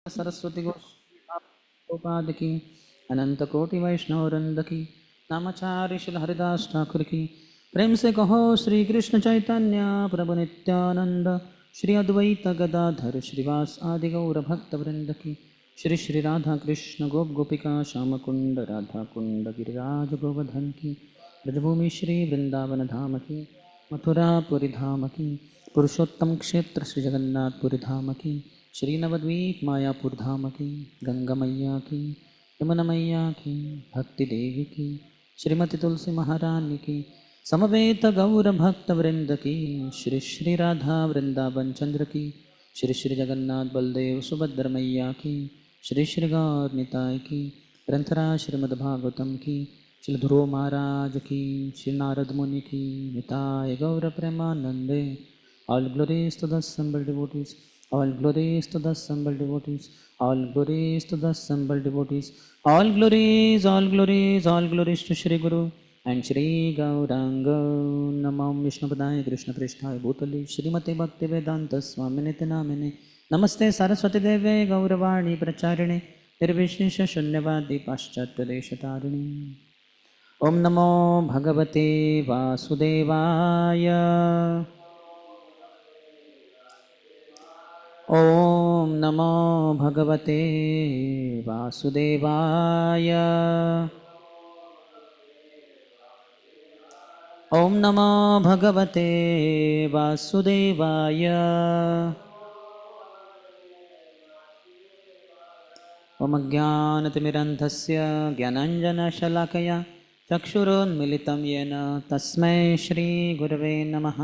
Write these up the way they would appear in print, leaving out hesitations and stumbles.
सरस्वती गोस्वामी की अनंत कोटि वैष्णव वृंद की नामाचार्य श्री हरिदास ठाकुर की प्रेम से कहो श्री कृष्ण चैतन्य प्रभु नित्यानंद श्री अद्वैत गदाधर श्रीवास आदि गौर भक्त वृंद की श्री श्री राधा कृष्ण गोप गोपिका श्याम कुंड राधा कुंड गिरिराज गोवर्धन की ब्रजभूमि श्री वृंदावन धाम की मथुरापुरी धाम की पुरुषोत्तम क्षेत्र श्री जगन्नाथपुरी धाम की श्री नवद्वीप मायापुर धाम की गंगा मैया की यमुना मैया की भक्ति देवी की श्रीमती तुलसी महारानी की समवेत गौर भक्त वृंद की श्री श्री राधा वृंदावन चंद्र की श्री श्री जगन्नाथ बलदेव सुभद्र मैया की श्री श्री गौर निताय की ग्रंथराज श्रीमद्भागवतम की श्री ध्रुव महाराज की श्री नारद मुनि की निताय गौर प्रेमानंदे. All glories to the assembled devotees. All glories to the assembled devotees. All glories to the assembled devotees. All glories, all glories, all glories to Shri Guru and Shri Gauranga. Namam Vishnupadaya Krishna Prishtaya Bhutale Shrimate Bhakti Vedanta Swamine Namine. Namaste Saraswati Deve Gauravani Pracharine Nirvishesha Shunyavadi Paschatya Deshatarine. Om Namo Bhagavate Vasudevaya. ॐ नमो भगवते वासुदेवाय. ॐ नमो भगवते वासुदेवाय. ॐ अज्ञानतिमिरन्धस्य ज्ञानाञ्जनशलाकया चक्षुरोन्मिलितं येन तस्मै श्रीगुरवे नमः.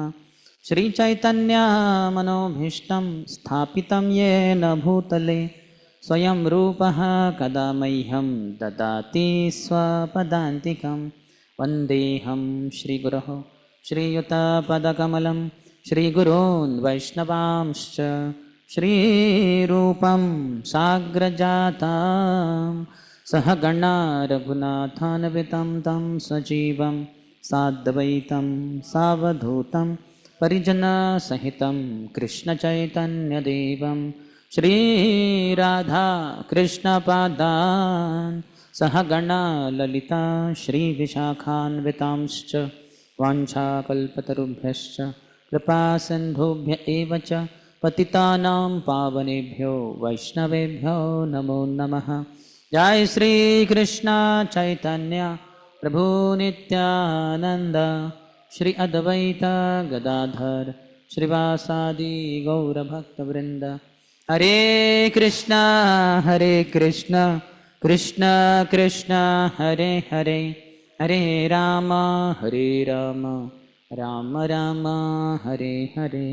श्रीचैतन्य मनोभीष्टं स्थापितं येन भूतले स्वयं रूपः कदा मह्यं ददाति स्वपदान्तिकं. वन्देऽहं श्रीगुरोः श्रीयुतपदकमलं श्रीगुरून् वैष्णवांश्च श्रीरूपं साग्रजातं सहगणा रघुनाथान्वितं तं सजीवं साद्वैतं सावधूतं परिजनसहितं कृष्णचैतन्यदेवं श्रीराधा कृष्णपादान् सहगणा ललिता श्रीविशाखान्वितांश्च वाञ्छाकल्पतरुभ्यश्च कृपासिन्धुभ्य एव च पतितानां पावनेभ्यो वैष्णवेभ्यो नमो नमः. जय श्रीकृष्ण चैतन्य प्रभु नित्यानन्द श्री अद्वैत गदाधर श्रीवासादि गौरभक्तवृंद. हरे Krishna Krishna Krishna Hare Hare Hare Ram Ram Ram Hare Hare.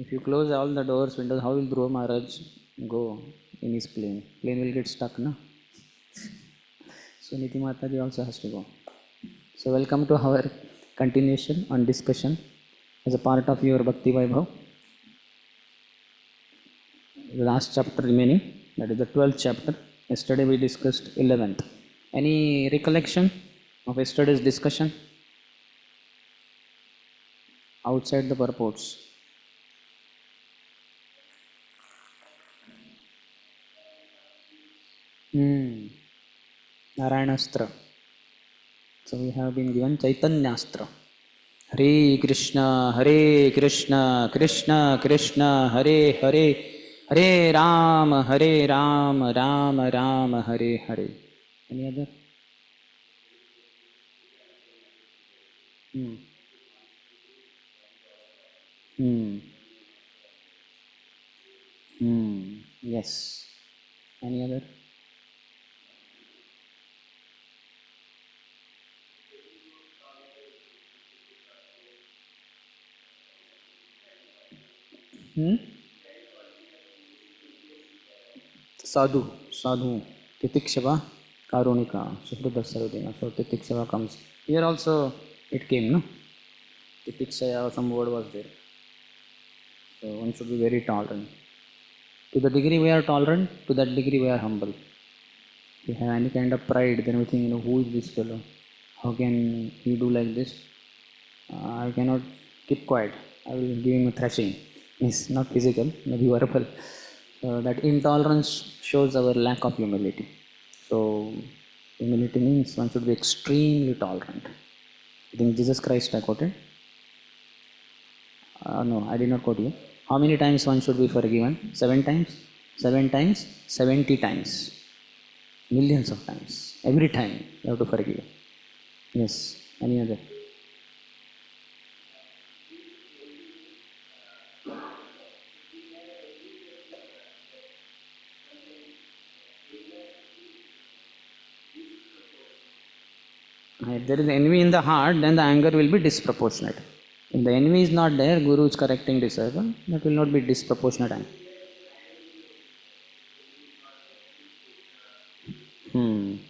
If you close all the doors, windows, how will Dhruva Maharaj go in his plane? Plane will get stuck, no? So Niti Mataji also has to go. So welcome to our continuation on discussion as a part of your Bhakti Vaibhav. The last chapter remaining, that is the 12th chapter. Yesterday we discussed 11th. Any recollection of yesterday's discussion outside the purports? Narayanastra. So we have been given Chaitanyastra. Hare Krishna Krishna Krishna Hare Hare Hare Ram Ram Ram Hare Hare. Any other? Yes. Any other? Sadhu, Titikshava, Karunika, Suhruda Sarudina. So Titikshava comes. Here also it came, no? Titikshaya, some word was there. So one should be very tolerant. To the degree we are tolerant, to that degree we are humble. we have any kind of pride, then we think, who is this fellow? How can he do like this? I cannot keep quiet. I will give him a thrashing. It's not physical, maybe verbal. That intolerance shows our lack of humility. So, humility means one should be extremely tolerant. I think Jesus Christ I quoted. No, I did not quote you. How many times one should be forgiven? 7 times? 7 times? 70 times. Millions of times. Every time you have to forgive. Yes. Any other? If there is envy in the heart, then the anger will be disproportionate. If the envy is not there, Guru is correcting disciple, that will not be disproportionate anger.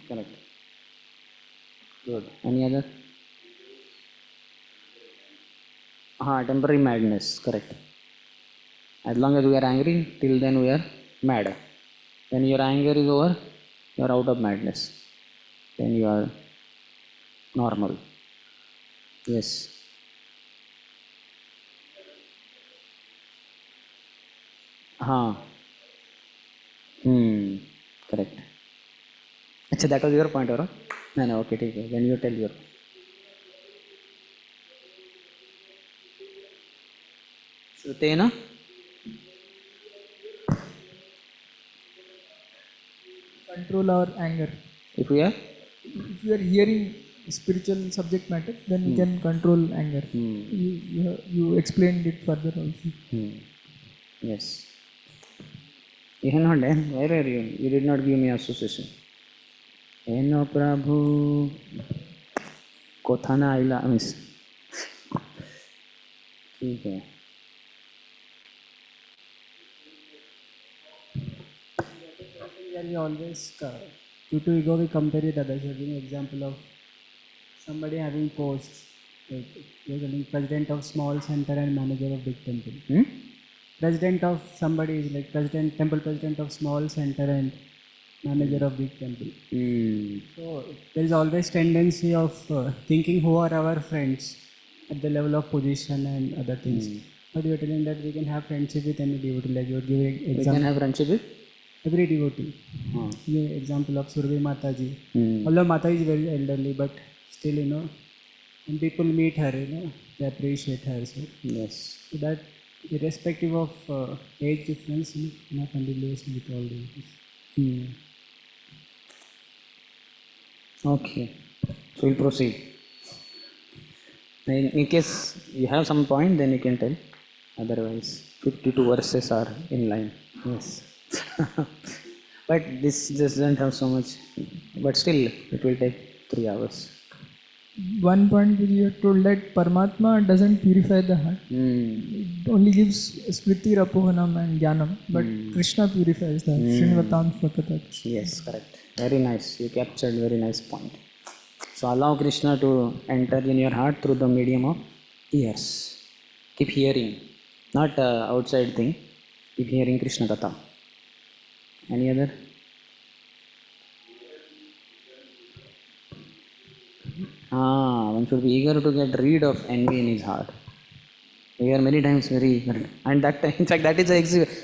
Correct. Good. Any other? Temporary madness. Correct. As long as we are angry, till then we are mad. When your anger is over, you are out of madness. Then you are normal. Yes. Correct. Achha, that was your point, or? No, okay, take it. Then you tell your. Shrutena? Control our anger. If we are? If we are hearing spiritual subject matter, then we can control anger. You explained it further also. Yes. You have not done. Where are you? You did not give me association. Eno Prabhu Kothana Aila Miss. Okay. We always, due to ego, we compare with others. We're giving example of somebody having posts, like you're getting president of small center and manager of big temple. President of somebody is like temple president of small center and manager of big temple. So there is always tendency of thinking who are our friends at the level of position and other things. But you are telling that we can have friendship with any devotee, like you are giving example. We can have friendship with every devotee. Example of Survey Mataji. Although Mata is very elderly, but still, when people meet her, they appreciate her. So, yes. So that irrespective of age difference, continuation with all devotees. Okay. So we'll proceed. In case you have some point, then you can tell. Otherwise, 52 verses are in line. Yes. But this doesn't have so much. But still, it will take 3 hours. One point you are told that Paramatma doesn't purify the heart. It only gives Smriti, Rapohanam and Jnanam. But Krishna purifies the heart. Srinvatam Svakata. Yes, correct. Very nice. You captured very nice point. So allow Krishna to enter in your heart through the medium of ears. Keep hearing. Not outside thing. Keep hearing Krishna Katha. Any other? One should be eager to get rid of envy in his heart. We are many times very eager. And that, in fact, that is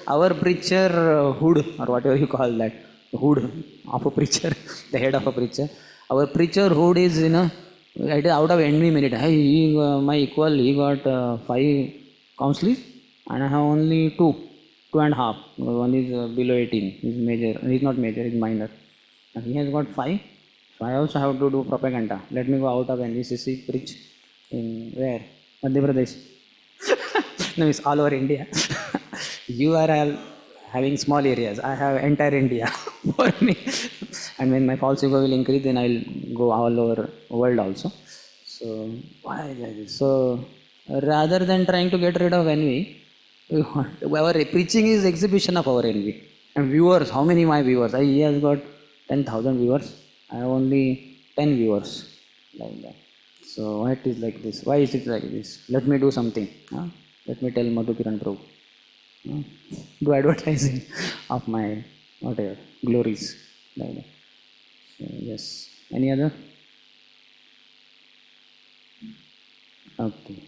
our preacher hood, or whatever you call that, hood of a preacher, the head of a preacher. Our preacher hood is, it is out of envy many times. Hey, my equal, he got 5 counsellors, and I have only 2.5. One is below 18. He's major. He's not major, he's minor. And he has got 5. So I also have to do propaganda. Let me go out of NVCC, preach in where? Madhya Pradesh. No, it's all over India. You are all having small areas. I have entire India for me. And when my false ego will increase, then I'll go all over world also. So why is that? So rather than trying to get rid of envy, our preaching is exhibition of our envy. And viewers, how many my viewers? He has got 10,000 viewers. I have only 10 viewers. Like that. So why it is like this? Why is it like this? Let me do something. Let me tell Madhukiran Prabhu. Do advertising of my whatever glories. Like that. Yes. Any other? Okay.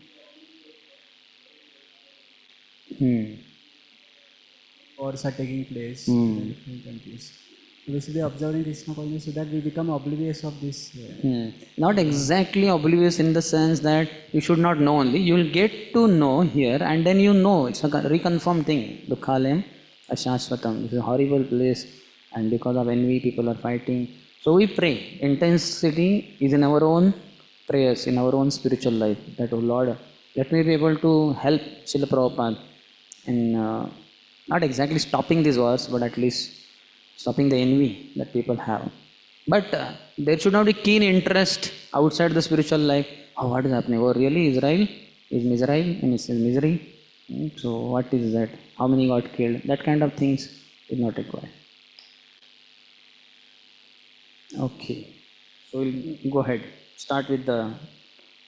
Wars are taking place in different countries. So we should be observing Krishna consciousness so that we become oblivious of this. Not exactly oblivious in the sense that you should not know only. You will get to know here and then you know. It's a reconfirmed thing. Dukhalayam ashashvatam. It's a horrible place and because of envy people are fighting. So we pray. Intensity is in our own prayers, in our own spiritual life. That, oh Lord, let me be able to help Srila Prabhupada in not exactly stopping these wars, but at least stopping the envy that people have. But there should not be keen interest outside the spiritual life. Oh, what is happening? Oh, really? Israel is Israel and it's in misery. So, what is that? How many got killed? That kind of things is not required. Okay. So, we'll go ahead. Start with the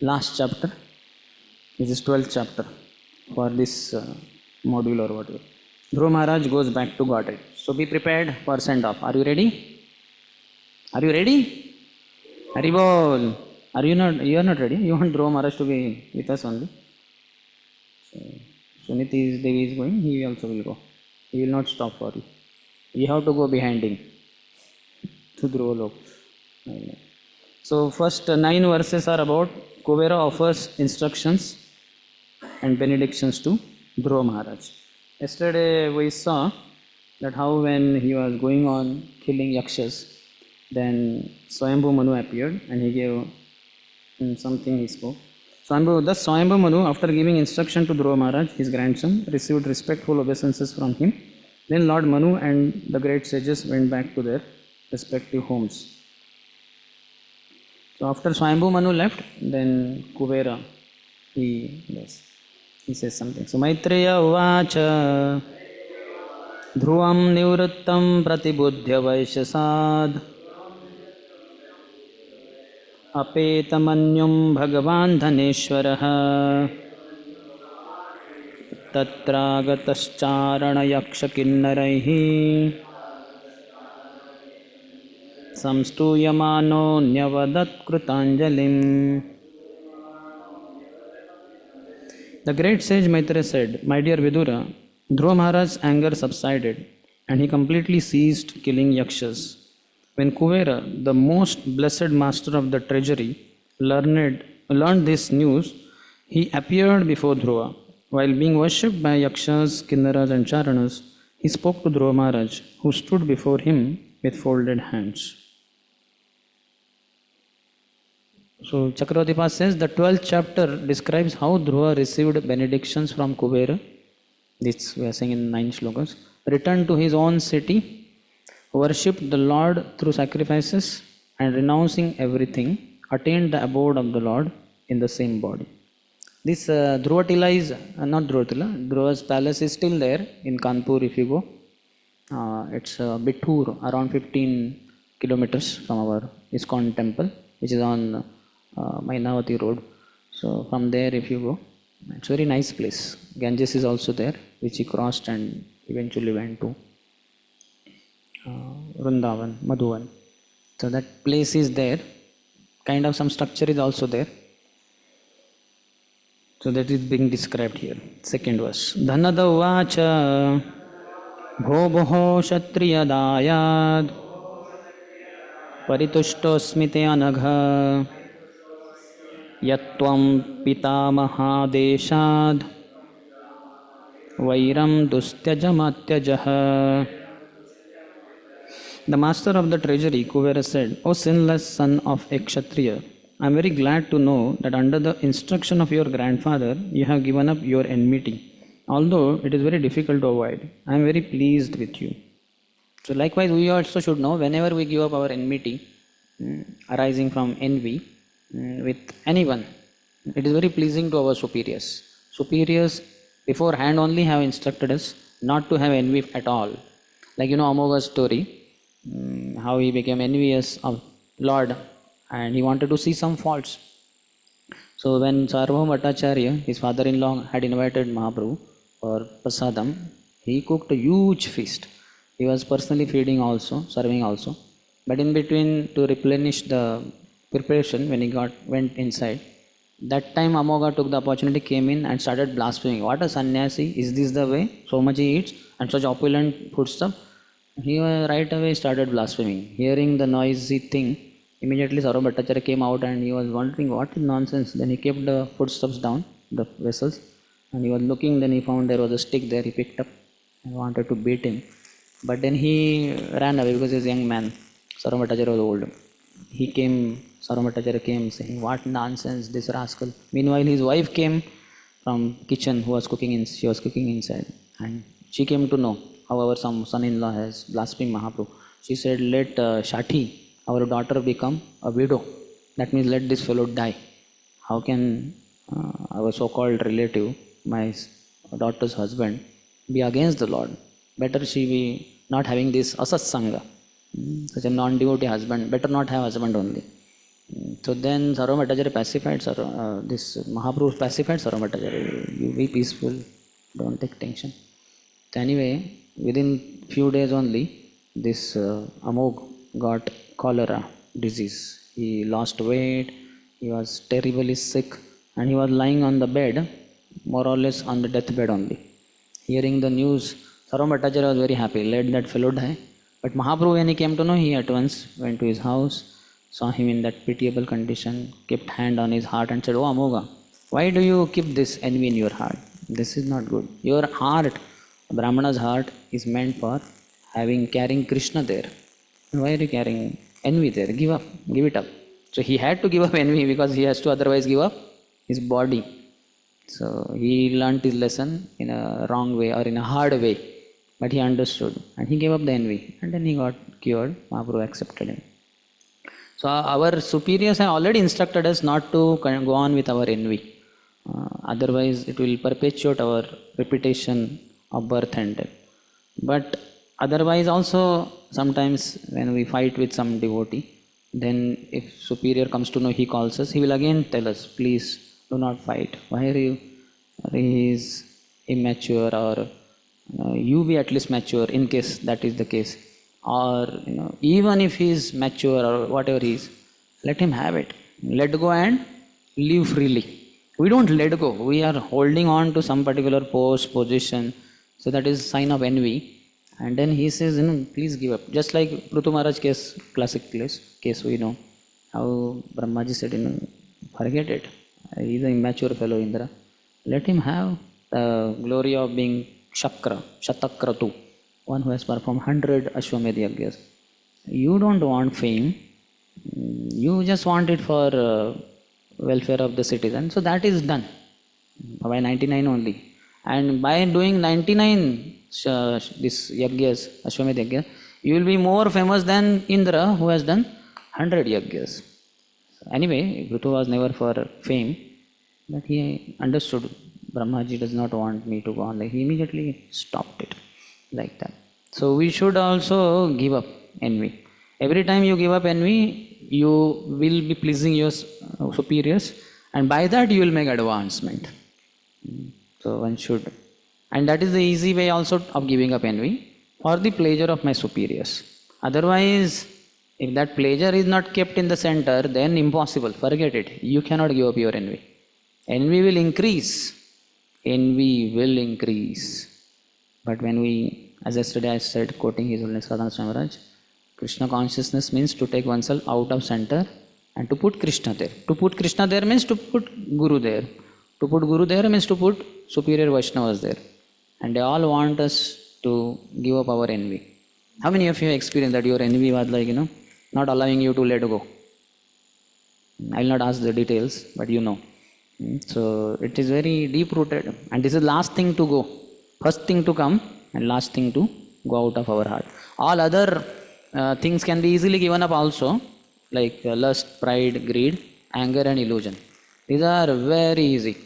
last chapter. This is 12th chapter for this module or whatever. Dhruva Maharaj goes back to Godhead. So, be prepared for send off. Are you ready? Are you ready? Haribol. Are you not? You are not ready. You want Dhruva Maharaj to be with us only. So, Suniti Devi is going. He also will go. He will not stop for you. You have to go behind him to Dhruva Lok. So first 9 verses are about Kuvera offers instructions and benedictions to Dhruva Maharaj. Yesterday we saw that how when he was going on killing yakshas, then Swayambhu Manu appeared and he gave something he spoke. Thus Swayambhu Manu, after giving instruction to Dhruva Maharaj, his grandson, received respectful obeisances from him. Then Lord Manu and the great sages went back to their respective homes. So after Swayambhu Manu left, then Kuvera, he says something. So Maitreya uvacha dhruvam nivrittam pratibudhya vaishasad apetamanyum bhagavan dhaneshwarah tatragatascarana yaksha kinnaraihi samstuyamano nyavadat krutanjalim. The great sage Maitreya said, My dear Vidura, Dhruva Maharaj's anger subsided and he completely ceased killing yakshas. When Kuvera, the most blessed master of the treasury, learned this news, he appeared before Dhruva. While being worshipped by yakshas, kinnaras and charanas, he spoke to Dhruva Maharaj, who stood before him with folded hands. So Chakravarti says the 12th chapter describes how Dhruva received benedictions from Kuvera. This we are saying in 9 slokas. Returned to his own city, worshipped the Lord through sacrifices, and renouncing everything, attained the abode of the Lord in the same body. This Dhruvatila is not Dhruvatila. Dhruva's palace is still there in Kanpur if you go. It's Bittur, around 15 kilometers from our ISKCON temple, which is on Mainavati road. So from there if you go, it's a very nice place. Ganges is also there, which he crossed and eventually went to Vrindavan, Madhuvan. So that place is there. Kind of some structure is also there. So that is being described here. Second verse. Dhanada uvacha bho kshatriya dayad paritushto te anagha yatvam pitamahadeshad vairam dustyajamatyajaha. The master of the treasury, Kuvera, said, O sinless son of a Kshatriya, I am very glad to know that under the instruction of your grandfather, you have given up your enmity, although it is very difficult to avoid. I am very pleased with you. So likewise, we also should know, whenever we give up our enmity, arising from envy, with anyone, it is very pleasing to our superiors. Superiors beforehand only have instructed us not to have envy at all. Like Amoga's story, how he became envious of Lord and he wanted to see some faults. So when Sarvabhauma Bhattacharya, his father-in-law, had invited Mahaprabhu for prasadam, he cooked a huge feast. He was personally feeding also, serving also. But in between, to replenish the preparation, when he went inside, that time Amoga took the opportunity, came in and started blaspheming. What a sannyasi! Is this the way? So much he eats and such opulent foodstuff. He right away started blaspheming. Hearing the noisy thing, immediately Sarva Bhattacharya came out and he was wondering what is nonsense. Then he kept the foodstuffs down, the vessels, and he was looking. Then he found there was a stick there. He picked up and wanted to beat him. But then he ran away because he was a young man. Sarva Bhattacharya was old. He came, Sarva Bhattacharya came saying, what nonsense, this rascal. Meanwhile, his wife came from kitchen, she was cooking inside. And she came to know, however, some son-in-law has blasphemed Mahaprabhu. She said, let Shati, our daughter, become a widow. That means let this fellow die. How can our so-called relative, my daughter's husband, be against the Lord? Better she be not having this asatsanga. Such a non-devotee husband, better not have husband only. So then Sarva Bhattacharya pacified, this Mahaprabhu pacified Sarva Bhattacharya. You be peaceful, don't take tension. So anyway, within few days only, this Amog got cholera disease. He lost weight, he was terribly sick, and he was lying on the bed, more or less on the deathbed only. Hearing the news, Sarva Bhattacharya was very happy, let that fellow die. But Mahaprabhu, when he came to know, he at once went to his house, saw him in that pitiable condition, kept hand on his heart and said, Oh Amoga, why do you keep this envy in your heart? This is not good. Your heart, Brahmana's heart, is meant for carrying Krishna there. Why are you carrying envy there? Give it up. So he had to give up envy because he has to otherwise give up his body. So he learnt his lesson in a wrong way or in a hard way. But he understood and he gave up the envy and then he got cured. Mahaprabhu accepted him. So our superiors have already instructed us not to go on with our envy. Otherwise it will perpetuate our reputation of birth and death. But otherwise also sometimes when we fight with some devotee, then if superior comes to know, he calls us, he will again tell us, please do not fight. Why are you? He is immature, or you be at least mature in case that is the case. Or even if he is mature or whatever he is, let him have it. Let go and live freely. We don't let go. We are holding on to some particular position. So that is sign of envy. And then he says, please give up. Just like Prithu Maharaj case, classic case we know. How Brahmaji said, forget it. He is an immature fellow, Indra. Let him have the glory of being Shatakratu, one who has performed 100 Ashwamedh Yagyas. You don't want fame. You just want it for welfare of the citizen. So that is done by 99 only. And by doing 99 this Yagyas, Ashwamedh Yagyas, you will be more famous than Indra who has done 100 Yagyas. Anyway, Prithu was never for fame, but he understood Brahmaji does not want me to go on. He immediately stopped it like that. So we should also give up envy. Every time you give up envy, you will be pleasing your superiors, and by that you will make advancement. So one should. And that is the easy way also of giving up envy, for the pleasure of my superiors. Otherwise, if that pleasure is not kept in the center, then impossible. Forget it. You cannot give up your envy. Envy will increase. Envy will increase. But when we, as yesterday I said, quoting His Holiness Sundarshyam Maharaj, Krishna consciousness means to take oneself out of center and to put Krishna there. To put Krishna there means to put Guru there. To put Guru there means to put superior Vaishnavas there. And they all want us to give up our envy. How many of you have experienced that your envy was like, not allowing you to let go? I will not ask the details, but you know. So it is very deep rooted, and this is last thing to go. First thing to come and last thing to go out of our heart. All other things can be easily given up also, like lust, pride, greed, anger and illusion. These are very easy.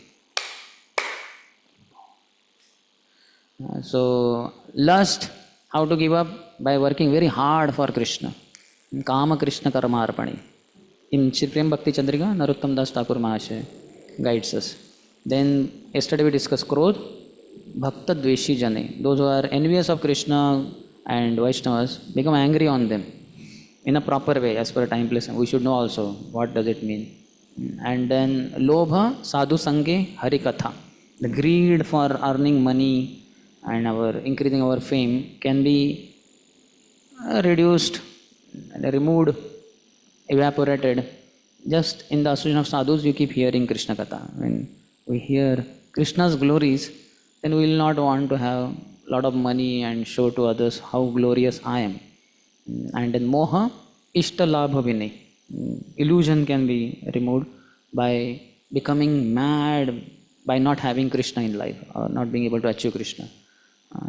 So lust, how to give up? By working very hard for Krishna. Kama Krishna Karma Arpani. In Shri Prem Bhakti Chandrika, Narottam Das Thakur Mahasaya guides us. Then yesterday we discussed Krodh, Bhakta Dveshi Jane. Those who are envious of Krishna and Vaishnavas become angry on them. in a proper way as per time place. We should know also what does it mean. And then lobha sadhu sange hari katha. The greed for earning money and our increasing our fame can be reduced, removed, evaporated. Just in the association of sadhus, you keep hearing Krishna Katha. When we hear Krishna's glories, then we will not want to have a lot of money and show to others how glorious I am. And then moha, ishta labha vinay. Illusion can be removed by becoming mad by not having Krishna in life or not being able to achieve Krishna.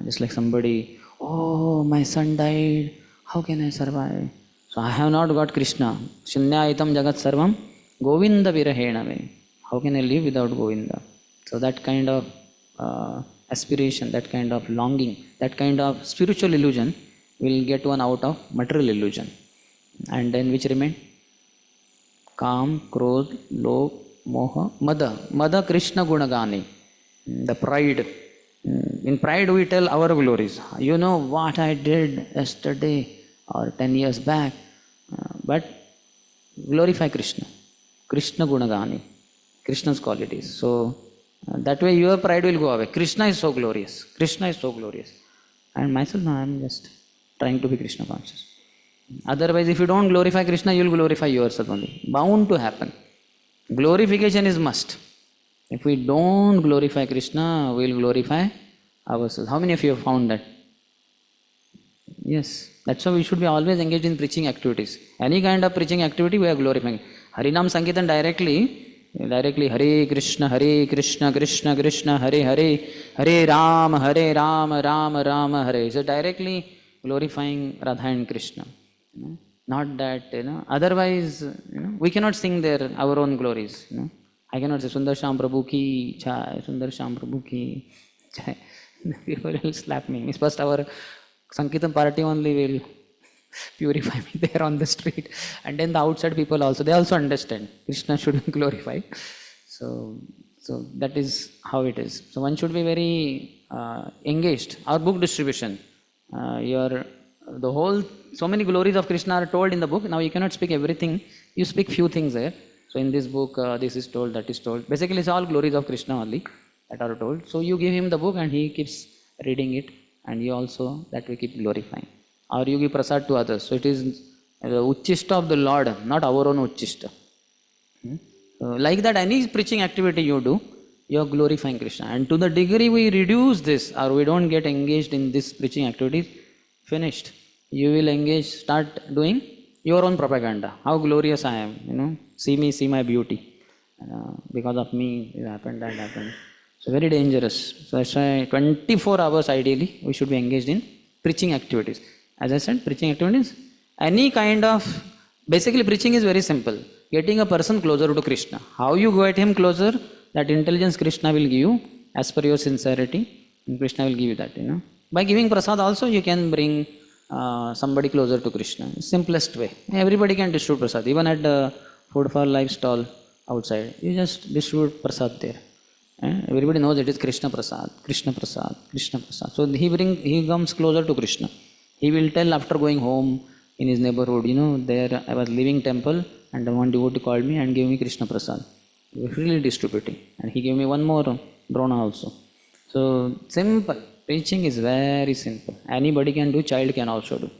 Just like somebody, oh, my son died, how can I survive? So I have not got Krishna. Shunyaitam jagat sarvam Govinda virahena me. How can I live without Govinda? So that kind of aspiration, that kind of longing, that kind of spiritual illusion will get one out of material illusion. And then which remain? Kam, Krodh, Lobh, Moha, Mada. Mada Krishna Gunagani. The pride. In pride we tell our glories. You know what I did yesterday or 10 years back. But glorify Krishna. Krishna Gunagani. Krishna's qualities. So that way your pride will go away. Krishna is so glorious. Krishna is so glorious. And myself, no, I am just trying to be Krishna conscious. Otherwise, if you don't glorify Krishna, you will glorify yourself only. Bound to happen. Glorification is must. If we don't glorify Krishna, we will glorify ourselves. How many of you have found that? Yes. That's why we should be always engaged in preaching activities. Any kind of preaching activity, we are glorifying. Harinam Sankirtan directly Hare Krishna, Krishna Krishna, Hare Hare, Hare Rama, Rama Rama, Hare. So directly glorifying Radha and Krishna. Not that, otherwise, we cannot sing there our own glories. I cannot say Sundarshyam Prabhu ki chai, Sundarshyam Prabhu ki chai. People will slap me. First our Sankirtan party only will purify me there on the street. And then the outside people also, they also understand Krishna should be glorified. So that is how it is. So one should be very engaged. Our book distribution, so many glories of Krishna are told in the book. Now you cannot speak everything. You speak few things there. So in this book, this is told, that is told. Basically, it's all glories of Krishna only that are told. So you give him the book and he keeps reading it, and you also, that we keep glorifying. Or you give prasad to others. So it is the Uchchista of the Lord, not our own Uchchista. So like that, any preaching activity you do, you are glorifying Krishna. And to the degree we reduce this, or we don't get engaged in this preaching activities, finished. You will start doing your own propaganda. How glorious I am, see me, see my beauty. Because of me, it happened, that happened. So very dangerous. So that's why 24 hours ideally, we should be engaged in preaching activities. As I said, preaching activities, any kind of, basically preaching is very simple. Getting a person closer to Krishna. How you get him closer, that intelligence Krishna will give you as per your sincerity. And Krishna will give you that, By giving prasad also, you can bring somebody closer to Krishna. Simplest way. Everybody can distribute prasad. Even at the food for life stall outside, you just distribute prasad there. Everybody knows it is Krishna prasad, Krishna prasad, Krishna prasad. So he comes closer to Krishna. He will tell after going home in his neighborhood, there I was leaving temple and one devotee called me and gave me Krishna prasad. He was really distributing. And he gave me one more drona also. So simple. Preaching is very simple. Anybody can do, child can also do.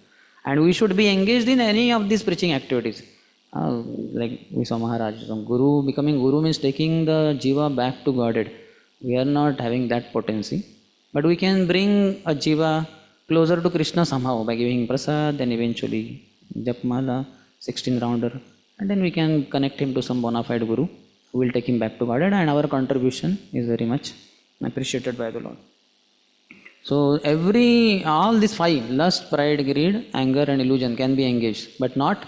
And we should be engaged in any of these preaching activities. Like we saw Maharaj, becoming Guru means taking the Jiva back to Godhead. We are not having that potency. But we can bring a Jiva closer to Krishna somehow by giving prasad, then eventually Japmala, 16 rounder. And then we can connect him to some bona fide Guru who will take him back to Godhead. And our contribution is very much appreciated by the Lord. So all these 5, lust, pride, greed, anger and illusion can be engaged, but not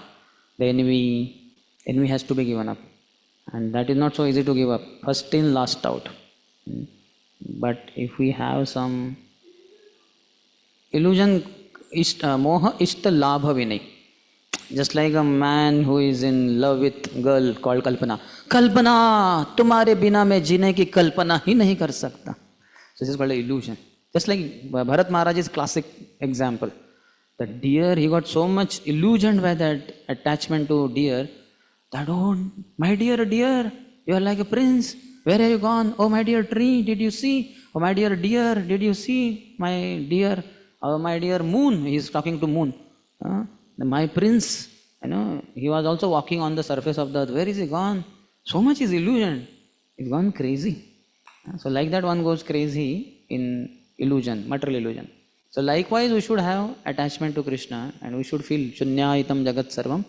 the envy. Envy has to be given up. And that is not so easy to give up. First in, last out. But if we have some illusion, moha ishta labha vinay. Just like a man who is in love with a girl called Kalpana. Kalpana, tumhare bina main jeene ki kalpana hi nahi kar sakta. So this is called an illusion. Just like Bharat Maharaj's classic example. The deer, he got so much illusioned by that attachment to deer that, oh, my dear deer, you are like a prince. Where have you gone? Oh, my dear tree, did you see? Oh, my dear deer, did you see? My dear, oh, my dear moon, he is talking to moon. My prince, he was also walking on the surface of the earth. Where is he gone? So much is illusion. He's gone crazy. So like that one goes crazy in illusion, material illusion. So likewise we should have attachment to Krishna and we should feel Shunyaitam Jagat Sarvam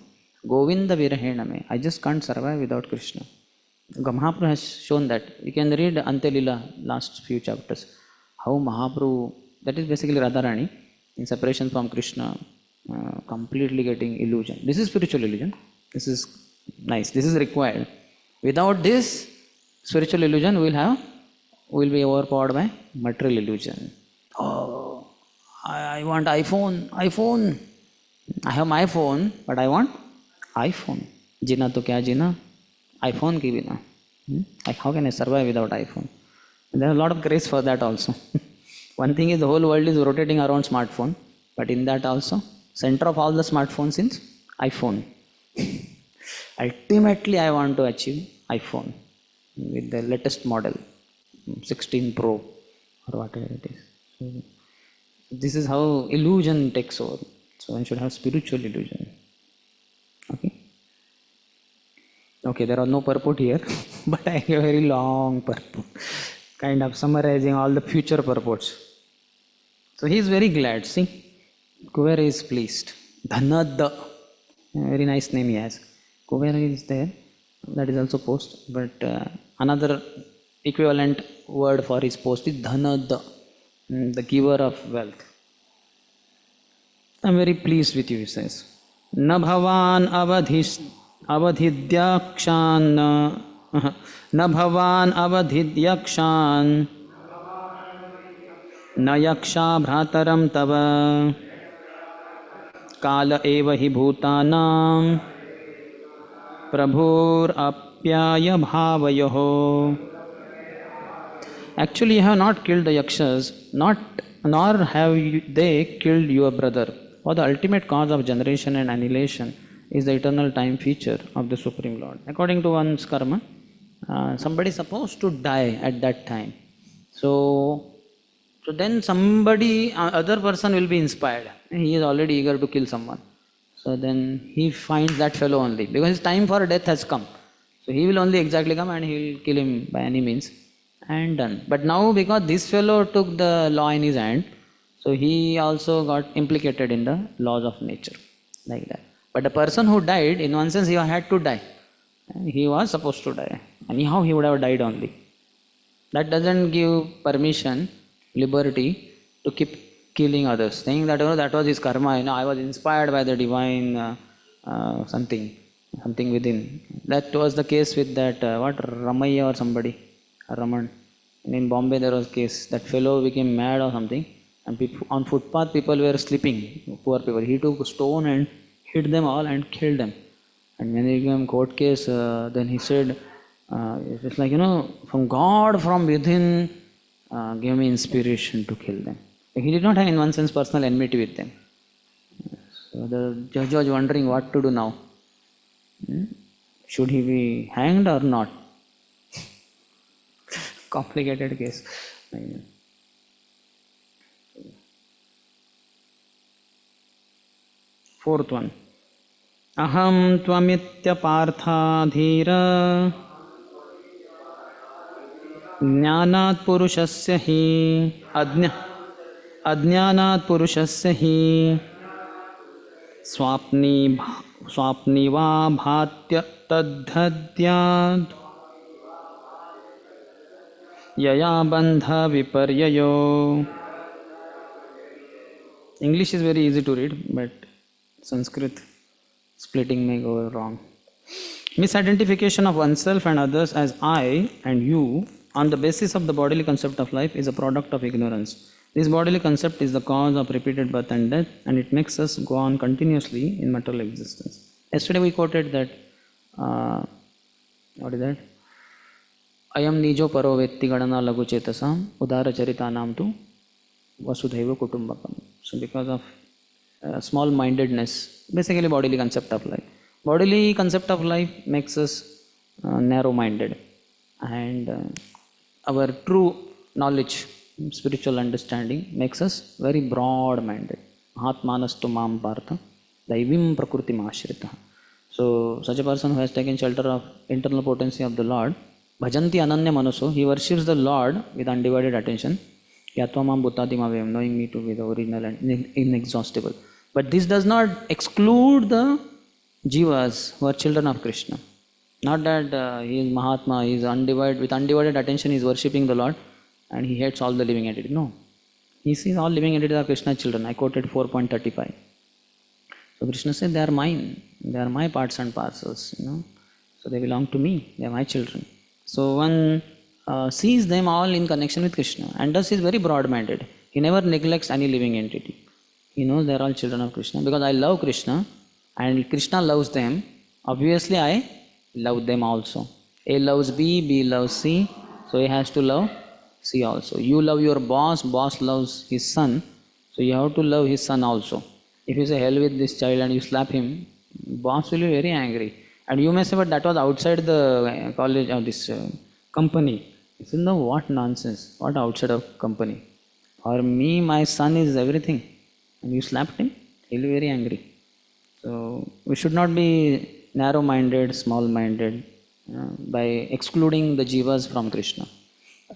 Govinda Virahename. I just can't survive without Krishna. Mahaprabhu has shown that. You can read Ante Lila, last few chapters. How Mahaprabhu, that is basically Radharani, in separation from Krishna, completely getting illusion. This is spiritual illusion. This is nice. This is required. Without this spiritual illusion, we will be overpowered by material illusion. Oh, I want iPhone. I have my phone, but I want iPhone. Jina to kya jina? iPhone ki bina. How can I survive without iPhone? And there is a lot of grace for that also. One thing is the whole world is rotating around smartphone, but in that also, center of all the smartphones is iPhone. Ultimately, I want to achieve iPhone with the latest model, 16 Pro or whatever it is. So, this is how illusion takes over. So one should have spiritual illusion. Okay, there are no purport here, but I have a very long purport, kind of summarizing all the future purports. So he is very glad. See, Kuvera is pleased. Dhanada, very nice name he has. Kuvera is there, that is also post, but another equivalent word for his post is Dhanada, the giver of wealth. I am very pleased with you, he says. Na bhavan avadhidyakshan na bhavan avadhidyakshan na yaksha bhrataram tava kala eva hi bhutanam prabhur apyaya bhavayoho. Actually, you have not killed the yakshas, nor have they killed your brother. For the ultimate cause of generation and annihilation is the eternal time feature of the Supreme Lord. According to one's karma, somebody is supposed to die at that time. So then somebody, other person will be inspired. He is already eager to kill someone. So then he finds that fellow only, because his time for death has come. So he will only exactly come and he will kill him by any means and done. But now because this fellow took the law in his hand, so he also got implicated in the laws of nature, like that. But the person who died, in one sense he had to die. He was supposed to die. Anyhow he would have died only. That doesn't give permission, liberty to keep killing others, saying that that was his karma, I was inspired by the divine something within. That was the case with that, Ramaiah or somebody, Raman. In Bombay there was a case, that fellow became mad or something, and people, on footpath people were sleeping, poor people. He took a stone and hit them all and killed them. And when it became court case, then he said, it's like, from God from within gave me inspiration to kill them. He did not have, in one sense, personal enmity with them. So the judge was wondering what to do now. Should he be hanged or not? Complicated case. Fourth one. Aham tvamitya parthadhira jnanat purushasya hi ajnanat purushasya hi swapni va bhatya tadhadyat yaya bandha viparyayo. English is very easy to read, but Sanskrit splitting may go wrong. Misidentification of oneself and others as I and you on the basis of the bodily concept of life is a product of ignorance. This bodily concept is the cause of repeated birth and death, and it makes us go on continuously in material existence. Yesterday we quoted that, what is that? Ayam nijo paro vetti gadana lagu chetasam udara charitanam tu vasudhaiva kutumbakam. So because of small-mindedness, basically bodily concept of life. Bodily concept of life makes us narrow-minded, and our true knowledge, spiritual understanding makes us very broad-minded. Mahatmanastu mam partha, daivim prakriti mashrita. So, such a person who has taken shelter of internal potency of the Lord, bhajanti ananya manaso, he worships the Lord with undivided attention. Yatvamam bhuttadimavayam, knowing me to be the original and inexhaustible. But this does not exclude the jivas who are children of Krishna. Not that he is Mahatma, he is undivided, with undivided attention he is worshipping the Lord and he hates all the living entities. No. He sees all living entities are Krishna's children. I quoted 4.35. So Krishna said, they are mine. They are my parts and parcels. So they belong to me. They are my children. So one sees them all in connection with Krishna, and thus is very broad-minded. He never neglects any living entity. He knows they are all children of Krishna. Because I love Krishna and Krishna loves them, obviously I love them also. A loves B, B loves C, so he has to love C also. You love your boss, boss loves his son, so you have to love his son also. If you say hell with this child and you slap him, boss will be very angry. And you may say, but that was outside the college of this company. You say, no, what nonsense, what outside of company. For me, my son is everything. And you slapped him, he'll be very angry. So we should not be narrow-minded, small-minded by excluding the jivas from Krishna.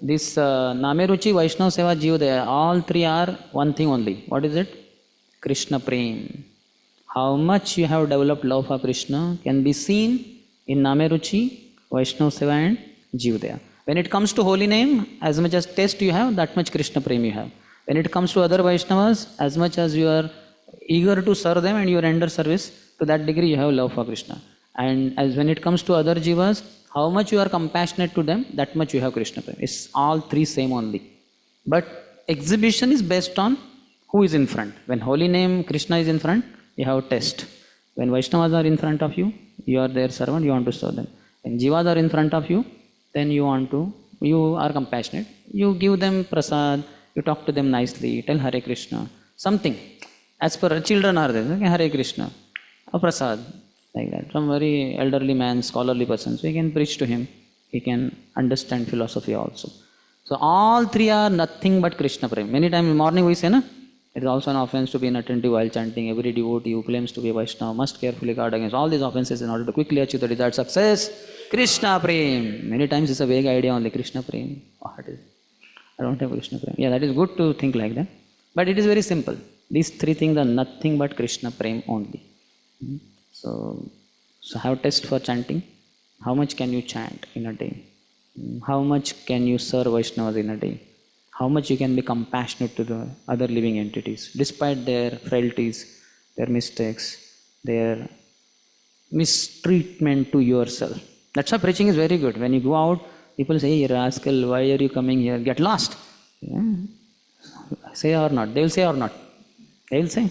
This Nameruchi, Vaishnava Seva, Jivadaya, all three are one thing only. What is it? Krishna Prem. How much you have developed love for Krishna can be seen in Nameruchi, Vaishnava Seva and Jivadaya. When it comes to holy name, as much as taste you have, that much Krishna Prem you have. When it comes to other Vaishnavas, as much as you are eager to serve them and you render service, to that degree you have love for Krishna. And as when it comes to other jivas, how much you are compassionate to them, that much you have Krishna Prem. It's all three same only. But exhibition is based on who is in front. When holy name Krishna is in front, you have test. When Vaishnavas are in front of you, you are their servant, you want to serve them. When jivas are in front of you, then you are compassionate. You give them prasad, you talk to them nicely, tell Hare Krishna, something. As per children are there, okay, Hare Krishna, or prasad, like that. Some very elderly man, scholarly person, so you can preach to him, he can understand philosophy also. So all three are nothing but Krishna Prem. Many times in the morning we say, na, it is also an offense to be inattentive while chanting. Every devotee who claims to be a Vaishnava must carefully guard against all these offenses in order to quickly achieve the desired success. Krishna Prem. Many times it's a vague idea only. Krishna Prem. What is it? I don't have Krishna Prem. Yeah, that is good to think like that. But it is very simple. These three things are nothing but Krishna Prem only. So have test for chanting. How much can you chant in a day? How much can you serve Vaishnavas in a day? How much you can be compassionate to the other living entities, despite their frailties, their mistakes, their mistreatment to yourself. That's why preaching is very good. When you go out, people say, hey, rascal, why are you coming here? Get lost. Yeah. Say or not. They will say or not. They will say.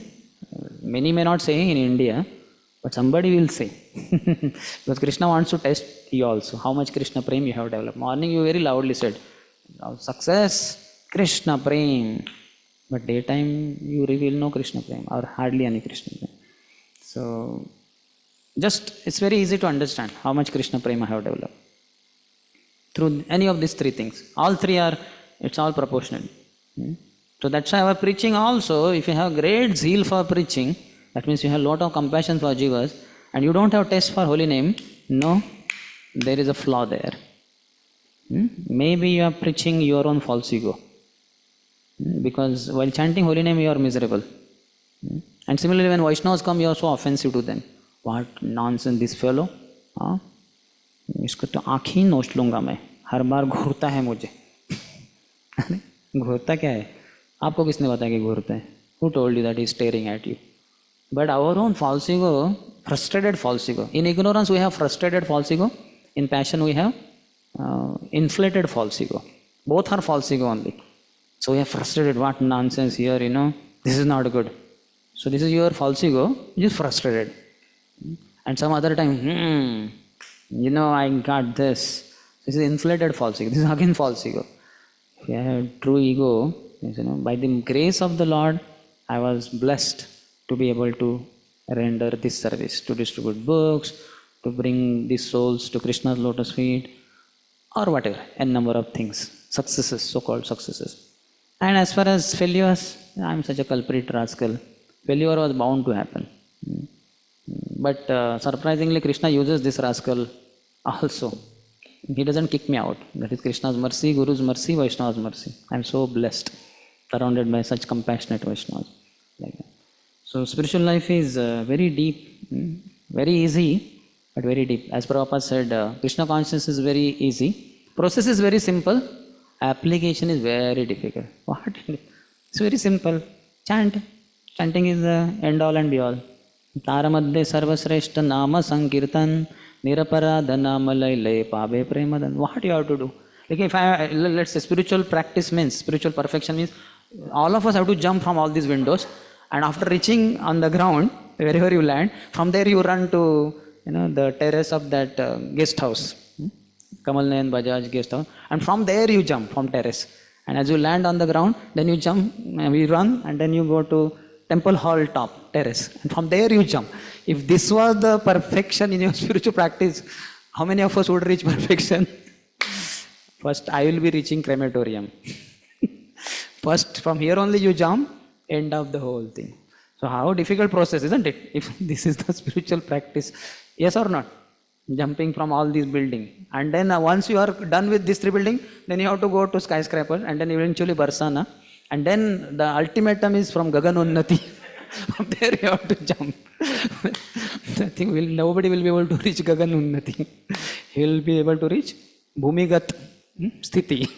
Many may not say in India, but somebody will say. Because Krishna wants to test you also. How much Krishna Prem you have developed. Morning you very loudly said, success, Krishna Prem. But daytime you reveal no Krishna Prem or hardly any Krishna Prem. So, it's very easy to understand how much Krishna Prem I have developed. Through any of these three things. All three are, it's all proportional. So that's why our preaching also, if you have great zeal for preaching, that means you have a lot of compassion for jivas, and you don't have taste for holy name, no, there is a flaw there. Maybe you are preaching your own false ego. Because while chanting holy name, you are miserable. And similarly, when Vaishnavas come, you are so offensive to them. What nonsense this fellow? इसको तो आँख ही नोच लूँगा मैं. हर बार घूरता है मुझे. घूरता क्या है? आपको किसने बताया कि घूरता है? Who told you that he is staring at you? But our own false ego, frustrated false ego. In ignorance we have frustrated false ego. In passion we have inflated false ego. Both are false ego only. So we are frustrated. What nonsense here, this is not good. So this is your false ego, which is frustrated. And some other time, I got this. This is inflated false ego. This is again false ego. If you have true ego, by the grace of the Lord, I was blessed to be able to render this service, to distribute books, to bring these souls to Krishna's lotus feet, or whatever, a number of things, successes, so-called successes. And as far as failures, I'm such a culprit rascal. Failure was bound to happen. But surprisingly, Krishna uses this rascal also. He doesn't kick me out. That is Krishna's mercy, Guru's mercy, Vaishnava's mercy. I'm so blessed, surrounded by such compassionate Vaishnavas. Like that. So spiritual life is very deep, very easy, but very deep. As Prabhupada said, Krishna consciousness is very easy. Process is very simple. Application is very difficult. What? It's very simple. Chant. Chanting is the end all and be all. Taramadde sarvasreshta nama sankirtan niraparada nama laile pabe premadan. What you have to do? Like if let's say spiritual practice means, spiritual perfection means, all of us have to jump from all these windows, and after reaching on the ground, wherever you land, from there you run to the terrace of that guest house, Kamal Nayan Bajaj guest house, and from there you jump from terrace. And as you land on the ground, then you jump, we run, and then you go to temple hall top, terrace, and from there you jump. If this was the perfection in your spiritual practice, how many of us would reach perfection? First, I will be reaching crematorium. First, from here only you jump, end of the whole thing. So how difficult process, isn't it? If this is the spiritual practice, yes or not? Jumping from all these buildings. And then once you are done with these 3 buildings, then you have to go to skyscraper, and then eventually Barsana. And then the ultimatum is from Gagan Unnati. From there you have to jump. I think nobody will be able to reach Gagan Unnati. He will be able to reach Bhumigat Sthiti.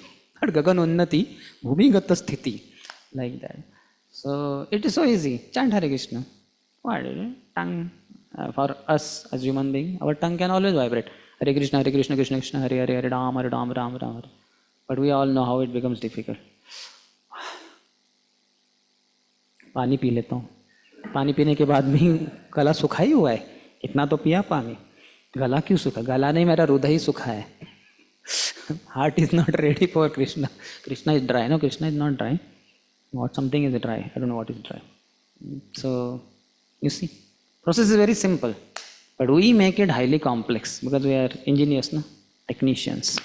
Not Gagan Unnati, Bhumigat Sthiti. Like that. So it is so easy. Chant Hare Krishna. What is it? Tongue. For us as human being, our tongue can always vibrate. Hare Krishna, Krishna Krishna, Hare Hare, Hare Ram, Hare Ram, Ram Ram. But we all know how it becomes difficult. पानी P लेता हूँ. पानी पीने के बाद भी गला सूखा ही हुआ है. इतना तो पिया पानी. गला क्यों सूखा? गला नहीं, मेरा हृदय ही सूखा है. Heart is not ready for Krishna. Krishna is dry. No, Krishna is not dry. What something is dry. I don't know what is dry. So, you see, process is very simple. But we make it highly complex because we are engineers, no? Technicians.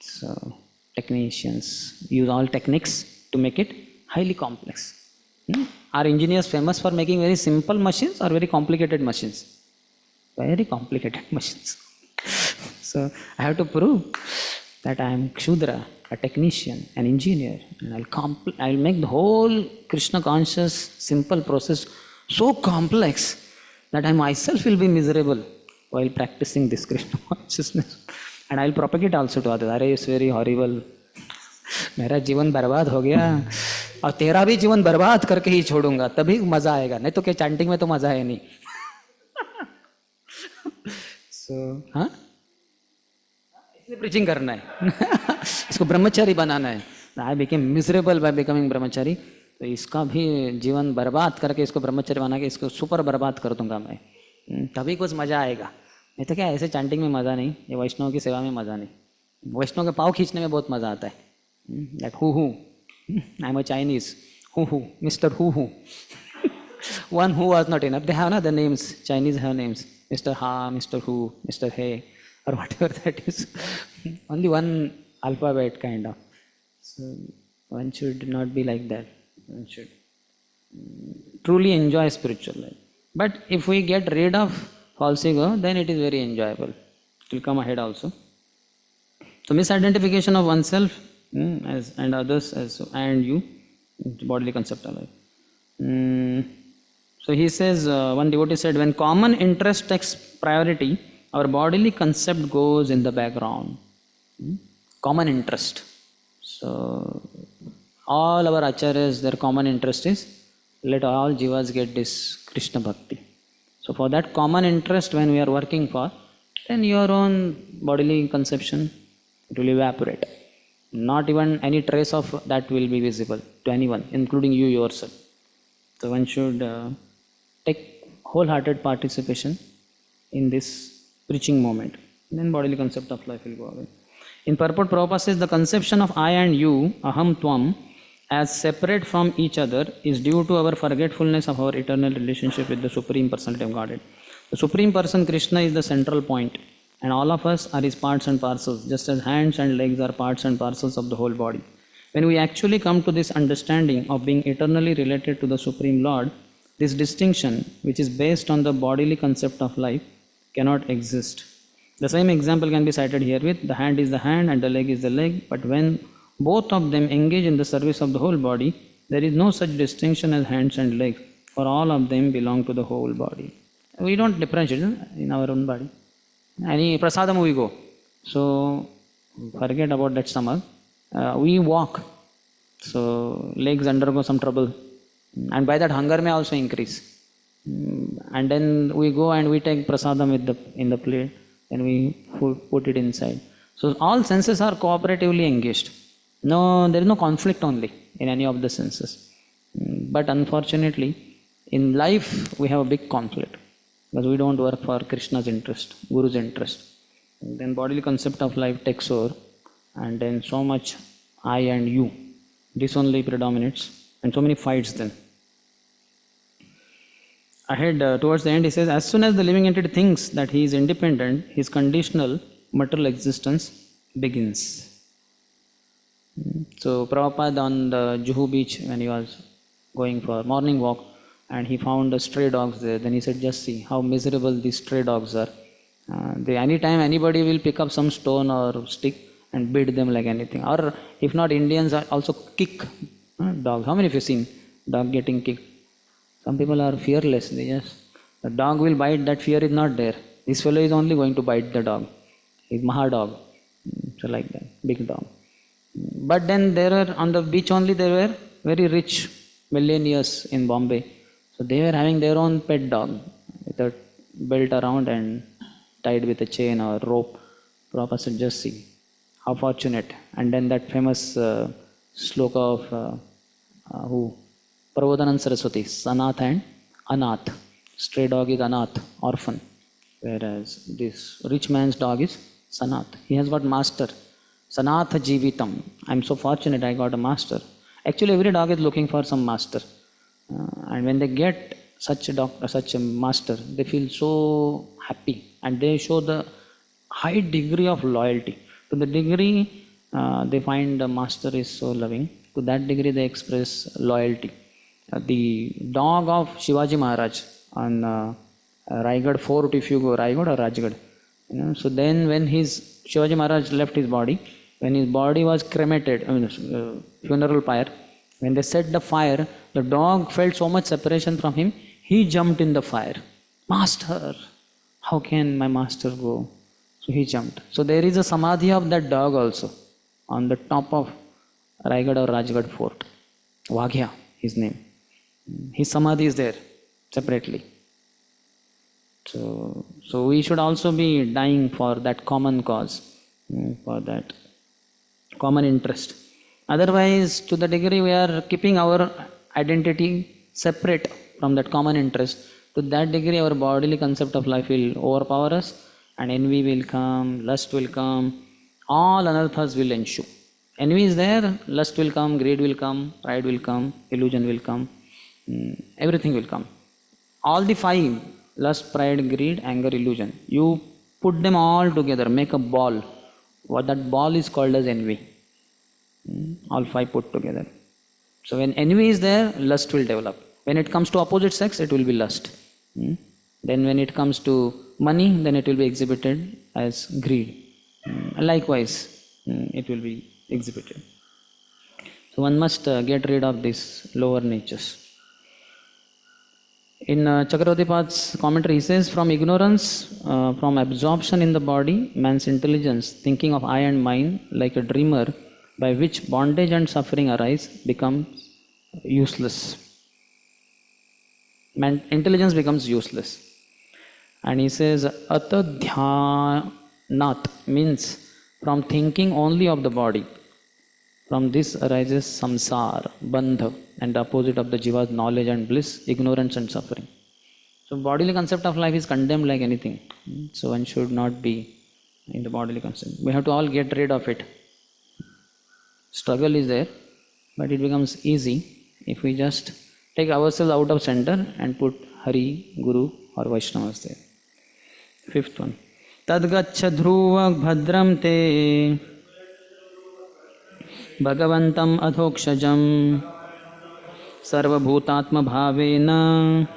So, technicians use all techniques to make it highly complex. Are engineers famous for making very simple machines or very complicated machines? Very complicated machines. So I have to prove that I am Kshudra, a technician, an engineer, and I'll make the whole Krishna conscious simple process so complex that I myself will be miserable while practicing this Krishna consciousness. And I'll propagate also to others. Arey, it's very horrible. मेरा जीवन बर्बाद हो गया और तेरा भी जीवन बर्बाद करके ही छोड़ूंगा, तभी मजा आएगा. नहीं तो क्या चैंटिंग में तो मजा है नहीं. So, हाँ, इसलिए प्रीचिंग करना है. इसको ब्रह्मचारी बनाना है. I became miserable by becoming ब्रह्मचारी. तो इसका भी जीवन बर्बाद करके इसको ब्रह्मचारी बना के इसको सुपर बर्बाद कर दूंगा मैं, तभी कुछ मजा आएगा. नहीं तो क्या ऐसे चैंटिंग में मजा नहीं, ये वैष्णव की सेवा में मजा नहीं. वैष्णव के पाँव खींचने में बहुत मजा आता है. Like who, I'm a Chinese, who, Mr. Who. One who was not enough. They have other names. Chinese have names. Mr. Ha, Mr. Who, Mr. Hey, or whatever that is. Only one alphabet kind of. So one should not be like that. One should truly enjoy spiritual life. But if we get rid of false ego, then it is very enjoyable. It will come ahead also. So misidentification of oneself as and others as and you, bodily concept of life. So he says, one devotee said, when common interest takes priority, our bodily concept goes in the background. Common interest. So all our acharyas, their common interest is, let all jivas get this Krishna Bhakti. So for that common interest when we are working for, then your own bodily conception, it will evaporate. Not even any trace of that will be visible to anyone, including you yourself. So one should take wholehearted participation in this preaching moment. Then bodily concept of life will go away. In purport, Prabhupada says the conception of I and you, aham tvam, as separate from each other is due to our forgetfulness of our eternal relationship with the Supreme Personality of Godhead. The Supreme Person Krishna is the central point, and all of us are his parts and parcels, just as hands and legs are parts and parcels of the whole body. When we actually come to this understanding of being eternally related to the Supreme Lord, this distinction, which is based on the bodily concept of life, cannot exist. The same example can be cited here with the hand is the hand and the leg is the leg, but when both of them engage in the service of the whole body, there is no such distinction as hands and legs, for all of them belong to the whole body. We don't differentiate in our own body. Any prasadam we go, so forget about that stomach. We walk, so legs undergo some trouble, and by that hunger may also increase. And then we go and we take prasadam in the plate, and we put it inside. So all senses are cooperatively engaged. No, there is no conflict only in any of the senses. But unfortunately, in life we have a big conflict because we don't work for Krishna's interest, Guru's interest. And then bodily concept of life takes over, and then so much I and you, this only predominates, and so many fights then. Ahead, towards the end, he says, as soon as the living entity thinks that he is independent, his conditional material existence begins. So Prabhupada on the Juhu beach, when he was going for morning walk, and he found the stray dogs there, then he said, just see how miserable these stray dogs are. Anytime anybody will pick up some stone or stick and beat them like anything. Or if not, Indians also kick dogs. How many of you seen dog getting kicked? Some people are fearless. The dog will bite, that fear is not there. This fellow is only going to bite the dog. He's Maha dog. So like that, big dog. But then there were, on the beach only, there were very rich millionaires in Bombay. So they were having their own pet dog with a belt around and tied with a chain or rope. Prabhupada said, just see how fortunate. And then that famous sloka of who? Prabodhanand Saraswati, Sanath and Anath. Stray dog is Anath, orphan. Whereas this rich man's dog is Sanath. He has got master. Sanatha Jivitam. I'm so fortunate I got a master. Actually, every dog is looking for some master. And when they get such a master, they feel so happy. And they show the high degree of loyalty. To the degree they find the master is so loving, to that degree they express loyalty. The dog of Shivaji Maharaj on Raigad Fort, if you go, Raigad or Rajgad. So then when Shivaji Maharaj left his body, when his body was cremated, funeral pyre, when they set the fire, the dog felt so much separation from him, he jumped in the fire. Master, how can my master go? So he jumped. So there is a samadhi of that dog also on the top of Raigad or Rajgad fort. Vaghya, his name. His samadhi is there separately. So we should also be dying for that common cause, for that common interest. Otherwise, to the degree we are keeping our identity separate from that common interest, to that degree our bodily concept of life will overpower us, and envy will come, lust will come, all anarthas will ensue. Envy is there, lust will come, greed will come, pride will come, illusion will come, everything will come. All the five, lust, pride, greed, anger, illusion, you put them all together, make a ball. What that ball is called as envy. All five put together. So when envy is there, lust will develop. When it comes to opposite sex, it will be lust. Then when it comes to money, then it will be exhibited as greed. Likewise, it will be exhibited. So one must get rid of these lower natures. In Chakravartipad's commentary, he says, from ignorance, from absorption in the body, man's intelligence, thinking of I and mine like a dreamer, by which bondage and suffering arise, becomes useless. Intelligence becomes useless. And he says, atadhyanat means from thinking only of the body. From this arises samsara, bandha, and the opposite of the jiva's knowledge and bliss, ignorance and suffering. So bodily concept of life is condemned like anything. So one should not be in the bodily concept. We have to all get rid of it. Struggle is there, But it becomes easy if we just take ourselves out of center and put Hari, Guru or Vaishnavas there. Fifth one. Tadgacha dhruva bhadram te bhagavantam adhokshajam sarvabhutatma bhavena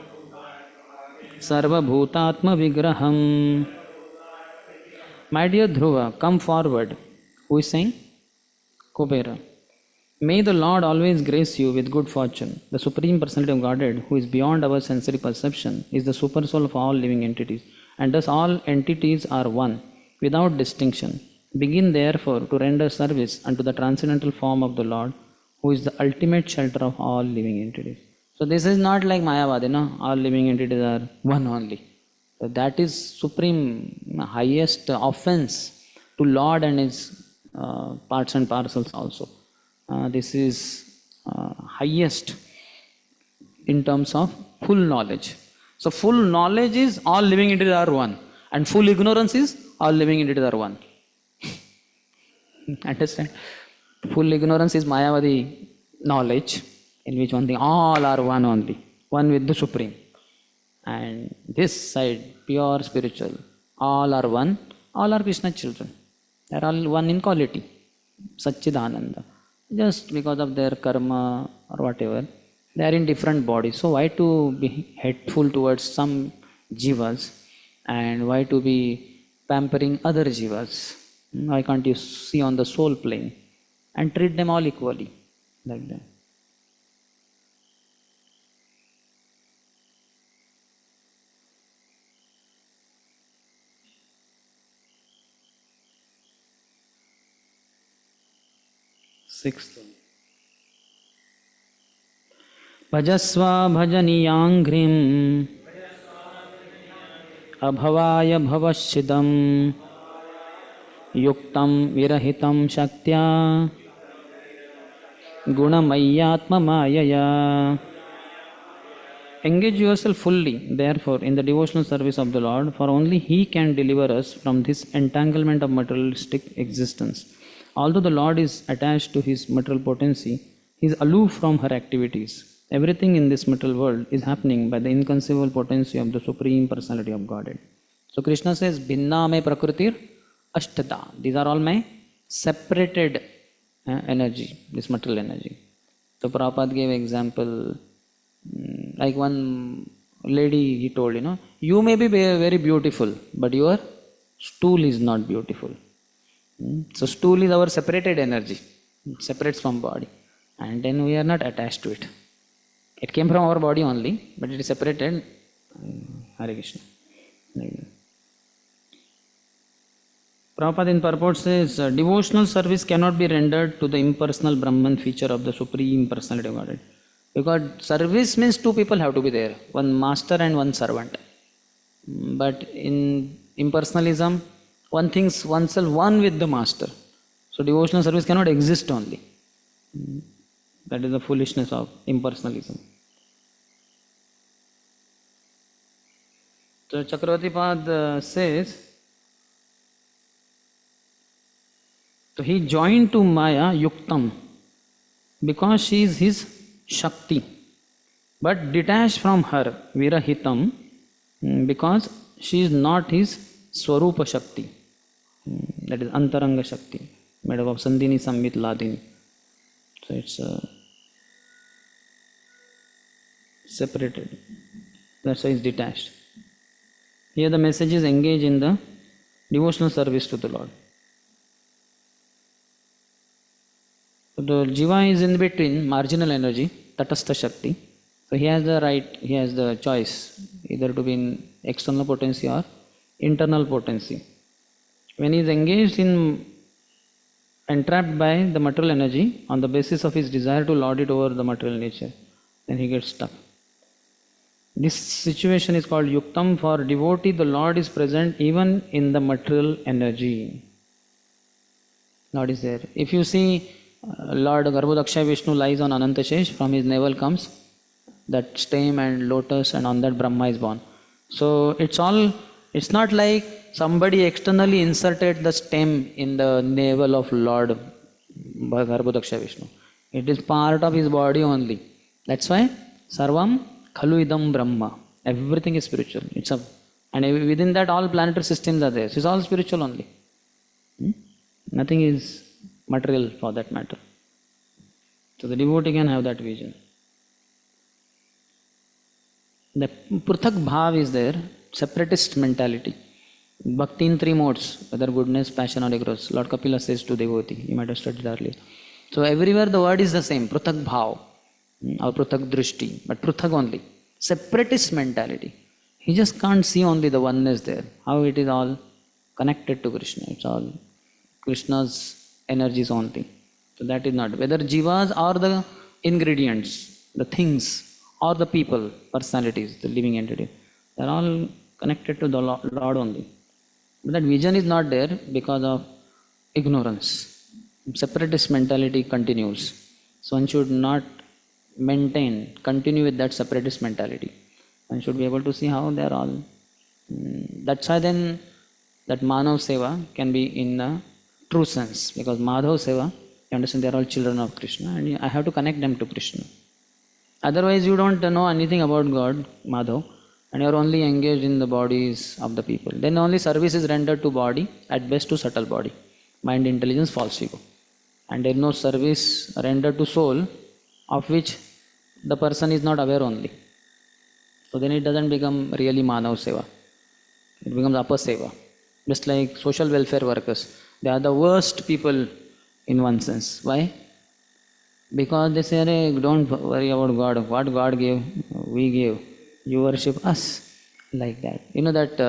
sarvabhutatma vigraham. My dear Dhruva, come forward. Who is saying? Kubera. May the Lord always grace you with good fortune. The Supreme Personality of Godhead, who is beyond our sensory perception, is the supersoul of all living entities, and thus all entities are one, without distinction. Begin therefore to render service unto the transcendental form of the Lord, who is the ultimate shelter of all living entities. So this is not like Mayavadi, no? All living entities are one only. So that is supreme, highest offense to Lord and His parts and parcels also. This is highest in terms of full knowledge. So full knowledge is all living entities are one, and full ignorance is all living entities are one. Understand? Full ignorance is Mayavadi knowledge, in which one thing all are one only, one with the Supreme. And this side, pure spiritual, all are one, all are Krishna children. They are all one in quality, Satchidananda. Just because of their karma or whatever, they are in different bodies. So why to be hateful towards some jivas, and why to be pampering other jivas? Why can't you see on the soul plane and treat them all equally like that? Sixth one. Bhajasva bhajaniyangrim abhavaya bhavashidam yuktam virahitam shaktya gunamayatma mayaya. Engage yourself fully, therefore, in the devotional service of the Lord, for only He can deliver us from this entanglement of materialistic existence. Although the Lord is attached to His material potency, He is aloof from her activities. Everything in this material world is happening by the inconceivable potency of the Supreme Personality of Godhead. So Krishna says, Bhinna me prakritir ashtada. These are all my separated energy, this material energy. So Prabhupada gave example, like one lady, he told, you may be very beautiful, but your stool is not beautiful. So stool is our separated energy, it separates from body, and then we are not attached to it. It came from our body only, but it is separated. Hare Krishna. Prabhupada in purport says, devotional service cannot be rendered to the impersonal Brahman feature of the Supreme Personality of Godhead. Because service means two people have to be there, one master and one servant. But in impersonalism, one thinks oneself one with the master. So devotional service cannot exist only. That is the foolishness of impersonalism. So Chakravarti Pad says, so he joined to Maya Yuktam because she is his Shakti, but detached from her Virahitam because she is not his Swarupa Shakti. That is Antaranga Shakti, made up of Sandhini, Samvit, Ladini. So it's separated. That's why it's detached. Here the message is engage in the devotional service to the Lord. So the Jiva is in between, marginal energy, Tatastha Shakti. So he has the right, he has the choice, either to be in external potency or internal potency. When he is engaged in, entrapped by the material energy on the basis of his desire to lord it over the material nature, then he gets stuck. This situation is called Yuktam. For devotee, the Lord is present even in the material energy. Lord is there. If you see Lord Garbhodakshay Vishnu lies on Anantashesh, from his navel comes that stem and lotus, and on that Brahma is born. So it's not like somebody externally inserted the stem in the navel of Lord Garbhodakshay Vishnu. It is part of his body only. That's why Sarvam Khalu Idam Brahma. Everything is spiritual. And within that all planetary systems are there. So it's all spiritual only. Nothing is material for that matter. So the devotee can have that vision. The Pruthak Bhav is there, separatist mentality. Bhakti in 3 modes, whether goodness, passion or eros. Lord Kapila says to devotee, you might have studied earlier. So everywhere the word is the same, Pruthak Bhav or Pruthak Drishti, but Pruthak only. Separatist mentality. He just can't see only the oneness there, how it is all connected to Krishna. It's all Krishna's energies only. So that is not. Whether jivas or the ingredients, the things or the people, personalities, the living entity, they are all connected to the Lord only. But that vision is not there because of ignorance. Separatist mentality continues. So one should not continue with that separatist mentality. One should be able to see how they are all. That's why then that Manav Seva can be in the true sense. Because Madhav Seva, you understand, they are all children of Krishna and I have to connect them to Krishna. Otherwise you don't know anything about God, Madhav, and you are only engaged in the bodies of the people. Then only service is rendered to body, at best to subtle body. Mind, intelligence, false ego. And there is no service rendered to soul, of which the person is not aware only. So then it doesn't become really Manav Seva. It becomes Apa Seva. Just like social welfare workers. They are the worst people in one sense. Why? Because they say, hey, don't worry about God. What God gave, we gave. You worship us. Like that. You know that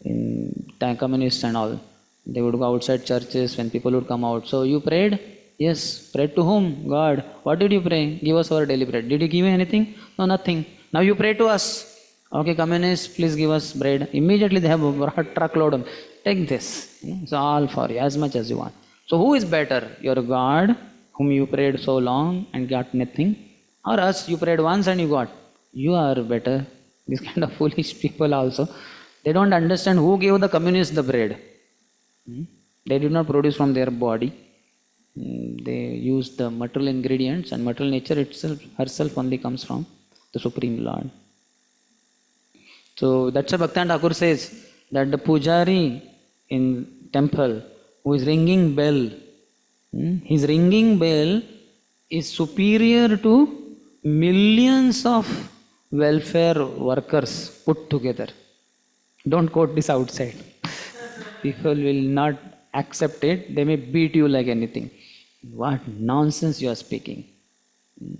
in communists and all, they would go outside churches when people would come out. So you prayed? Yes. Prayed to whom? God. What did you pray? Give us our daily bread. Did you give anything? No, nothing. Now you pray to us. Okay, communists, please give us bread. Immediately they have a truckload. Take this. It's all for you, as much as you want. So who is better? Your God, whom you prayed so long and got nothing? Or us, you prayed once and you got? You are better. These kind of foolish people also. They don't understand who gave the communists the bread. They did not produce from their body. They used the material ingredients, and material nature herself only comes from the Supreme Lord. So that's why Bhakti Thakur says that the pujari in temple who is ringing bell, his ringing bell is superior to millions of welfare workers put together. Don't quote this outside. People will not accept it. They may beat you like anything. What nonsense you are speaking.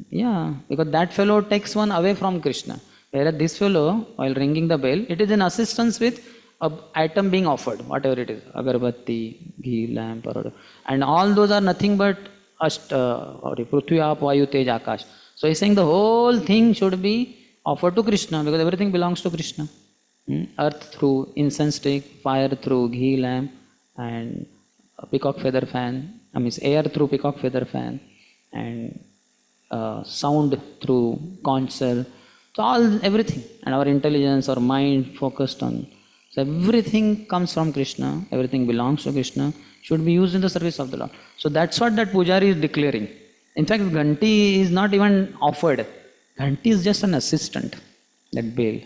Yeah, because that fellow takes one away from Krishna. Whereas this fellow, while ringing the bell, it is in assistance with an item being offered, whatever it is, agarbatti, ghee, lamp, or and all those are nothing but Prithvi, Aap, Vayu, Tej, Akash. So he's saying the whole thing should be offered to Krishna because everything belongs to Krishna. Earth through incense stick, fire through ghee lamp, and a peacock feather fan. Air through peacock feather fan, and sound through conch shell. So everything, and our intelligence, our mind focused on. So everything comes from Krishna, everything belongs to Krishna, should be used in the service of the Lord. So that's what that pujari is declaring. In fact, Ghanti is not even offered. Ghanti is just an assistant, that bell.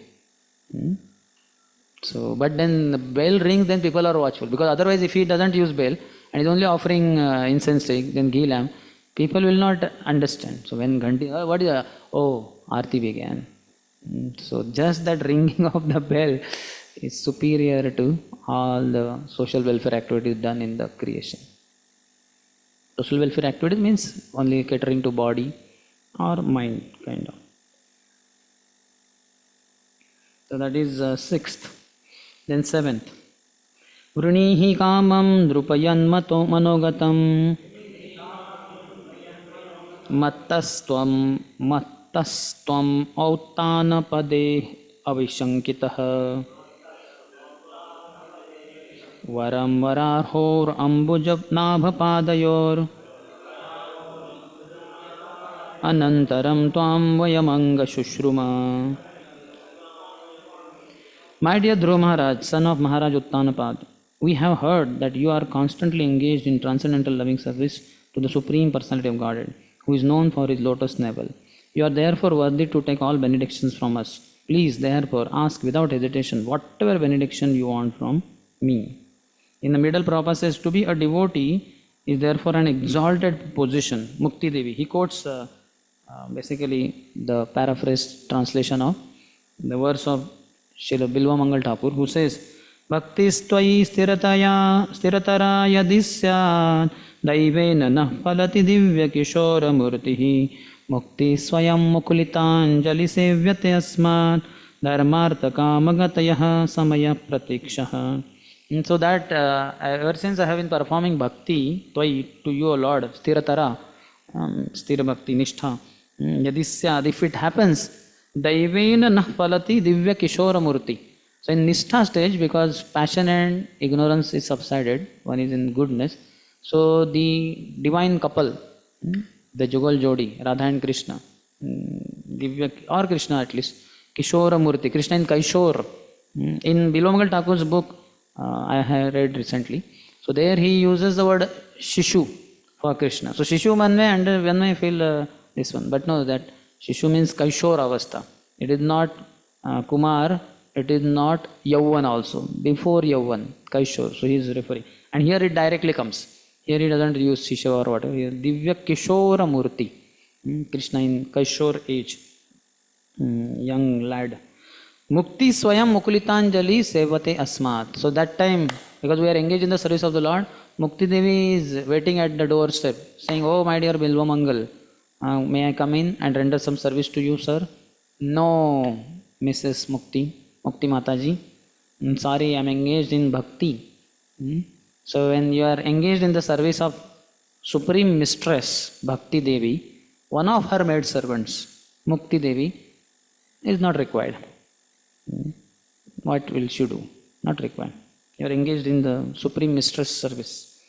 So, but then the bell rings, then people are watchful. Because otherwise, if he doesn't use bell, and is only offering incense stick, then ghee lamp, people will not understand. So when Ghanti, what is that? Oh, Aarti began. So just that ringing of the bell is superior to all the social welfare activities done in the creation. Social welfare activities means only catering to body or mind, kind of. So that is 6th. Then 7th. Vrunihi kamam drupayan manogatam mattastvam autana pade avishankitah varam varahor ambujab nabhapadayor anantaram tvam vayamanga shushruma. My dear Dhruva Maharaj, son of Maharaj Uttanapad, we have heard that you are constantly engaged in transcendental loving service to the Supreme Personality of Godhead. who is known for his lotus navel. You are therefore worthy to take all benedictions from us. Please, therefore, ask without hesitation whatever benediction you want from me. In the middle, Prabhupada says, to be a devotee is therefore an exalted position. Mukti Devi. He quotes basically the paraphrased translation of the verse of Srila Bilva Mangal Thakur, who says, Bhaktistvai stiratara yadisya daivena nah palati divya kishora murtihi mukti swayam mukulitanjali sevyate asmat dharmartha kamagatayah samaya pratikshaha. And so that ever since I have been performing bhakti to you, O Lord, stiratara, stira bhakti, nishtha, yadisya, if it happens, daivena nah palati divya kishora murti. So in nishtha stage, because passion and ignorance is subsided, one is in goodness, so the divine couple, the Jugal Jodi, Radha and Krishna, Divya, or Krishna at least, Kishora Murti, Krishna in Kaishor. In Bilomangal Thakur's book, I have read recently, so there he uses the word Shishu for Krishna. So Shishu one may, and one may feel this one, but no, that Shishu means Kaishor Avastha. It is not Kumar, it is not Yauvan also, before Yauvan, Kaishor, so he is referring. And here it directly comes. Here he doesn't use Shisha or whatever. Here, Divya Kishora Murti, Krishna in Kaishor age, young lad. Mukti Swayam Mukulitanjali Sevate Asmat. So that time, because we are engaged in the service of the Lord, Mukti Devi is waiting at the doorstep, saying, oh my dear Bilva Mangal, may I come in and render some service to you, sir? No, Mrs. Mukti Mataji, I'm sorry, I'm engaged in bhakti. So when you are engaged in the service of Supreme Mistress Bhakti Devi, one of her maid servants, Mukti Devi, is not required. What will she do? Not required. You are engaged in the Supreme Mistress service.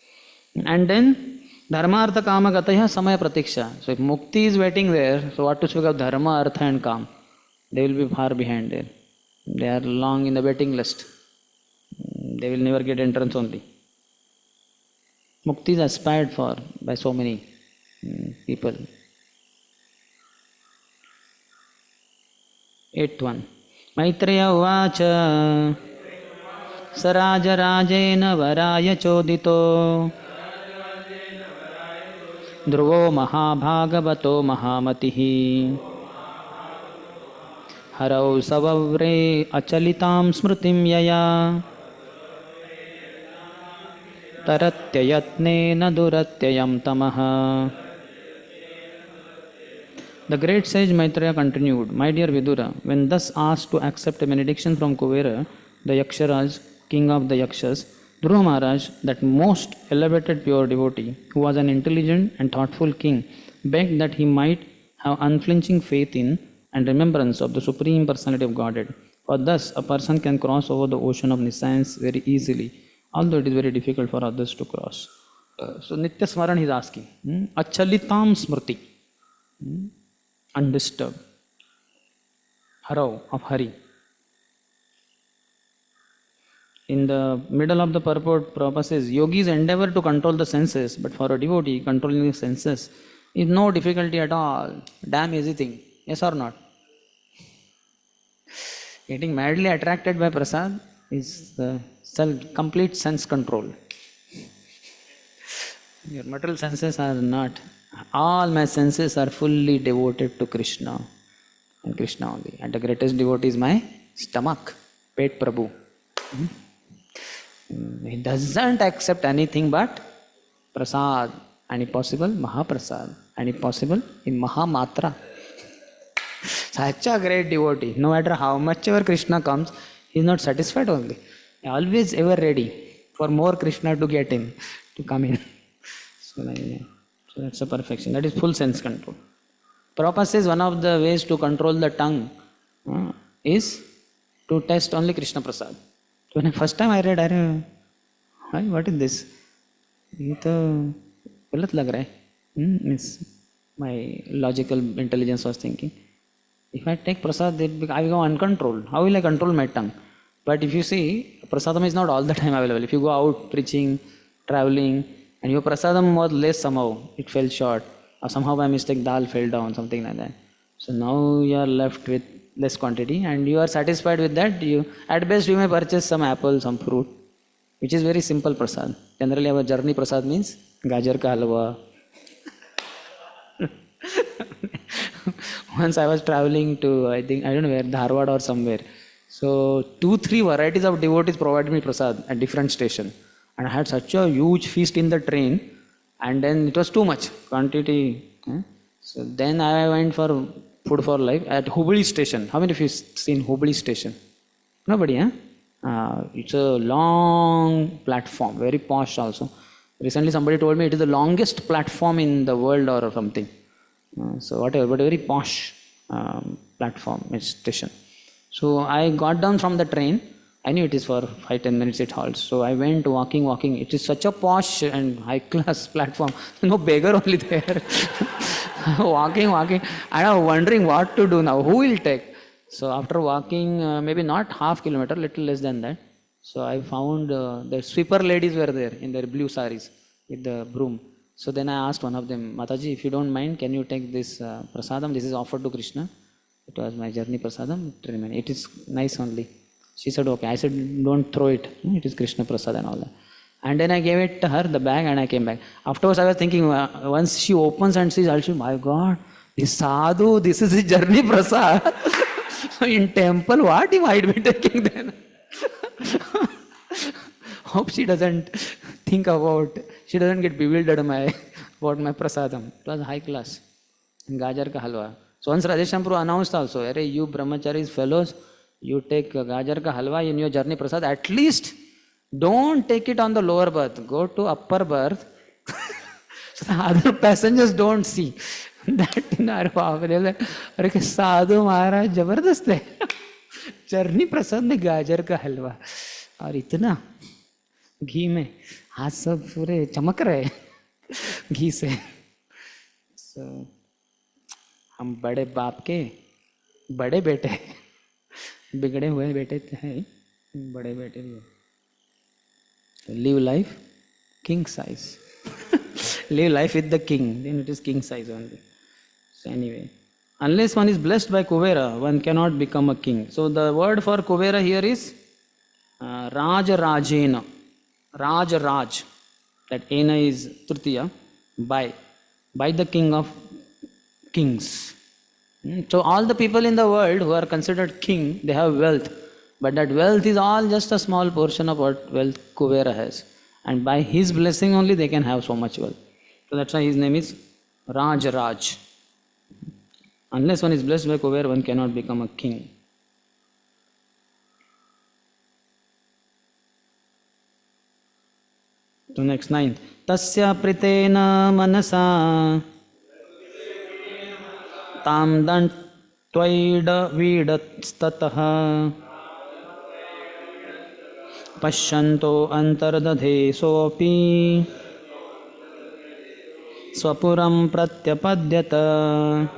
And then Dharmartha Kama Gataya Samaya Pratiksha. So if Mukti is waiting there, so what to speak of Dharma, Artha and Kam? They will be far behind there. They are long in the waiting list. They will never get entrance only. Mukti is aspired for by so many people. 8th one. Maitreya Uvacha Saraja Rajena Varaya Chodito Dhruvo Mahabhagavato Mahamatihi Harau Savavre Achalitam Smritim Yaya Taratyayatnena Duratyayam Tamaha. The great sage Maitreya continued, my dear Vidura, when thus asked to accept a benediction from Kuvera, the Yaksharaj, king of the Yakshas, Dhruva Maharaj, that most elevated pure devotee, who was an intelligent and thoughtful king, begged that he might have unflinching faith in and remembrance of the Supreme Personality of Godhead. For thus a person can cross over the ocean of nescience very easily, although it is very difficult for others to cross. So Nitya Smaran is asking, Achalitam Smriti, undisturbed, Harau of Hari. In the middle of the purport, Prabhupada says, yogis endeavor to control the senses, but for a devotee, controlling the senses is no difficulty at all. Damn easy thing. Yes or not? Getting madly attracted by prasad is the complete sense control. Your material senses are not. All my senses are fully devoted to Krishna and Krishna only. And the greatest devotee is my stomach, Pet Prabhu. He doesn't accept anything but prasad, and if possible, Mahaprasad, and if possible, in Mahamatra. Such a great devotee. No matter how much ever Krishna comes, he is not satisfied only. Always ever ready for more Krishna to get in, to come in. So that's a perfection. That is full sense control. Prabhupada says one of the ways to control the tongue is to test only Krishna Prasad. So when first time I read, what is this? ये तो गलत लग रहा है. Means my logical intelligence was thinking, if I take prasad, I will go uncontrolled. How will I control my tongue? But if you see, prasadam is not all the time available. If you go out preaching, traveling, and your prasadam was less somehow, it fell short, or somehow by mistake dal fell down, something like that. So now you are left with less quantity and you are satisfied with that. You at best you may purchase some apple, some fruit, which is very simple prasad. Generally our journey prasad means gajar ka halwa. Once I was traveling to, I don't know where, Dharwad or somewhere. So 2-3 varieties of devotees provided me prasad at different station. And I had such a huge feast in the train, and then it was too much quantity. So then I went for food for life at Hubli station. How many of you seen Hubli station? Nobody, huh? It's a long platform, very posh also. Recently somebody told me it is the longest platform in the world or something. So whatever, but a very posh platform, station. So I got down from the train. I knew it is for 5-10 minutes it halts. So I went walking. It is such a posh and high class platform. No beggar only there. walking. And I was wondering what to do now. Who will take? So after walking, maybe not half kilometer, little less than that. So I found the sweeper ladies were there in their blue saris with the broom. So then I asked one of them, Mataji, if you don't mind, can you take this prasadam? This is offered to Krishna. It was my journey prasadam. It is nice only. She said, okay. I said, don't throw it. It is Krishna prasad and all that. And then I gave it to her, the bag, and I came back. Afterwards, I was thinking, once she opens and sees, my God, this sadhu, this is his journey prasad. In temple, what he might be taking then? Hope she doesn't think about, she doesn't get bewildered about my prasadam. It was high class. Gajar ka halwa. So once Radheshyam Prabhu announced also, you brahmacharis fellows, you take gajar ka halwa in your journey prasad, at least don't take it on the lower berth. Go to upper berth. So the other passengers don't see. That in our power. They like, Sadhu Maharaj, जबरदस्त है. Journey prasad में गाजर का हलवा और इतना घी में हाथ सब पूरे चमक रहे घी से. So हम बड़े बाप के बड़े बेटे, बिगड़े हुए बेटे हैं, बड़े बेटे भी. Live life king size. Live life with the king, then it is king size only. So anyway, unless one is blessed by Kuvera, one cannot become a king. So the word for Kuvera here is Rajena. Raj. That Ena is Tritiya, by the king of kings. So all the people in the world who are considered king, they have wealth. But that wealth is all just a small portion of what wealth Kuvera has. And by his blessing only they can have so much wealth. So that's why his name is Raj. Unless one is blessed by Kuvera, one cannot become a king. So next 9th. Tasya pritena manasa tam dant tvaida vidatstataha Pashyanto antardadhe sopi swapuram pratyapadyata.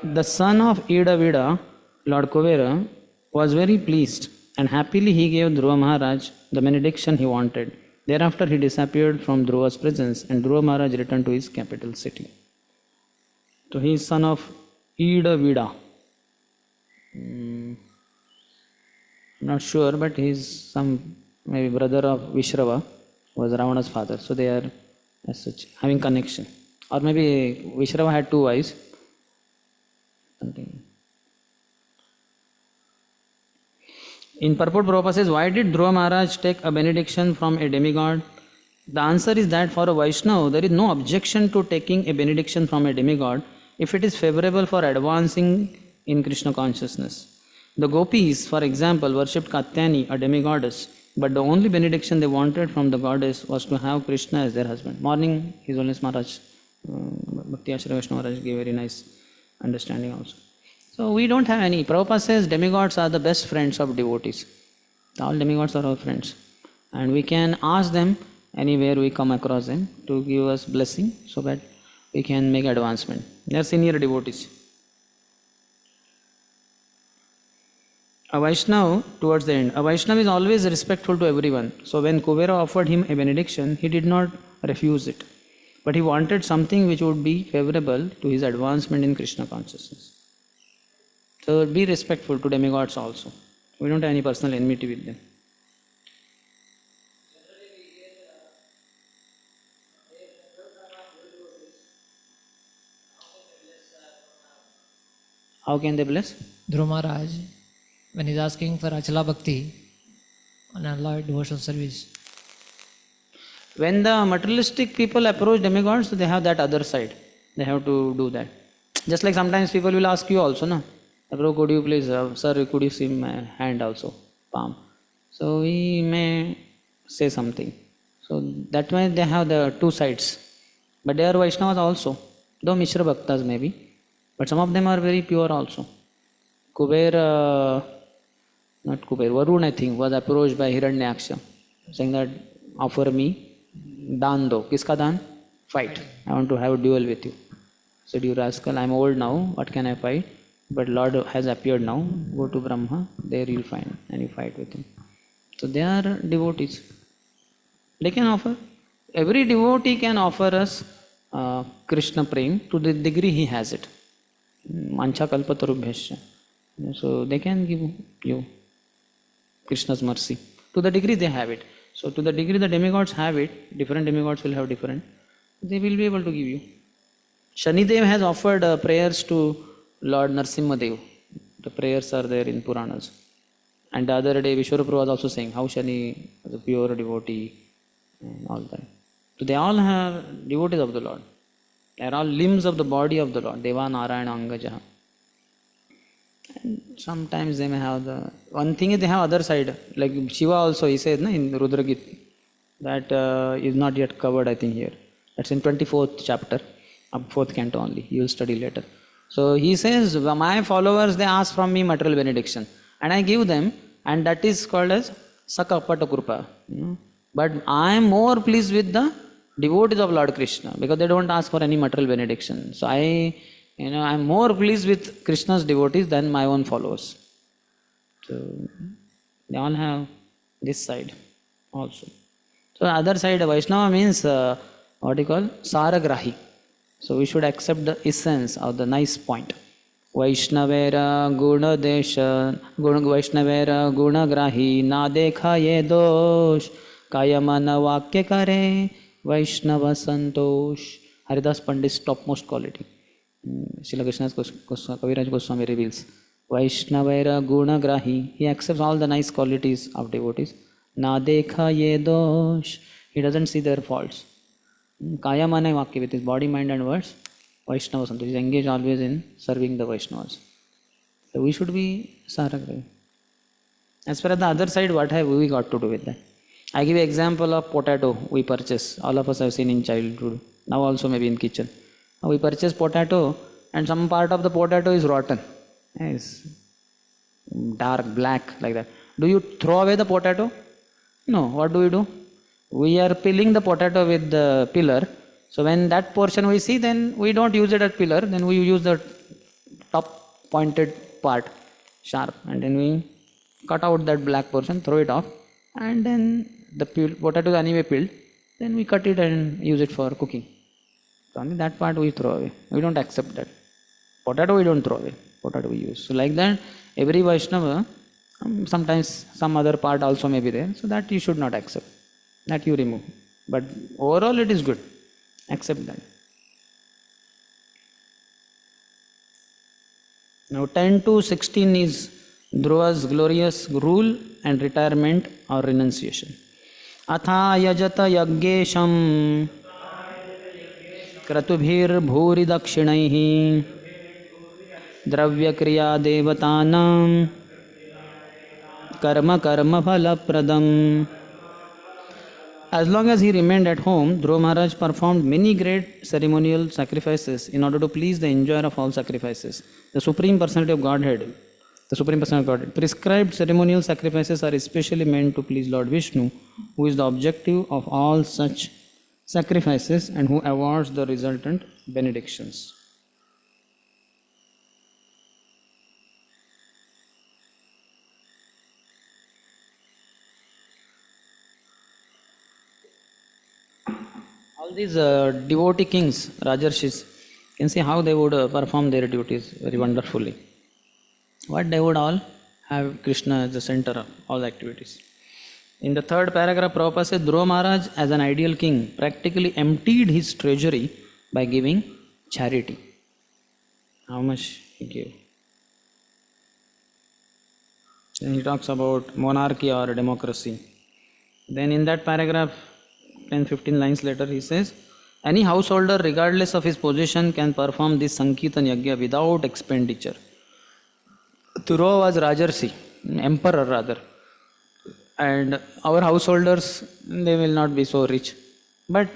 The son of Idavida, Lord Kuvera, was very pleased and happily he gave Dhruva Maharaj the benediction he wanted. Thereafter he disappeared from Dhruva's presence and Dhruva Maharaj returned to his capital city. So he is son of Idavida. I'm not sure, but he is some maybe brother of Vishrava, who was Ravana's father. So they are as such having connection. Or maybe Vishrava had 2 wives. Something. In purport, Prabhupada says, why did Dhruva Maharaj take a benediction from a demigod? The answer is that for a Vaishnava, there is no objection to taking a benediction from a demigod if it is favorable for advancing in Krishna consciousness. The gopis, for example, worshipped Katyani, a demigoddess, but the only benediction they wanted from the goddess was to have Krishna as their husband. Morning, His Holiness Maharaj, Bhakti Vaishnava Maharaj gave very nice understanding also. So we don't have any. Prabhupada says demigods are the best friends of devotees. All demigods are our friends. And we can ask them anywhere we come across them to give us blessing so that we can make advancement. They are senior devotees. A Vaishnava, towards the end, a Vaishnava is always respectful to everyone. So when Kuvera offered him a benediction, he did not refuse it. But he wanted something which would be favorable to his advancement in Krishna consciousness. So be respectful to demigods also. We don't have any personal enmity with them. How can they bless? Dhruva Maharaj, when he's asking for Achala Bhakti and unalloyed devotional service. When the materialistic people approach demigods, they have that other side. They have to do that. Just like sometimes people will ask you also, no? Prabhu, could you please, sir, could you see my hand also, palm? So we may say something. So that way they have the two sides. But they are Vaishnavas also, though Mishra Bhaktas maybe. But some of them are very pure also. Varun I think was approached by Hiranyaksha, saying that offer me daan do. Kiska daan? Fight. I want to have a duel with you. Said, you rascal, I am old now, what can I fight? But Lord has appeared now, go to Brahma, there you will find, and you fight with him. So they are devotees. They can offer. Every devotee can offer us Krishna Prem to the degree he has it. Mancha kalpatarubhyasya. So they can give you Krishna's mercy to the degree they have it. So to the degree the demigods have it, different demigods will have different, they will be able to give you. Shanidev has offered prayers to Lord Narsimhadev. The prayers are there in Puranas. And the other day Vishwara Prabhu was also saying how Shani was a pure devotee and all that. So they all have devotees of the Lord. They are all limbs of the body of the Lord. Deva Narayana Angaja. And sometimes they may have the... One thing is they have other side. Like Shiva also, he said in Rudragit, that is not yet covered I think here. That's in 24th chapter, up 4th canto only. You will study later. So he says, my followers, they ask from me material benediction. And I give them, and that is called as Sakapata Krupa. But I am more pleased with the devotees of Lord Krishna, because they don't ask for any material benediction. So I am more pleased with Krishna's devotees than my own followers. So they all have this side also. So other side, Vaishnava means what you call Saragrahi. So we should accept the essence of the nice point. Vaishnavera guna desha, Vaishnavera guna grahi, na dekha ye dosh, kayamana vakya kare, Vaishnava santosh. Haridas Pandit's topmost quality. Srila Krishna's Kaviraj Goswami reveals. Vaishnavera guna grahi. He accepts all the nice qualities of devotees. Na dekha ye dosh. He doesn't see their faults. Kaya mana vakya, with his body, mind and words, Vaishnava Santosh. He is engaged always in serving the Vaishnavas. So we should be Saragrahi. As far as the other side, what have we got to do with that? I give an example of potato we purchase. All of us have seen in childhood. Now also maybe in kitchen. We purchase potato and some part of the potato is rotten. It's dark, black like that. Do you throw away the potato? No. What do? We are peeling the potato with the peeler. So when that portion we see, then we don't use it as peeler. Then we use the top pointed part, sharp. And then we cut out that black portion, throw it off. And then the potato is anyway peeled. Then we cut it and use it for cooking. So only that part we throw away. We don't accept that. Potato we don't throw away. Potato we use. So like that, every Vaishnava, sometimes some other part also may be there. So that you should not accept. That you remove. But overall it is good. Accept that. Now 10 to 16 is Dhruva's glorious rule and retirement or renunciation. Atha yajata yaggesham Kratubhir bhuri dakshinaihi Dravya kriya devatanam Karma phala pradam. As long as he remained at home, Dhruva Maharaj performed many great ceremonial sacrifices in order to please the enjoyer of all sacrifices, the Supreme Personality of Godhead. The Supreme Personality of Godhead. Prescribed ceremonial sacrifices are especially meant to please Lord Vishnu, who is the objective of all such sacrifices and who awards the resultant benedictions. All these devotee kings, Rajarshis, you can see how they would perform their duties very wonderfully. What they would all have Krishna as the center of all the activities. In the third paragraph, Prabhupada said, Dhruva Maharaj, as an ideal king, practically emptied his treasury by giving charity. How much he gave? Then he talks about monarchy or democracy. Then in that paragraph, 10-15 lines later, he says, any householder, regardless of his position, can perform this Sankirtan Yajna without expenditure. Dhruva was Rajarsi, emperor rather. And our householders, they will not be so rich. But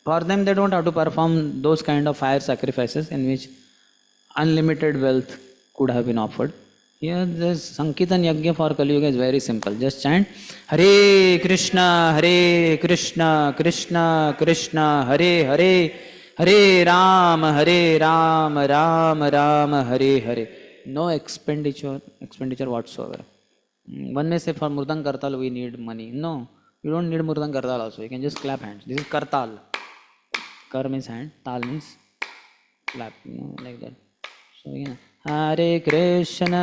for them, they don't have to perform those kind of fire sacrifices in which unlimited wealth could have been offered. Here, this Sankirtan Yajna for Kali Yuga is very simple. Just chant Hare Krishna, Krishna Krishna, Hare Hare, Hare Rama, Rama Rama, Hare Hare. No expenditure whatsoever. One may say for Murdang Kartal we need money. No, you don't need Murdang Kartal also. You can just clap hands. This is Kartal. Kar means hand, Tal means clap, like that. So, yeah. Hare Krishna,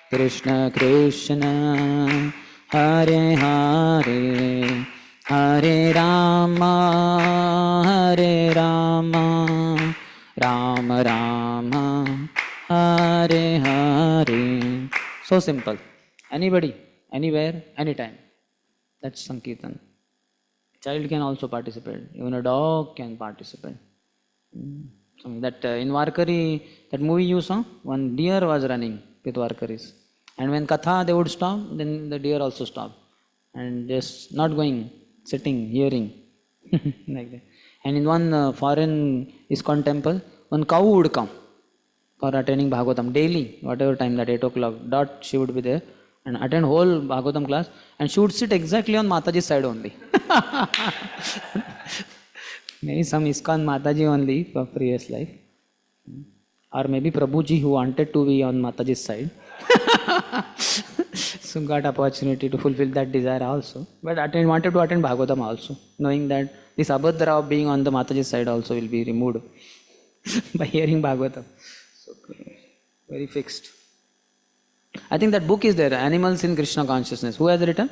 Krishna Krishna, Hare Hare, Hare Rama, Rama Rama, Hare Hare. So simple. Anybody, anywhere, anytime. That's Sankirtan. Child can also participate. Even a dog can participate. That in Varkari, that movie you saw, one deer was running with Varkaris. And when Katha they would stop, then the deer also stopped. And just not going, sitting, hearing. Like that. And in one foreign ISKCON temple, one cow would come for attending Bhagavatam daily, whatever time, that 8 o'clock dot, she would be there and attend whole Bhagavatam class, and she would sit exactly on Mataji's side only. Maybe some ISKCON Mataji only for previous life. Or maybe Prabhuji who wanted to be on Mataji's side. So got opportunity to fulfill that desire also. But wanted to attend Bhagavatam also, knowing that this Abhadra of being on the Mataji's side also will be removed by hearing Bhagavatam. So very fixed. I think that book is there, Animals in Krishna Consciousness. Who has written?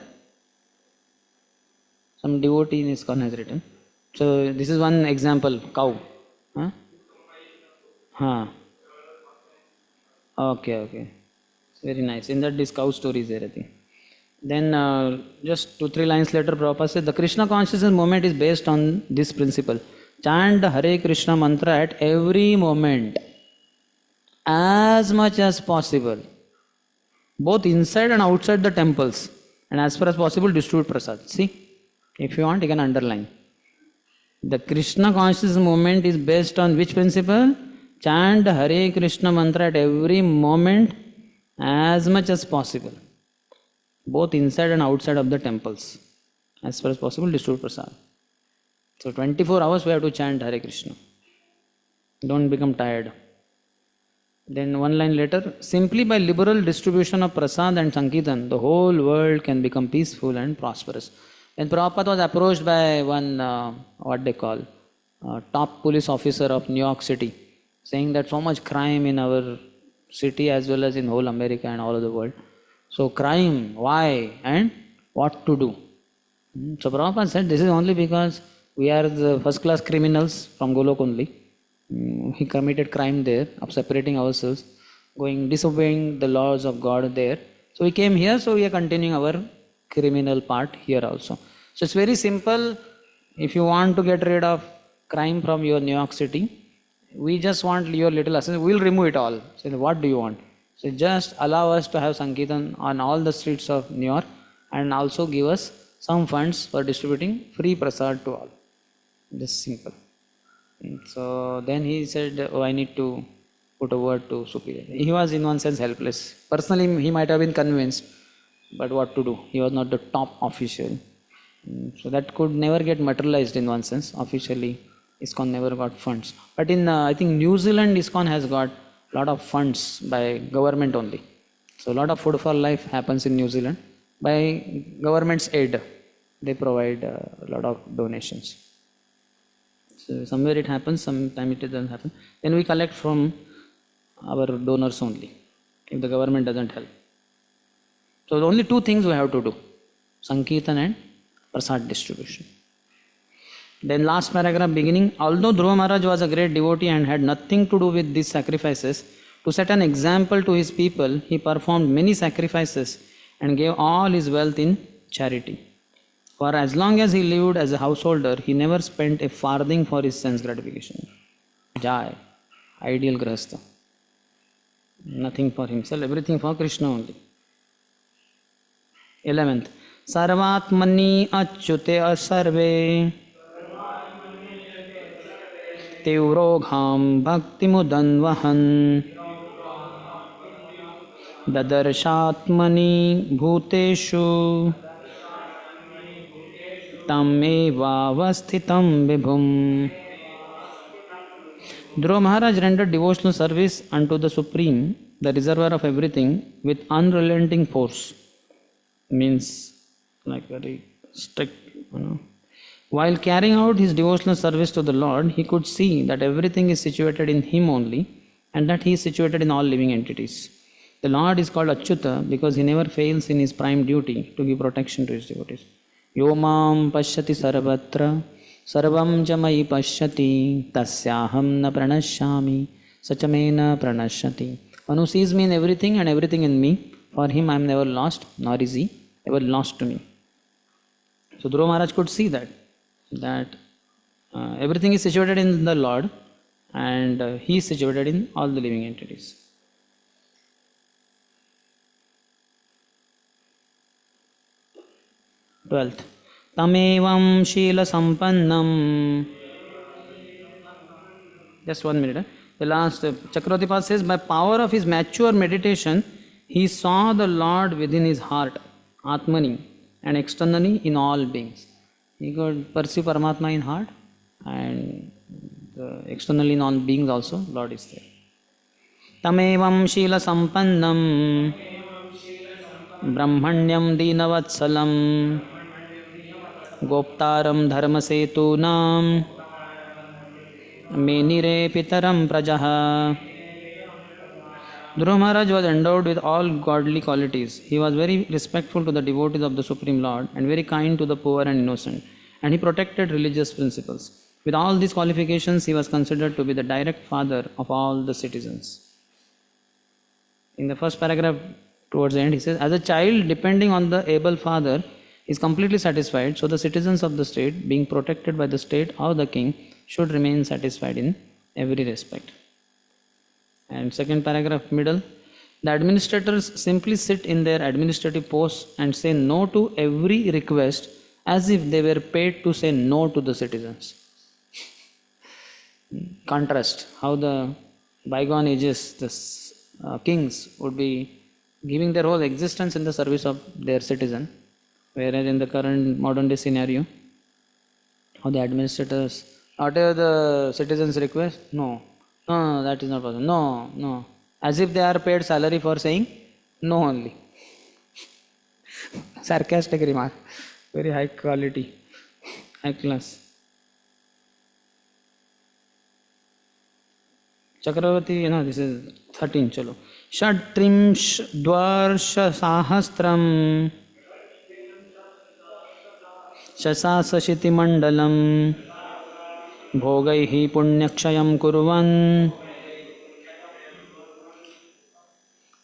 Some devotee in ISKCON has written. So this is one example, cow. Huh? Huh. Okay. Very nice. In that, this cow story is there, I think. Then just 2-3 lines later, Prabhupada said, the Krishna consciousness movement is based on this principle. Chant Hare Krishna mantra at every moment, as much as possible, both inside and outside the temples, and as far as possible distribute prasad. See, if you want, you can underline. The Krishna consciousness movement is based on which principle? Chant Hare Krishna mantra at every moment, as much as possible, both inside and outside of the temples, as far as possible distribute prasad. So 24 hours we have to chant Hare Krishna. Don't become tired. Then one line later, simply by liberal distribution of prasad and Sankirtan, the whole world can become peaceful and prosperous. When Prabhupada was approached by one, top police officer of New York City, saying that so much crime in our city as well as in whole America and all over the world. So crime, why and what to do? So Prabhupada said, this is only because we are the first class criminals from Golok only. He committed crime there of separating ourselves, disobeying the laws of God there. So we came here, so we are continuing our criminal part here also. So it's very simple. If you want to get rid of crime from your New York City, we just want your little assistance. We'll remove it all. So what do you want? So just allow us to have Sankirtan on all the streets of New York and also give us some funds for distributing free prasad to all. Just simple. So then he said, I need to put a word to superior. He was in one sense helpless. Personally, he might have been convinced, but what to do? He was not the top official. So that could never get materialized in one sense. Officially, ISKCON never got funds. But in, I think New Zealand, ISKCON has got a lot of funds by government only. So a lot of food for life happens in New Zealand by government's aid. they provide a lot of donations. So somewhere it happens, sometime it doesn't happen. Then we collect from our donors only, if the government doesn't help. So only two things we have to do: Sankirtan and Prasad distribution. Then last paragraph beginning, although Dhruva Maharaj was a great devotee and had nothing to do with these sacrifices, to set an example to his people, he performed many sacrifices and gave all his wealth in charity. For as long as he lived as a householder, he never spent a farthing for his sense gratification. Jai, ideal grahastha. Nothing for himself, everything for Krishna only. 11th, Sarvatmani achyute asarve Tevrogham bhakti mudanvahan Dadarshatmani bhuteshu Tamevavasthitam vibhum. Dhruva Maharaj rendered devotional service unto the Supreme, the reservoir of everything, with unrelenting force. Means like very strict, While carrying out his devotional service to the Lord, he could see that everything is situated in him only and that he is situated in all living entities. The Lord is called Achyuta because he never fails in his prime duty to give protection to his devotees. Yomam pashyati sarvatra sarvam jamai pashyati tasyaham na pranashyami sachamena pranashyati. One who sees me in everything and everything in me, for him I am never lost, nor is he ever lost to me. So Dhruva Maharaj could see that everything is situated in the Lord and he is situated in all the living entities. Twelfth, Tamevam Shila Sampannam. Just 1 minute. The last Chakravartipad says, by power of his mature meditation, he saw the Lord within his heart, Atmani, and externally in all beings. He could perceive Paramatma in heart and externally in all beings also, Lord is there. Tamevam Shila Sampannam Brahmanyam Dinavatsalam Goptaram Dharmasetunam Menire Pitaram Prajaha. Dhruva Maharaj was endowed with all godly qualities. He was very respectful to the devotees of the Supreme Lord and very kind to the poor and innocent, and he protected religious principles. With all these qualifications, he was considered to be the direct father of all the citizens. In the first paragraph towards the end, he says, as a child depending on the able father is completely satisfied, so the citizens of the state, being protected by the state or the king, should remain satisfied in every respect. And second paragraph middle, the administrators simply sit in their administrative posts and say no to every request as if they were paid to say no to the citizens. Contrast how the bygone ages, the kings would be giving their whole existence in the service of their citizen, whereas in the current modern day scenario, how the administrators, whatever the citizens request, no, that is not possible, no, as if they are paid salary for saying no only. Sarcastic remark, very high quality, high class. Chakravarti, this is 13, chalo. Shatrimsh dvarsha sahastram shasasashiti mandalam bhogaihi punyakshayam kurvan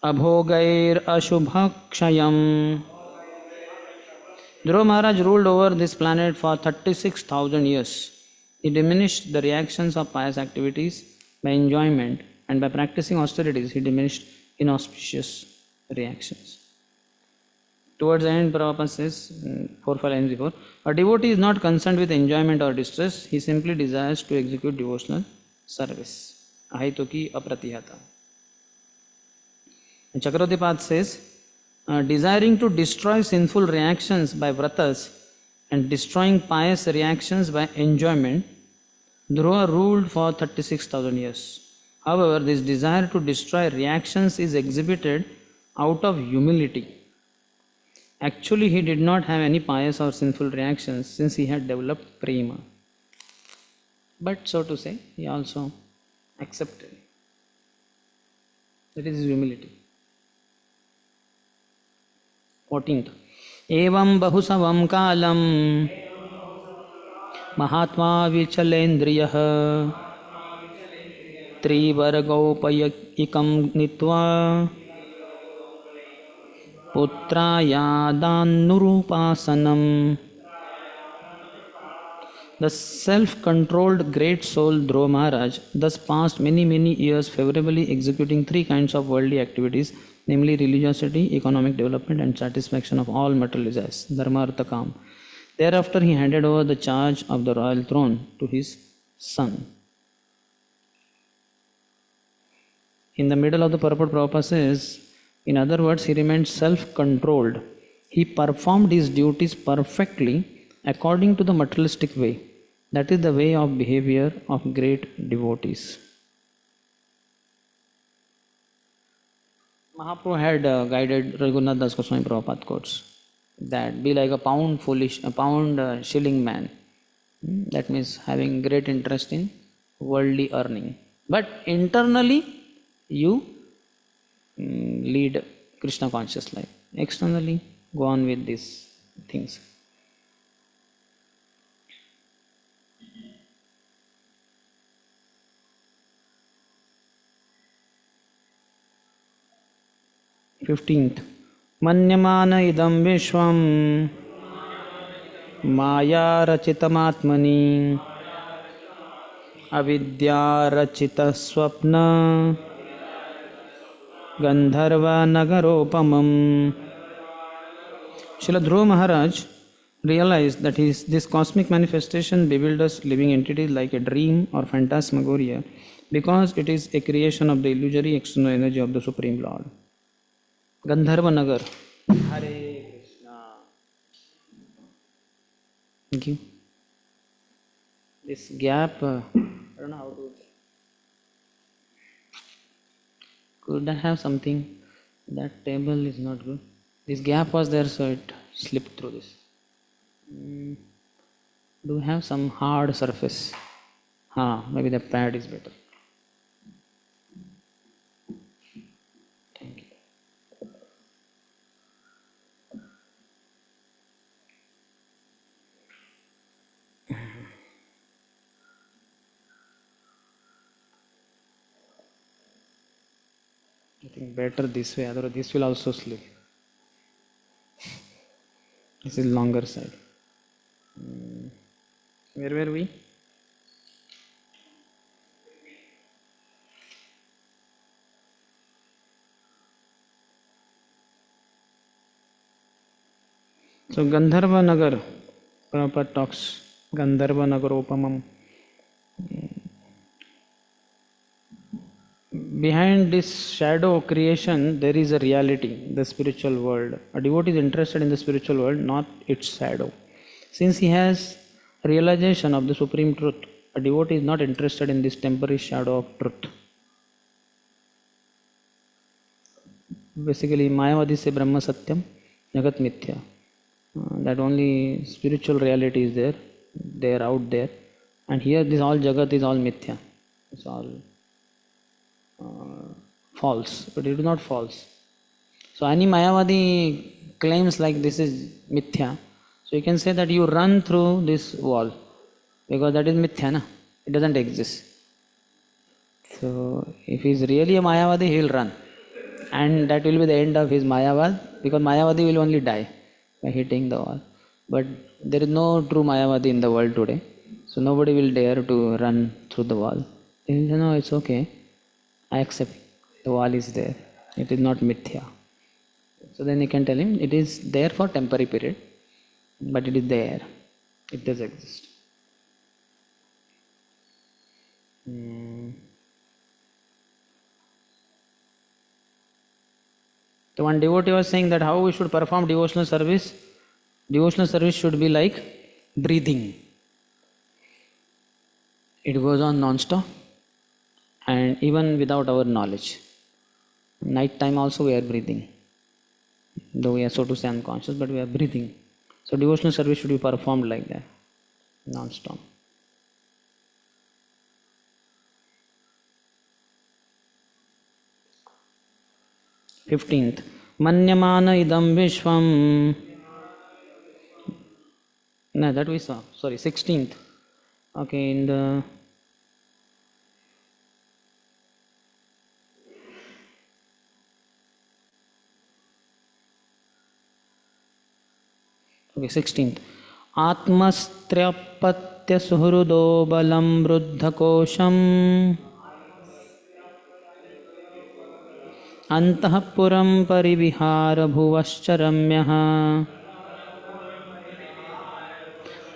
abhogair ashubhakshayam. Dhruva Maharaj ruled over this planet for 36,000 years. He diminished the reactions of pious activities by enjoyment, and by practicing austerities, he diminished inauspicious reactions. Towards the end, Prabhupada says, 4-5 lines before, a devotee is not concerned with enjoyment or distress, he simply desires to execute devotional service. Ahituki apratihata. And Chakravartipad says, desiring to destroy sinful reactions by vratas and destroying pious reactions by enjoyment, Dhruva ruled for 36,000 years. However, this desire to destroy reactions is exhibited out of humility Actually, he did not have any pious or sinful reactions since he had developed prema. But so to say, he also accepted. That is his humility. 14th. Evam bahusavam kalam Mahatma Vichalendriyah Trivargopayikam Nitva Putrayadannurupasanam. The self-controlled great soul Dhruva Maharaj thus passed many years favorably executing three kinds of worldly activities, namely religiosity, economic development and satisfaction of all material desires, dharma, artha, kam. Thereafter he handed over the charge of the royal throne to his son. In the middle of the purport, Prabhupada says, in other words, he remained self-controlled. He performed his duties perfectly according to the materialistic way. That is the way of behavior of great devotees. Mahaprabhu had guided Raghunath Das Goswami Prabhupada quotes that be like a pound shilling man. That means having great interest in worldly earning. But internally, you lead Krishna conscious life. Externally, go on with these things. Fifteenth. Manyamana idam vishwam maya rachitamatmani avidya rachita swapna Gandharva Nagaropamam. Srila Dhruva Maharaj realized that this cosmic manifestation bewilders living entities like a dream or phantasmagoria because it is a creation of the illusory external energy of the Supreme Lord. Gandharva Nagar. Hare Krishna. Thank you. This gap, I don't know how to. Could I have something? That table is not good. This gap was there, so it slipped through this. Do we have some hard surface? Maybe the pad is better. Thank you. I think better this way, otherwise this will also slip. This is longer side. Where were we? So Gandharva Nagar, Prabhupada talks Gandharva Nagaropamam. Behind this shadow creation, there is a reality, the spiritual world. A devotee is interested in the spiritual world, not its shadow. Since he has realization of the supreme truth, a devotee is not interested in this temporary shadow of truth. Basically, Mayavadi say Brahma Satyam, Jagat Mithya. That only spiritual reality is there, they are out there. And here, this all Jagat is all Mithya. It's all false, but it is not false. So any Mayavadi claims like this is mithya, so you can say that you run through this wall because that is mithya, na? It doesn't exist. So if he is really a Mayavadi, he will run, and that will be the end of his Mayavad, because Mayavadi will only die by hitting the wall. But there is no true Mayavadi in the world today, so nobody will dare to run through the wall. They will say, no, it's okay. I accept the wall is there. It is not mithya. So then you can tell him it is there for temporary period, but it is there. It does exist. So one devotee was saying that how we should perform devotional service. Devotional service should be like breathing. It goes on non-stop. And even without our knowledge. Night time also we are breathing. Though we are so to say unconscious, but we are breathing. So devotional service should be performed like that, non-stop. 15th. Manyamana idam vishwam. No, that we saw. Sorry, 16th. Okay, in the okay, 16th. Atmastrapatya suhrudo balam vruddhakosham antahpuram parivihara bhuvascharamyah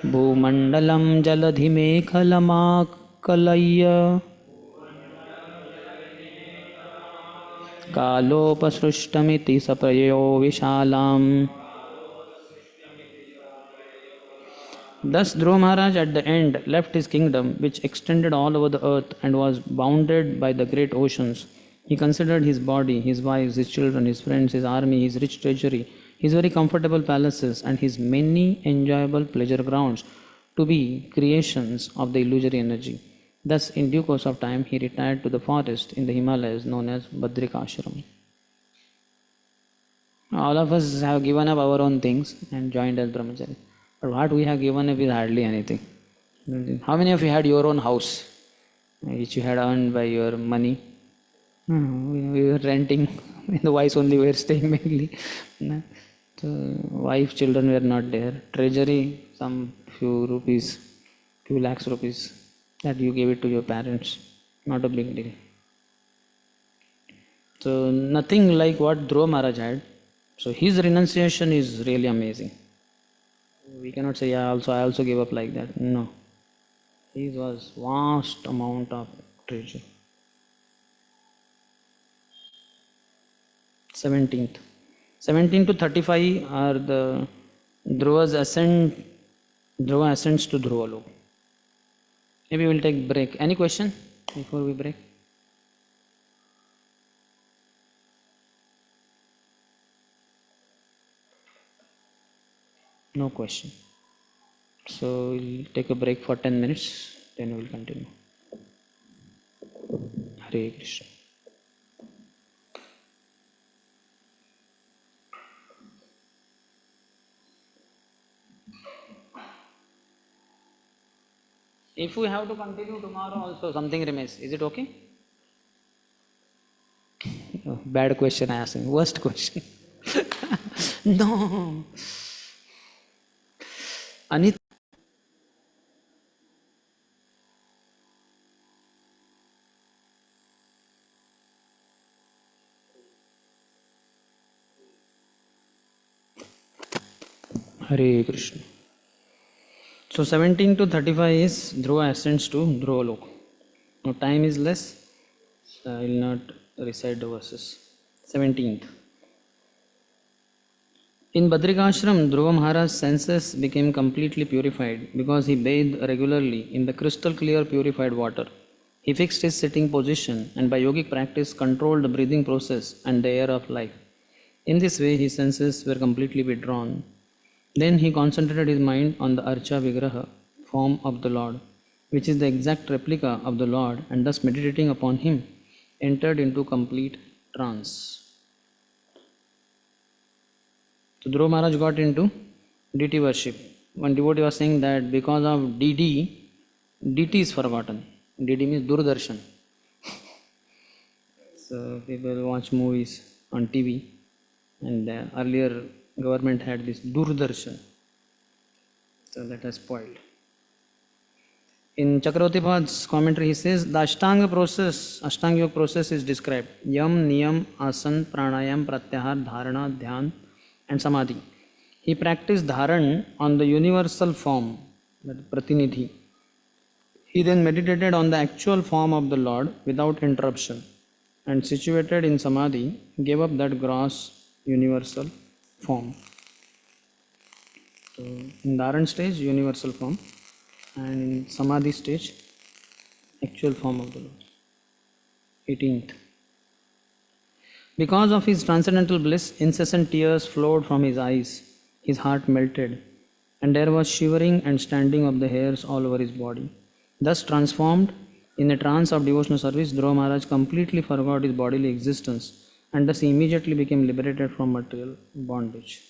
भूमण्डलं जलधिमेखलमाकलय्य कालोपसृष्टमिति सप्रयो विशालाम्. Thus Dhruva Maharaj at the end left his kingdom, which extended all over the earth and was bounded by the great oceans. He considered his body, his wives, his children, his friends, his army, his rich treasury, his very comfortable palaces, and his many enjoyable pleasure grounds to be creations of the illusory energy. Thus, in due course of time, he retired to the forest in the Himalayas known as Badrikashram. All of us have given up our own things and joined as brahmachari. But what we have given up is hardly anything. How many of you had your own house, which you had earned by your money? We were renting. The wives only were staying mainly. So wife, children were not there. Treasury, some few rupees, few lakhs rupees, that you gave it to your parents. Not a big deal. So nothing like what Dhruva Maharaj had. So his renunciation is really amazing. We cannot say, yeah, I also gave up like that. No. His was vast amount of treasure. 17th. 17 to 35 are the Dhruva ascents to Dhruva Lok. Maybe we'll take break. Any question before we break? No question. So we'll take a break for 10 minutes, then we'll continue. Hare Krishna. If we have to continue tomorrow also, something remains. Is it okay? Oh, bad question I asked him. Worst question. No. Anit. Hare Krishna. So 17 to 35 is Dhruva ascends to Dhruva Lok. Now time is less, so I will not recite the verses. 17th. In Badrikashram, Dhruva Maharaj's senses became completely purified because he bathed regularly in the crystal clear purified water. He fixed his sitting position and by yogic practice controlled the breathing process and the air of life. In this way, his senses were completely withdrawn. Then he concentrated his mind on the Archa Vigraha, form of the Lord, which is the exact replica of the Lord, and thus meditating upon him, entered into complete trance. So Dhruva Maharaj got into deity worship. One devotee was saying that because of DD, DT is forgotten. DD means Durdarshan. So people watch movies on TV, and earlier government had this Durdarshan. So that has spoiled. In Chakravarti Pad's commentary, he says the Ashtanga Yoga process is described. Yam, Niyam, Asan, Pranayam, Pratyahar, Dharana, Dhyan, and Samadhi. He practiced Dharan on the universal form, that Pratinidhi. He then meditated on the actual form of the Lord without interruption, and situated in Samadhi, gave up that gross universal form. So in Dharan stage, universal form, and in Samadhi stage, actual form of the Lord. 18th. Because of his transcendental bliss, incessant tears flowed from his eyes. His heart melted, and there was shivering and standing of the hairs all over his body. Thus transformed, in a trance of devotional service, Dhruva Maharaj completely forgot his bodily existence, and thus immediately became liberated from material bondage.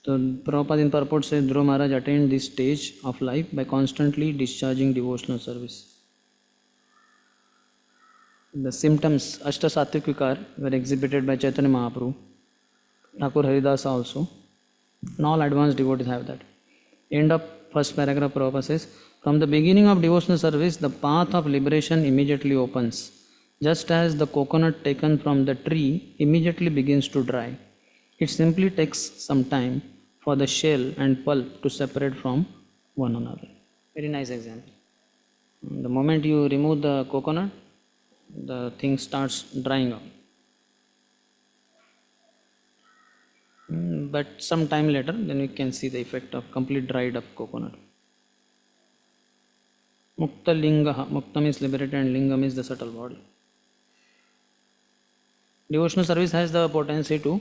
So Prabhupada in purport says Dhruva Maharaj attained this stage of life by constantly discharging devotional service. The symptoms Ashta Sattvic Vikar were exhibited by Chaitanya Mahaprabhu, Thakur Haridasa also, and all advanced devotees have that. End of first paragraph, Prabhupada says, from the beginning of devotional service, the path of liberation immediately opens, just as the coconut taken from the tree immediately begins to dry. It simply takes some time for the shell and pulp to separate from one another. Very nice example. The moment you remove the coconut, the thing starts drying up. But some time later, then we can see the effect of complete dried up coconut. Mukta Linga, Mukta means liberated and Lingam is the subtle body. Devotional service has the potency to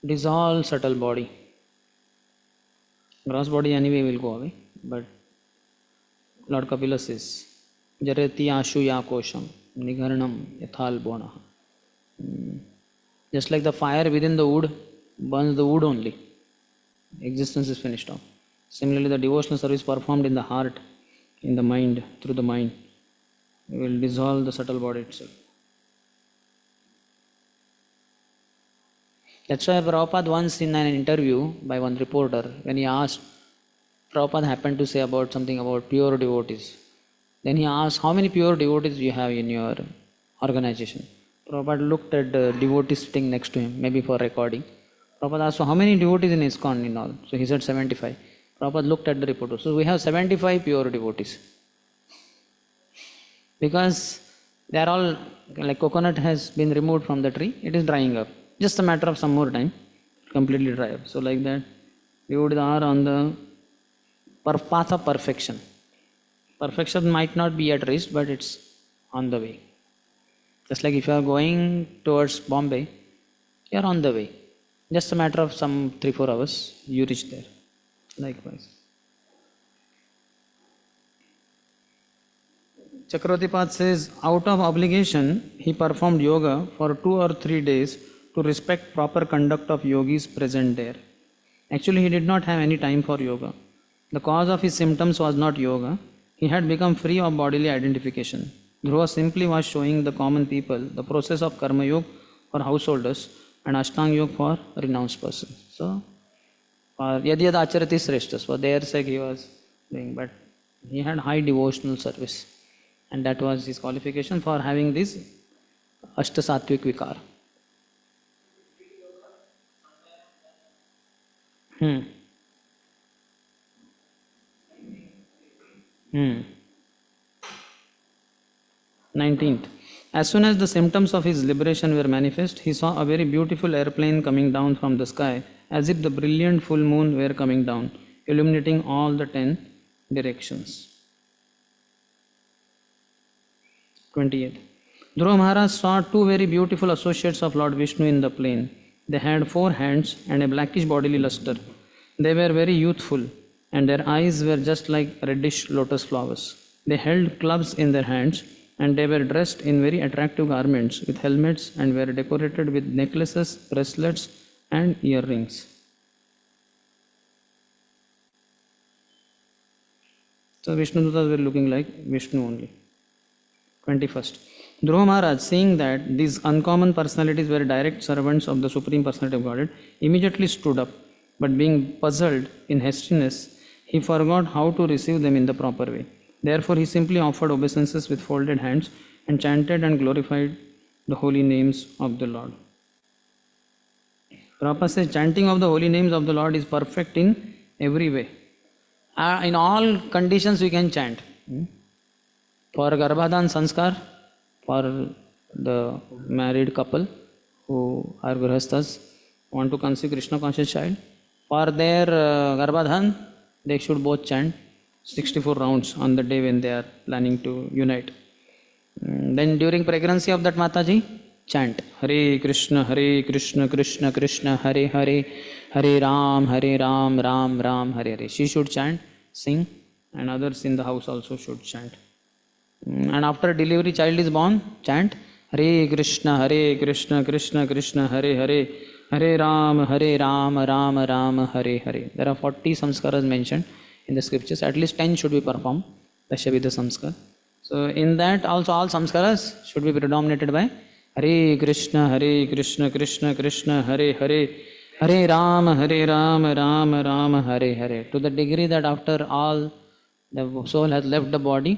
dissolve subtle body. Gross body anyway will go away, but Lord Kapila says, Jarati Ashu Yakosham Nigharanam Yathal Bona. Just like the fire within the wood burns the wood only, existence is finished off. Similarly, the devotional service performed in the heart, in the mind, through the mind, will dissolve the subtle body itself. That's why Prabhupada once in an interview by one reporter, when he asked, Prabhupada happened to say about something about pure devotees. Then he asked, how many pure devotees do you have in your organization? Prabhupada looked at the devotees sitting next to him, maybe for recording. Prabhupada asked, so how many devotees in ISKCON in all? So he said 75. Prabhupada looked at the reporter. So we have 75 pure devotees. Because they are all, like coconut has been removed from the tree, it is drying up. Just a matter of some more time, completely dry up. So like that, devotees are on the path of perfection. Perfection might not be at rest, but it's on the way. Just like if you are going towards Bombay, you are on the way. Just a matter of some 3-4 hours, you reach there. Likewise. Chakravartipad says, out of obligation, he performed yoga for 2 or 3 days to respect proper conduct of yogis present there. Actually, he did not have any time for yoga. The cause of his symptoms was not yoga. He had become free of bodily identification. Dhruva simply was showing the common people the process of karma yoga for householders and ashtanga yoga for renounced persons. So, for yad yad acharati sreshtas, for their sake he was doing, but he had high devotional service, and that was his qualification for having this Ashta Sattvic Vikar. 19th. As soon as the symptoms of his liberation were manifest, he saw a very beautiful airplane coming down from the sky, as if the brilliant full moon were coming down, illuminating all the 10 directions. 28th. Dhruva Maharaj saw 2 very beautiful associates of Lord Vishnu in the plain. They had 4 hands and a blackish bodily luster. They were very youthful, and their eyes were just like reddish lotus flowers. They held clubs in their hands, and they were dressed in very attractive garments with helmets and were decorated with necklaces, bracelets, and earrings. So Vishnu Dutas were looking like Vishnu only. 21st. Dhruva Maharaj, seeing that these uncommon personalities were direct servants of the Supreme Personality of Godhead, immediately stood up, but being puzzled in hastiness, he forgot how to receive them in the proper way. Therefore, he simply offered obeisances with folded hands and chanted and glorified the holy names of the Lord. Prabhupada says, chanting of the holy names of the Lord is perfect in every way. In all conditions we can chant. For Garbhadhan Sanskar, for the married couple who are Grihasthas, want to conceive Krishna conscious child, for their Garbhadhan, they should both chant 64 rounds on the day when they are planning to unite. Then during pregnancy of that Mataji, chant Hare Krishna, Krishna Krishna, Hare Hare, Hare Ram, Ram Ram, Hare Hare. She should chant, sing, and others in the house also should chant. And after delivery, child is born, chant Hare Krishna, Krishna Krishna, Hare Hare, Hare Ram, Ram Ram, Hare Hare. There are 40 samskaras mentioned in the scriptures. At least 10 should be performed. Dashavidha samskar. So in that also all samskaras should be predominated by Hare Krishna, Krishna Krishna, Hare Hare, Hare Ram, Ram Ram, Hare Hare. To the degree that after all the soul has left the body,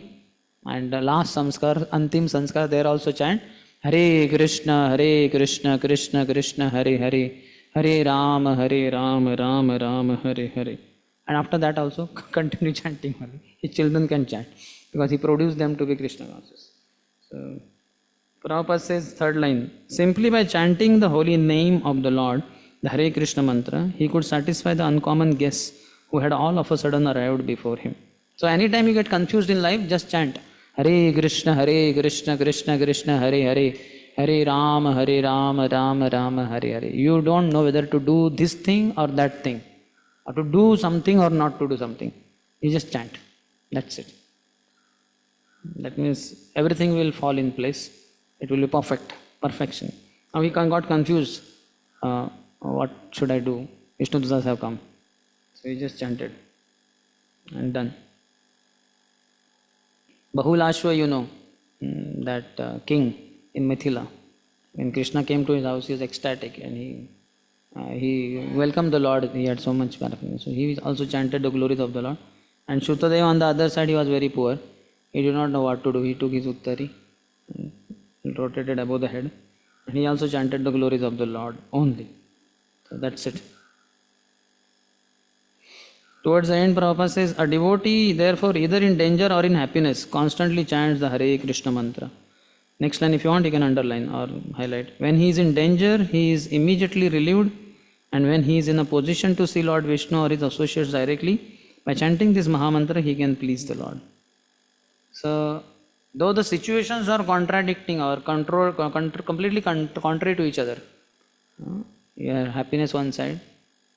and the last samskar, antim samskar, there also chant Hare Krishna, Krishna Krishna, Hare Hare, Hare Ram, Ram Ram, Hare Hare. And after that also continue chanting only. His children can chant because he produced them to be Krishna conscious. So Prabhupada says, third line, simply by chanting the holy name of the Lord, the Hare Krishna mantra, he could satisfy the uncommon guests who had all of a sudden arrived before him. So anytime you get confused in life, just chant Hare Krishna, Krishna Krishna, Hare Hare, Hare Ram, Ram Ram, Hare Hare. You don't know whether to do this thing or that thing, or to do something or not to do something. You just chant. That's it. That means everything will fall in place. It will be perfection. Now he got confused. What should I do? Vishnu Dusas have come. So he just chanted and done. Bahulashva, you know, that king in Mithila. When Krishna came to his house, he was ecstatic and he welcomed the Lord. He had so much paraphernalia. So he also chanted the glories of the Lord. And Shrutadeva on the other side, he was very poor. He did not know what to do. He took his uttari, rotated above the head, and he also chanted the glories of the Lord only. So that's it. Towards the end, Prabhupada says, a devotee, therefore, either in danger or in happiness, constantly chants the Hare Krishna mantra. Next line, if you want, you can underline or highlight. When he is in danger, he is immediately relieved, and when he is in a position to see Lord Vishnu or his associates directly, by chanting this Mahamantra, he can please the Lord. So, though the situations are contradicting or completely contrary to each other, you have happiness one side,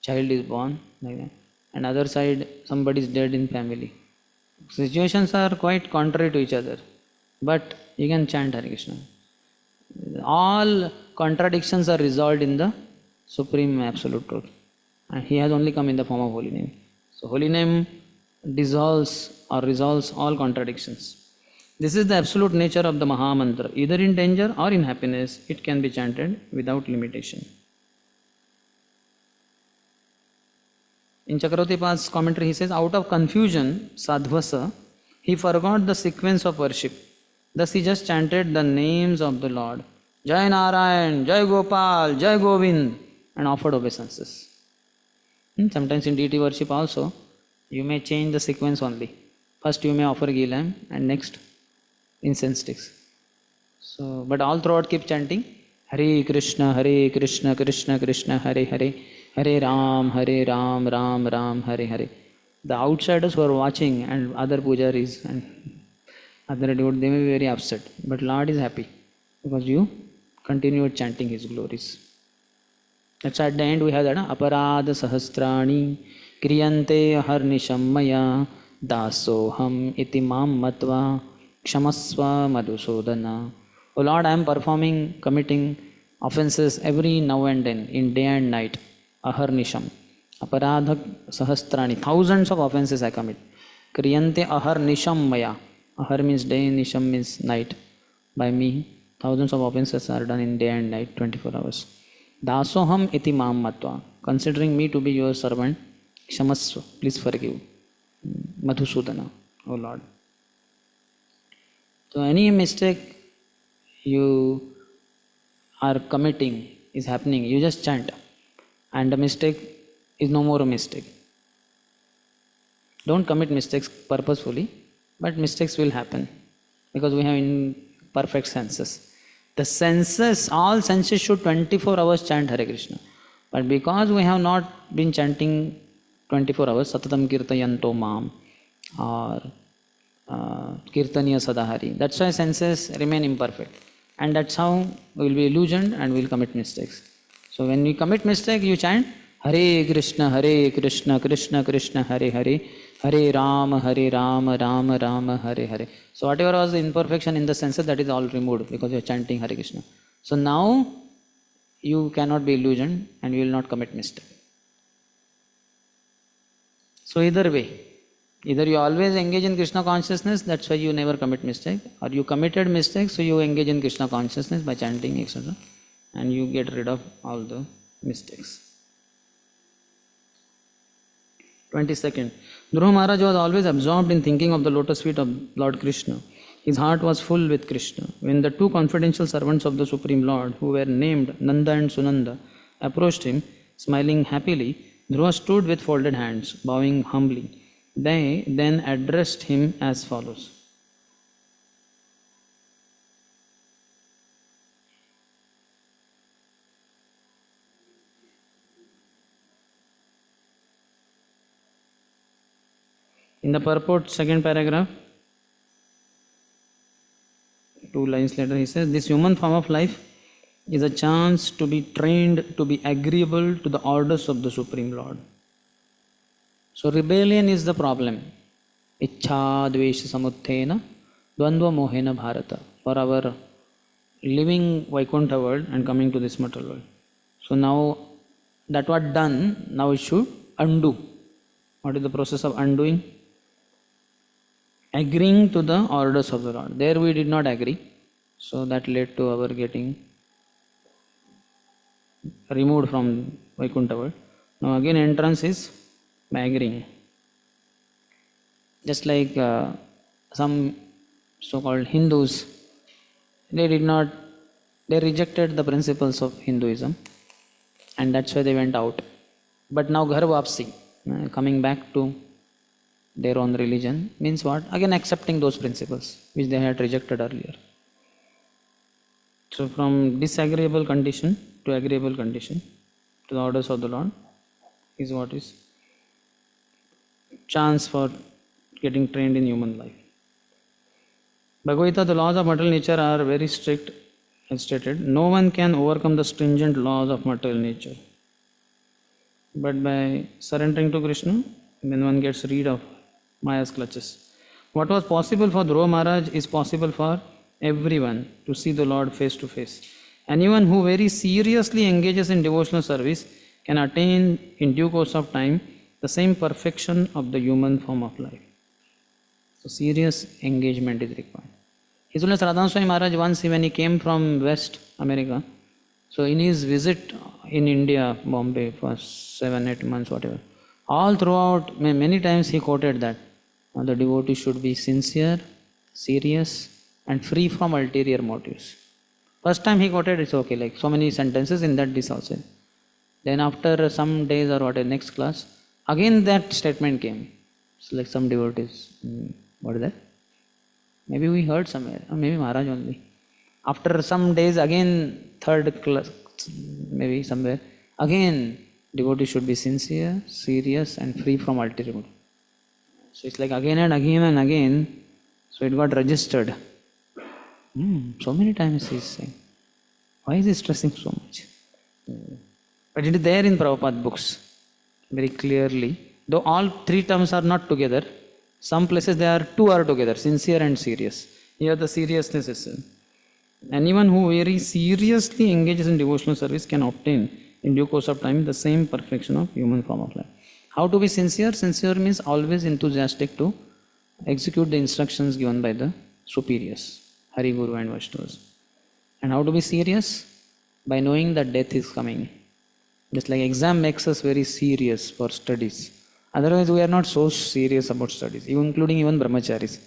child is born, like that, and other side, somebody is dead in family. Situations are quite contrary to each other, but you can chant Hare Krishna. All contradictions are resolved in the Supreme Absolute Truth, and he has only come in the form of holy name. So, holy name dissolves or resolves all contradictions. This is the absolute nature of the Mahamantra. Either in danger or in happiness, it can be chanted without limitation. In Chakravarti's commentary, he says, out of confusion, Sadhvasa, he forgot the sequence of worship. Thus he just chanted the names of the Lord. Jai Narayan, Jai Gopal, Jai Govind, and offered obeisances. Sometimes in deity worship also, you may change the sequence only. First you may offer ghee lamb and next incense sticks. So, but all throughout keep chanting Hare Krishna, Krishna Krishna, Hare Hare, Hare Ram, Ram Ram, Hare Hare. The outsiders who are watching and other pujaris and other devotees, they may be very upset. But Lord is happy because you continue chanting His glories. That's at the end we have that Aparada Sahasrani Kriyante Harnisham Maya Dasoham Iti Mam Matva Kshamasva Madhusodana. Oh Lord, I am committing offenses every now and then, in day and night. Aharnisham. Aparadha Sahasrani. Thousands of offenses I commit. Kriyante Aharnisham Maya. Ahar means day, Nisham means night. By me, thousands of offenses are done in day and night, 24 hours. Dasoham iti mam matva. Considering me to be your servant, Kshamasva, please forgive. Madhusudana, O Lord. So any mistake you are committing is happening, you just chant. And the mistake is no more a mistake. Don't commit mistakes purposefully, but mistakes will happen because we have imperfect senses. The senses, all senses should 24 hours chant Hare Krishna. But because we have not been chanting 24 hours, Satatam Kirtayanto Mam, or Kirtaniya Sadahari. That's why senses remain imperfect. And that's how we will be illusioned and we will commit mistakes. So when we commit mistake, you chant Hare Krishna, Krishna Krishna, Hare Hare, Hare Rama, Rama Rama, Hare Hare. So whatever was the imperfection in the senses, that is all removed because you are chanting Hare Krishna. So now you cannot be illusioned and you will not commit mistake. So either way, either you always engage in Krishna consciousness, that's why you never commit mistake, or you committed mistake, so you engage in Krishna consciousness by chanting, etc. And you get rid of all the mistakes. 22nd. Dhruva Maharaj was always absorbed in thinking of the lotus feet of Lord Krishna. His heart was full with Krishna. When the two confidential servants of the Supreme Lord, who were named Nanda and Sunanda, approached him, smiling happily, Dhruva stood with folded hands, bowing humbly. They then addressed him as follows. In the purport, second paragraph, 2 lines later, he says, this human form of life is a chance to be trained to be agreeable to the orders of the Supreme Lord. So rebellion is the problem. Ichha dvesha samuthena dvandva mohena bharata. For our living Vaikuntha world and coming to this material world. So now that was done, now it should undo. What is the process of undoing? Agreeing to the orders of the Lord. There we did not agree. So that led to our getting removed from Vaikuntha world. Now again entrance is by agreeing. Just like some so-called Hindus, they rejected the principles of Hinduism and that's why they went out. But now Ghar Vapsi, coming back to their own religion, means what? Again accepting those principles which they had rejected earlier. So from disagreeable condition to agreeable condition to the orders of the Lord is what is chance for getting trained in human life. Bhagavad Gita, the laws of material nature are very strict as stated. No one can overcome the stringent laws of material nature. But by surrendering to Krishna, then one gets rid of Maya's clutches. What was possible for Dhruva Maharaj is possible for everyone to see the Lord face to face. Anyone who very seriously engages in devotional service can attain in due course of time the same perfection of the human form of life. So serious engagement is required. His Holiness Radha Swami Maharaj once when he came from West America, so in his visit in India, Bombay for 7-8 months, whatever, all throughout, many times he quoted that the devotee should be sincere, serious and free from ulterior motives. First time he quoted, it's okay, like so many sentences in that this also. Then after some days or whatever, next class, again that statement came. It's like some devotees, what is that? Maybe we heard somewhere, or maybe Maharaj only. After some days, again third class, maybe somewhere, again devotee should be sincere, serious and free from ulterior motive. So it's like again and again and again, so it got registered. So many times he's saying, why is he stressing so much? But it is there in Prabhupada books, very clearly. Though all three terms are not together, some places two are together, sincere and serious. Here the seriousness is. Anyone who very seriously engages in devotional service can obtain in due course of time the same perfection of human form of life. How to be sincere? Sincere means always enthusiastic to execute the instructions given by the superiors, Hari Guru and Vaishnavas. And how to be serious? By knowing that death is coming. Just like exam makes us very serious for studies. Otherwise we are not so serious about studies, including even brahmacharis.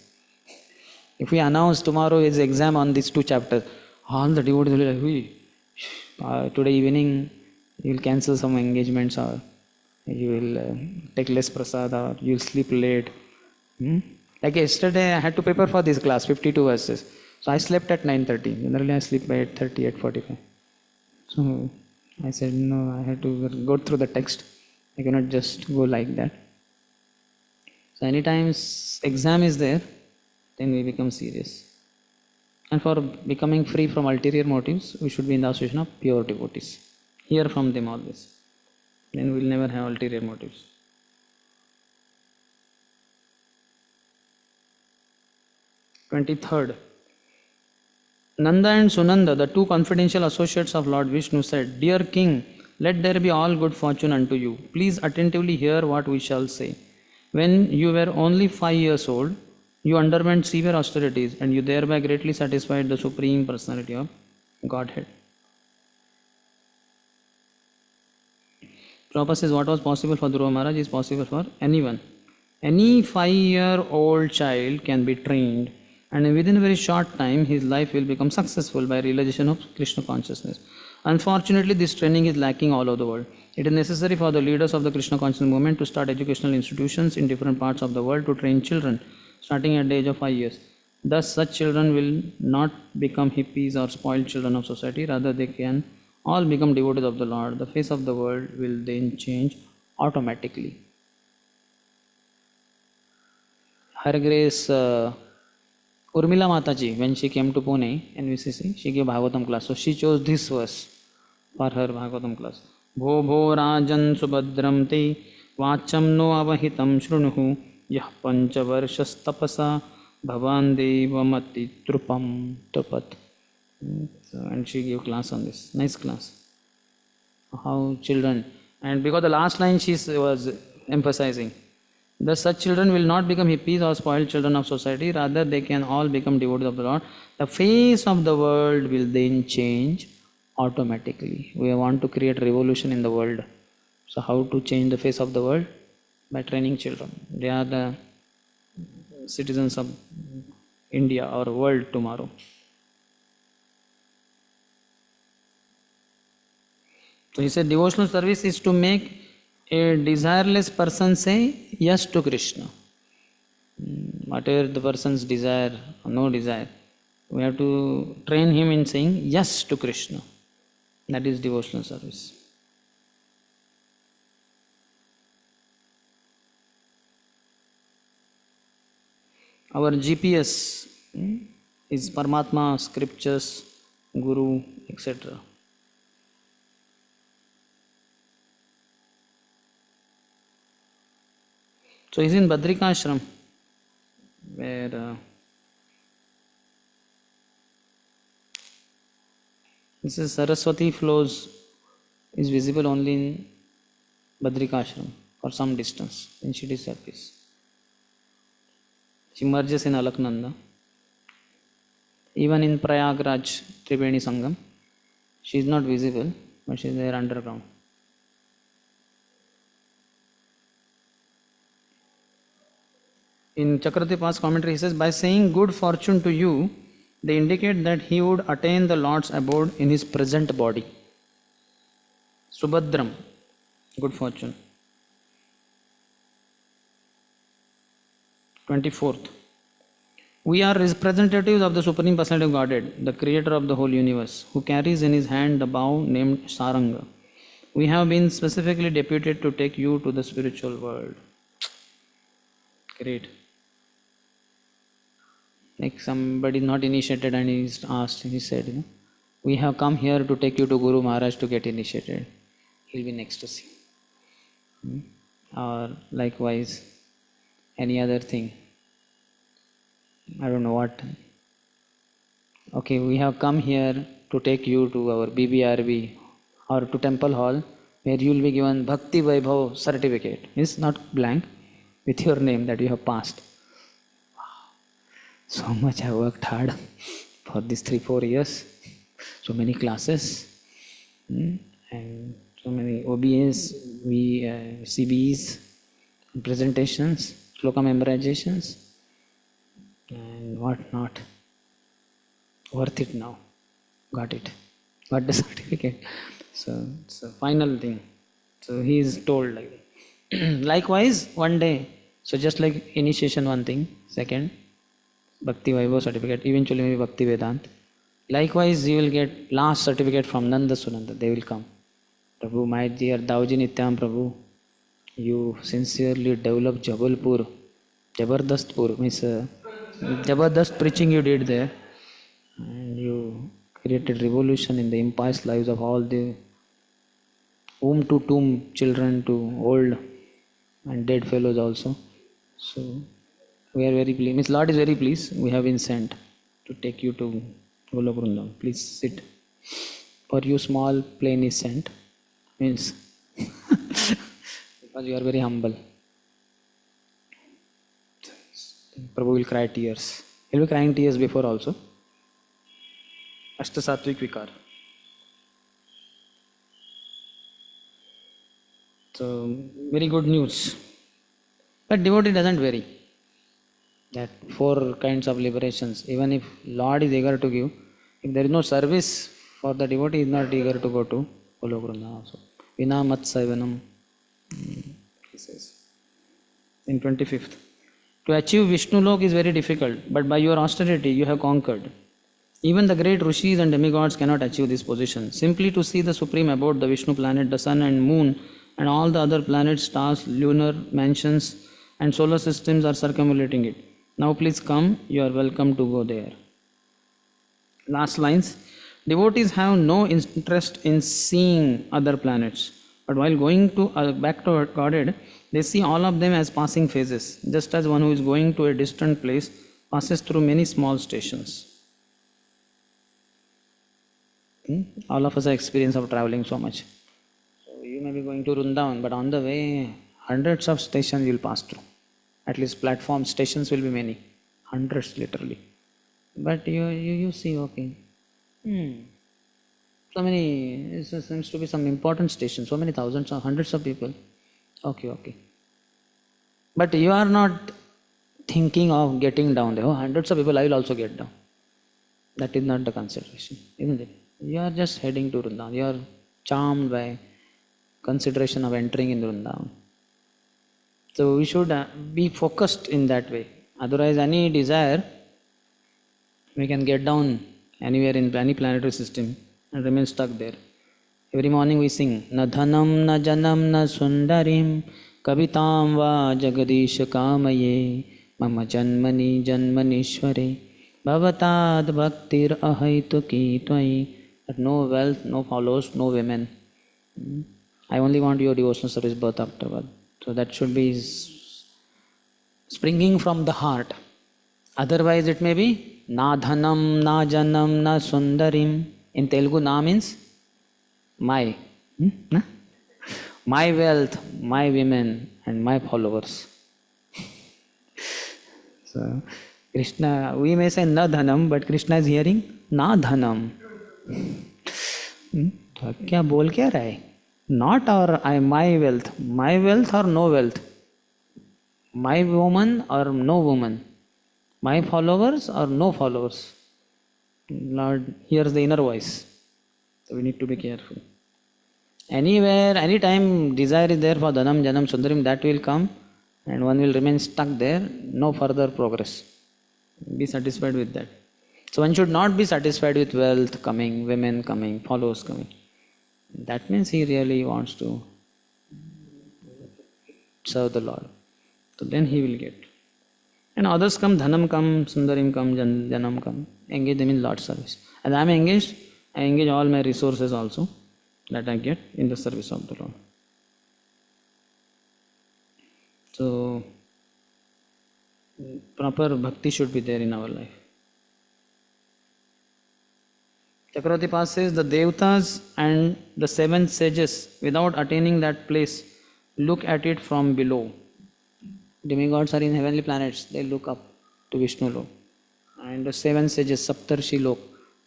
If we announce tomorrow is exam on these 2 chapters, all the devotees will be like, today evening you will cancel some engagements or you will take less prasad or you will sleep late. Like yesterday I had to prepare for this class, 52 verses. So I slept at 9:30. Generally I sleep by 8:30, 8:45. So I said, no, I had to go through the text. I cannot just go like that. So anytime exam is there, then we become serious. And for becoming free from ulterior motives, we should be in the association of pure devotees. Hear from them always. Then we will never have ulterior motives. 23rd. Nanda and Sunanda, the two confidential associates of Lord Vishnu, said, Dear King, let there be all good fortune unto you. Please attentively hear what we shall say. When you were only 5 years old, you underwent severe austerities and you thereby greatly satisfied the Supreme Personality of Godhead. Prabhupada says what was possible for Dhruva Maharaj is possible for anyone. Any 5-year-old child can be trained, and within a very short time his life will become successful by realization of Krishna consciousness. Unfortunately, this training is lacking all over the world. It is necessary for the leaders of the Krishna consciousness movement to start educational institutions in different parts of the world to train children starting at the age of 5 years. Thus, such children will not become hippies or spoiled children of society, rather they can all become devotees of the Lord. The face of the world will then change automatically. Her Grace Urmila Mataji, when she came to Pune, NVCC, she gave Bhagavatam class. So she chose this verse for her Bhagavatam class. Bho bho rajan subhadram te vacham no avahitam shrunuhu yah panchavarshas tapasa bhavan devamati trupam tapat. So, and she gave class on this. Nice class. How children, and because the last line she was emphasizing, thus such children will not become hippies or spoiled children of society, rather they can all become devotees of the Lord. The face of the world will then change automatically. We want to create revolution in the world. So how to change the face of the world? By training children. They are the citizens of India or world tomorrow. So he said devotional service is to make a desireless person say yes to Krishna. Whatever the person's desire or no desire, we have to train him in saying yes to Krishna. That is devotional service. Our GPS is Paramatma, scriptures, Guru, etc. So he's in Badrikashram, where this is Saraswati flows is visible only in Badrikashram for some distance. Then she disappears. She merges in Alaknanda. Even in Prayagraj, Triveni Sangam, she is not visible, but she is there underground. In Chakravarti Pa's commentary, he says, by saying good fortune to you, they indicate that he would attain the Lord's abode in his present body. Subhadram, good fortune. 24th. We are representatives of the Supreme Personality of Godhead, the creator of the whole universe, who carries in his hand the bow named Saranga. We have been specifically deputed to take you to the spiritual world. Great. Like somebody not initiated and he is asked, he said, we have come here to take you to Guru Maharaj to get initiated. He'll be in ecstasy. Or likewise, any other thing. I don't know what. Okay, we have come here to take you to our BVRB or to Temple Hall, where you will be given Bhakti Vaibhav certificate. It's not blank, with your name that you have passed. So much I worked hard for these 3-4 years. So many classes and so many OBAs, CBs, presentations, shloka memorizations and what not. Worth it now. Got it. Got the certificate. So it's a final thing. So he is told like that. Likewise, one day, so just like initiation one thing, second, Bhakti Vaibhav certificate, eventually maybe Bhakti Vedant. Likewise, you will get last certificate from Nanda Sunanda. They will come. Prabhu, my dear Dauji Nityam Prabhu, you sincerely developed Jabalpur Jabardast means Jabardast preaching you did there, and you created revolution in the impious lives of all the womb to tomb children to old and dead fellows also. So we are very pleased. Miss Lord is very pleased. We have been sent to take you to Golok Vrindavan. Please sit. For you, small plane is sent. Means because you are very humble. Prabhu will cry tears. He will be crying tears before also. Ashta Sattvic Vikar. So, very good news. But devotee doesn't vary. That 4 kinds of liberations, even if Lord is eager to give, if there is no service for the devotee, is not eager to go to Golok Vrindavan also. Vina mat sevanam, he says. In 25th. To achieve Vishnu Lok is very difficult, but by your austerity you have conquered. Even the great rishis and demigods cannot achieve this position. Simply to see the supreme abode, the Vishnu planet, the sun and moon, and all the other planets, stars, lunar mansions, and solar systems are circumambulating it. Now please come, you are welcome to go there. Last lines. Devotees have no interest in seeing other planets, but while going back to Godhead, they see all of them as passing phases, just as one who is going to a distant place passes through many small stations. All of us have experience of traveling so much. So you may be going to Vrindavan, but on the way, hundreds of stations you will pass through. At least platform stations will be many, hundreds literally. But you see, okay. So many, it seems to be some important stations, so many thousands or hundreds of people. Okay. But you are not thinking of getting down there. Oh, hundreds of people, I will also get down. That is not the consideration, isn't it? You are just heading to Vrindavan. You are charmed by consideration of entering in Vrindavan. So we should be focused in that way. Otherwise, any desire, we can get down anywhere in any planetary system and remain stuck there. Every morning we sing, Na dhanam, na janam, na sundarim, kavitam va jagadish kamaye, mama janmani janmanishware, bhavatad bhaktir ahaituki tvai. But no wealth, no followers, no women. I only want your devotional service birth after birth. So that should be springing from the heart. Otherwise it may be na dhanam, na janam, na sundarim. In Telugu, na means my. My wealth, my women, and my followers. So Krishna, we may say na dhanam, but Krishna is hearing na dhanam. क्या बोल क्या रहा है? Not our my wealth or no wealth, my woman or no woman, my followers or no followers. Lord hears the inner voice, so we need to be careful. Anywhere, anytime desire is there for dhanam, janam, sundarim, that will come and one will remain stuck there, no further progress. Be satisfied with that. So one should not be satisfied with wealth coming, women coming, followers coming. That means he really wants to serve the Lord. So then he will get. And others come, dhanam come, sundarim come, janam come. Engage them in Lord's service. As I am engaged, I engage all my resources also that I get in the service of the Lord. So proper bhakti should be there in our life. Chakravarti Pas says, the Devatas and the 7 sages, without attaining that place, look at it from below. Demigods are in heavenly planets, they look up to Vishnu Lok. And the 7 sages, Saptarshi Lok,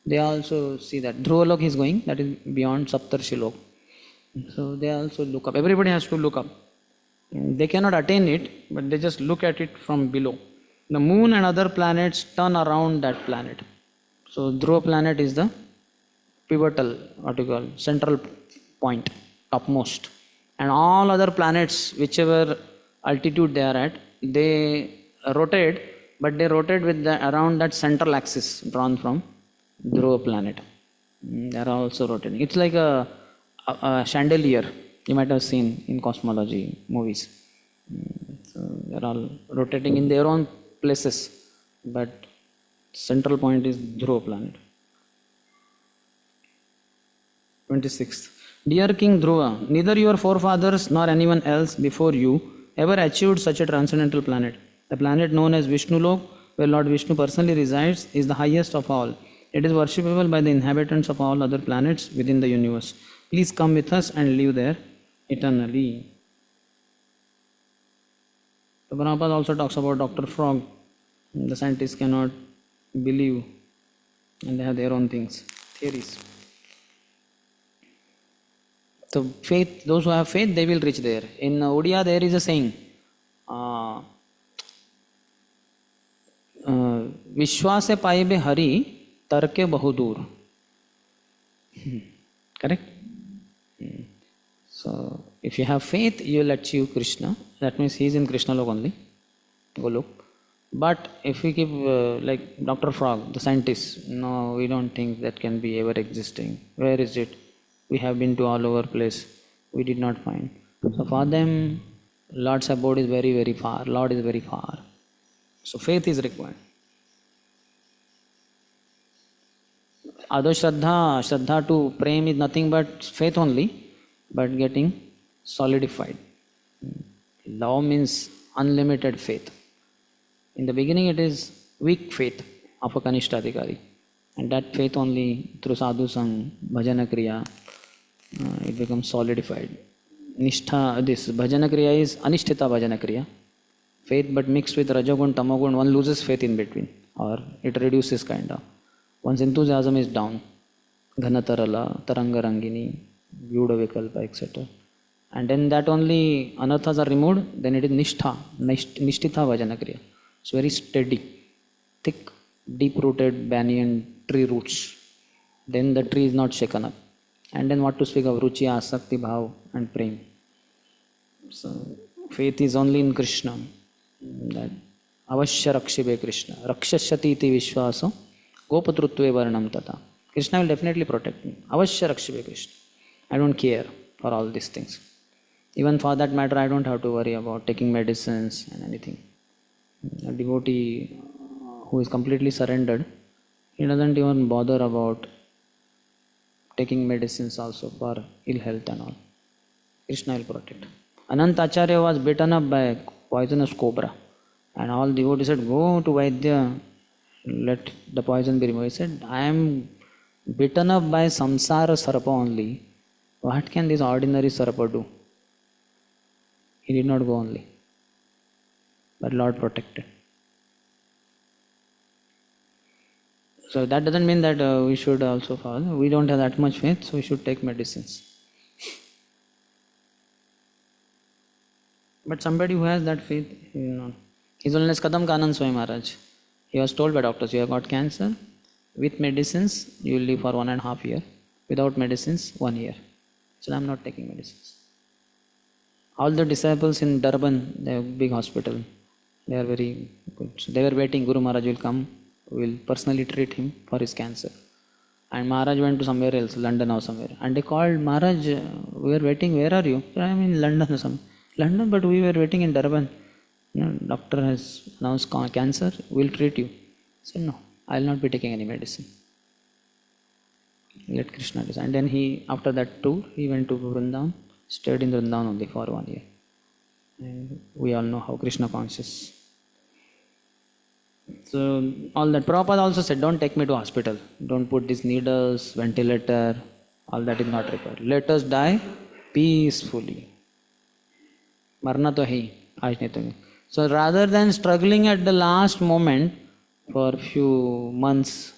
they also see that. Dhruva Lok is going, that is beyond Saptarshi Lok. So they also look up. Everybody has to look up. They cannot attain it, but they just look at it from below. The moon and other planets turn around that planet. So Dhruva planet is the pivotal, central point, topmost. And all other planets, whichever altitude they are at, they rotate, but they rotate with around that central axis drawn from Dhruva planet. They are also rotating. It's like a chandelier you might have seen in cosmology movies. So They're all rotating in their own places, but central point is Dhruva planet. 26th. Dear King Dhruva, neither your forefathers nor anyone else before you ever achieved such a transcendental planet. The planet known as Vishnu Lok, where Lord Vishnu personally resides, is the highest of all. It is worshipable by the inhabitants of all other planets within the universe. Please come with us and live there eternally. So Prabhupada also talks about Dr. Frog. The scientists cannot believe and they have their own things, theories. So faith, those who have faith, they will reach there. In Odia, there is a saying, Vishwase paibe hari, tarke bahudur. Correct? So if you have faith, you will achieve Krishna. That means he is in Krishna Lok only, Golok. But if we keep like Dr. Frog, the scientist, no, we don't think that can be ever existing. Where is it? We have been to all over place. We did not find. So for them, Lord's abode is very, very far. Lord is very far. So faith is required. Although Shraddha to Prem is nothing but faith only, but getting solidified. Love means unlimited faith. In the beginning, it is weak faith of a Kanishtadhikari. And that faith only through sadhu sang, bhajana kriya, it becomes solidified. Nishtha, this bhajana kriya is anishtita bhajana kriya. Faith but mixed with rajagun, tamagun, one loses faith in between, or it reduces kind of. One's enthusiasm is down. Ghanatarala, Tarangarangini, Vyuda Vikalpa, etc. And then that only anarthas are removed, then it is nishtha, nishtita vajana kriya. It's very steady, thick, deep-rooted banyan tree roots. Then the tree is not shaken up. And then what to speak of ruchi, asakti, bhav and prem. So faith is only in Krishna. That avashya rakshibe Krishna. Rakshashyati iti vishwaso gopatrutve varnam tata. Krishna will definitely protect me. Avashya rakshibe Krishna. I don't care for all these things. Even for that matter, I don't have to worry about taking medicines and anything. A devotee who is completely surrendered, he doesn't even bother about taking medicines also for ill health and all. Krishna will protect. Anantacharya was bitten up by a poisonous cobra. And all devotees said, go to Vaidya, let the poison be removed. He said, I am bitten up by samsara sarpa only. What can this ordinary sarpa do? He did not go only. But Lord protected. So that doesn't mean that we should also follow. We don't have that much faith, so we should take medicines. But somebody who has that faith, His Holiness Kadam Kanan Swami Maharaj, he was told by doctors, you have got cancer. With medicines, you will live for 1.5 years. Without medicines, 1 year. So I am not taking medicines. All the disciples in Durban, the big hospital, they are very good. So they were waiting, Guru Maharaj will come, will personally treat him for his cancer. And Maharaj went to somewhere else, London or somewhere. And they called, Maharaj, we are waiting, where are you? I am in London or something. London, but we were waiting in Durban. Doctor has announced cancer, we will treat you. I said, no, I will not be taking any medicine. Let Krishna decide. And then he, after that tour, he went to Vrindavan, stayed in Vrindavan only for 1 year. And we all know how Krishna conscious. So all that. Prabhupada also said, don't take me to hospital. Don't put these needles, ventilator, all that is not required. Let us die peacefully. Marna to hai, aaj nahi to. So rather than struggling at the last moment for few months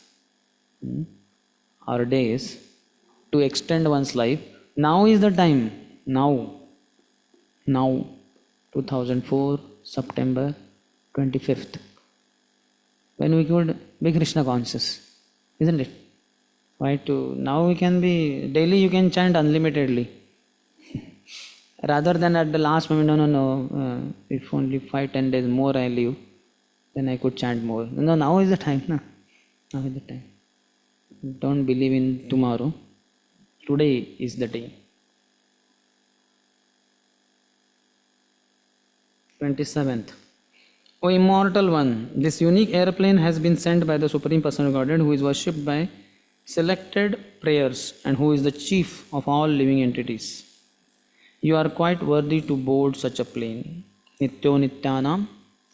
or days to extend one's life, now is the time. Now, 2004, September 25th. When we could be Krishna conscious, isn't it? Why to now we can be daily, you can chant unlimitedly. Rather than at the last moment, no, if only 5-10 days more I live, then I could chant more. No, now is the time. Now is the time. Don't believe in tomorrow. Today is the day. 27th. O immortal one, this unique airplane has been sent by the Supreme Personal Godhead, who is worshipped by selected prayers and who is the chief of all living entities. You are quite worthy to board such a plane. Nityo Nityanam,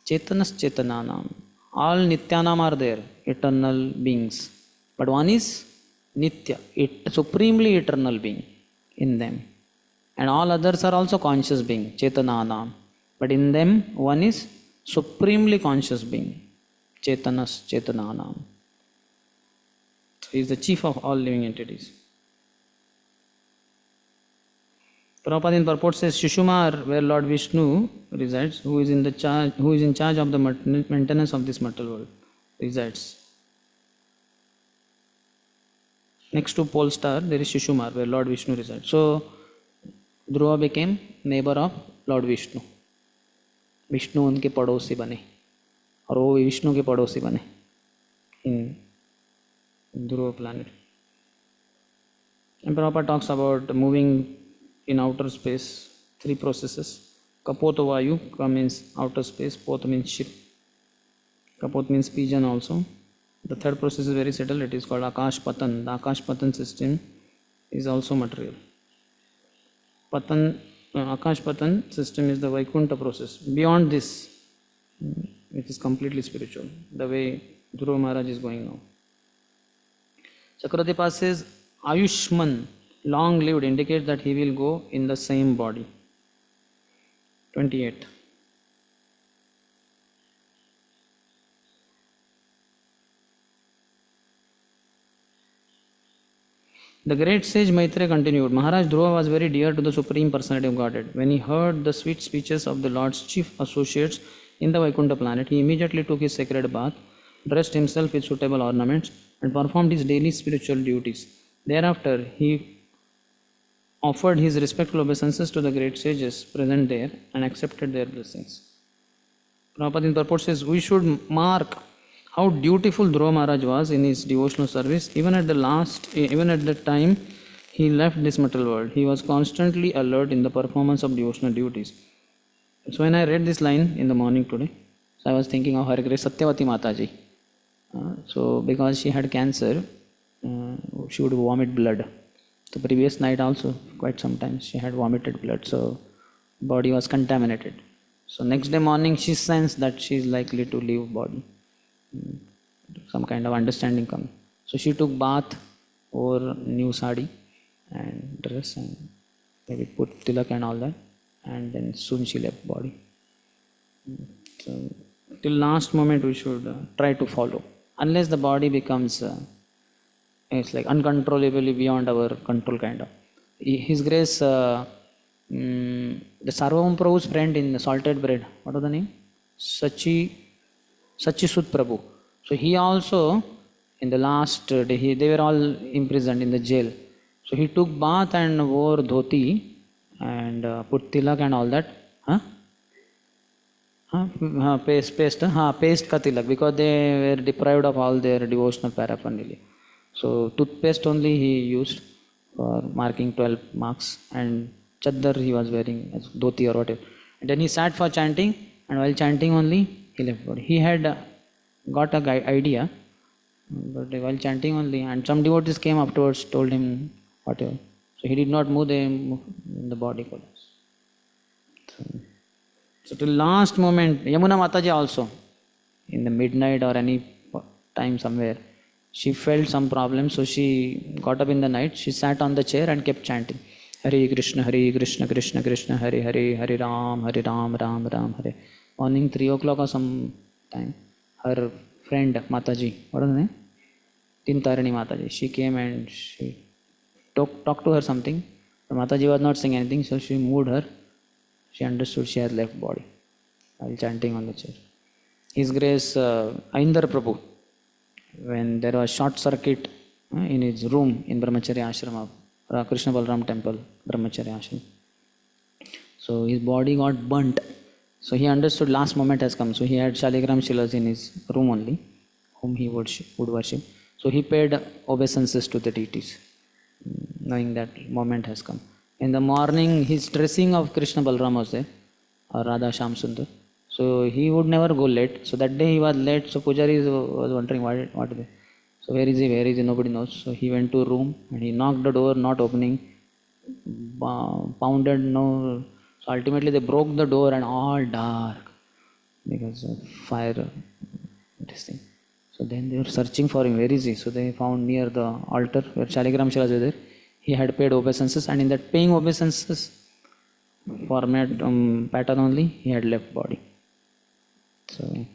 Chetanas Chetananam. All Nityanam are there, eternal beings. But one is Nitya, supremely eternal being in them. And all others are also conscious being, Chetananam. But in them, one is supremely conscious being, Chetanas Chetananam. So he is the chief of all living entities. Prabhupada in purport says Shishumar, where Lord Vishnu resides, who is in charge of the maintenance of this material world, resides. Next to Pole Star, there is Shishumar, where Lord Vishnu resides. So Dhruva became neighbor of Lord Vishnu. Vishnu उनके पड़ोसी बने और वो विष्णु के पड़ोसी बने in Dhruva planet. And Prabhupada talks about moving in outer space, 3 processes. Kapota Vayu, Ka means outer space, Pot means ship. Kapot means pigeon also. The third process is very subtle, it is called Akash Patan. The Akash Patan system is also material. Akash Patan system is the Vaikuntha process. Beyond this, it is completely spiritual, the way Dhruva Maharaj is going now. Chakradepa says, Ayushman, long lived, indicates that he will go in the same body. 28. The great sage Maitreya continued, Maharaj Dhruva was very dear to the Supreme Personality of Godhead. When he heard the sweet speeches of the Lord's chief associates in the Vaikuntha planet, he immediately took his sacred bath, dressed himself with suitable ornaments, and performed his daily spiritual duties. Thereafter, he offered his respectful obeisances to the great sages present there and accepted their blessings. Prabhupada in purport says, we should mark how dutiful Dhruva Maharaj was in his devotional service. Even at the time he left this material world, he was constantly alert in the performance of devotional duties. So when I read this line in the morning today, so I was thinking of Hare Krishna Satyavati Mataji. So because she had cancer, she would vomit blood. The previous night also, quite sometimes she had vomited blood, so body was contaminated. So next day morning she sensed that she is likely to leave body. Some kind of understanding come. So she took bath over new sari and dress and maybe put tilak and all that, and then soon she left body. So till last moment we should try to follow. Unless the body becomes it's like uncontrollably beyond our control kind of. His Grace, the Sarvam Prabhu's friend in the salted bread, what was the name? Sachisud Prabhu. So he also, in the last day, they were all imprisoned in the jail. So he took bath and wore dhoti and put tilak and all that. Paste ka tilak, because they were deprived of all their devotional paraphernalia. So toothpaste only he used for marking 12 marks, and chaddar he was wearing as dhoti or whatever. And then he sat for chanting, and while chanting only he left body. He had got a idea, but while chanting only, and some devotees came afterwards, told him whatever. So he did not move, the body collapsed. So till last moment, Yamuna Mataji also, in the midnight or any time somewhere, she felt some problem, so she got up in the night, she sat on the chair and kept chanting, Hare Krishna, Krishna Krishna, Hare Hare, Hare Ram, Ram Ram, Hare. Morning 3 o'clock or some time, her friend Mataji, what was her name? Tintarani Mataji, she came and she talked to her something. The Mataji was not saying anything, so she moved her. She understood she had left body while chanting on the chair. His Grace Aindar Prabhu, when there was short circuit in his room in Brahmacharya Ashram of Krishna Balram temple, Brahmacharya Ashram. So his body got burnt. So he understood last moment has come. So he had Shaligram Shilas in his room only, whom he would worship. So he paid obeisances to the deities, knowing that moment has come. In the morning, his dressing of Krishna Balram was there, or Radha Sham Sundar. So he would never go late. So that day he was late. So Pujari was wondering what is it? So where is he? Where is he? Nobody knows. So he went to a room and he knocked the door, not opening. Pounded, no. So ultimately they broke the door and all dark because of fire. This thing. So then they were searching for him. Where is he? So they found near the altar where Shaligram Shilas were there. He had paid obeisances, and in that paying obeisances format pattern only, he had left body. So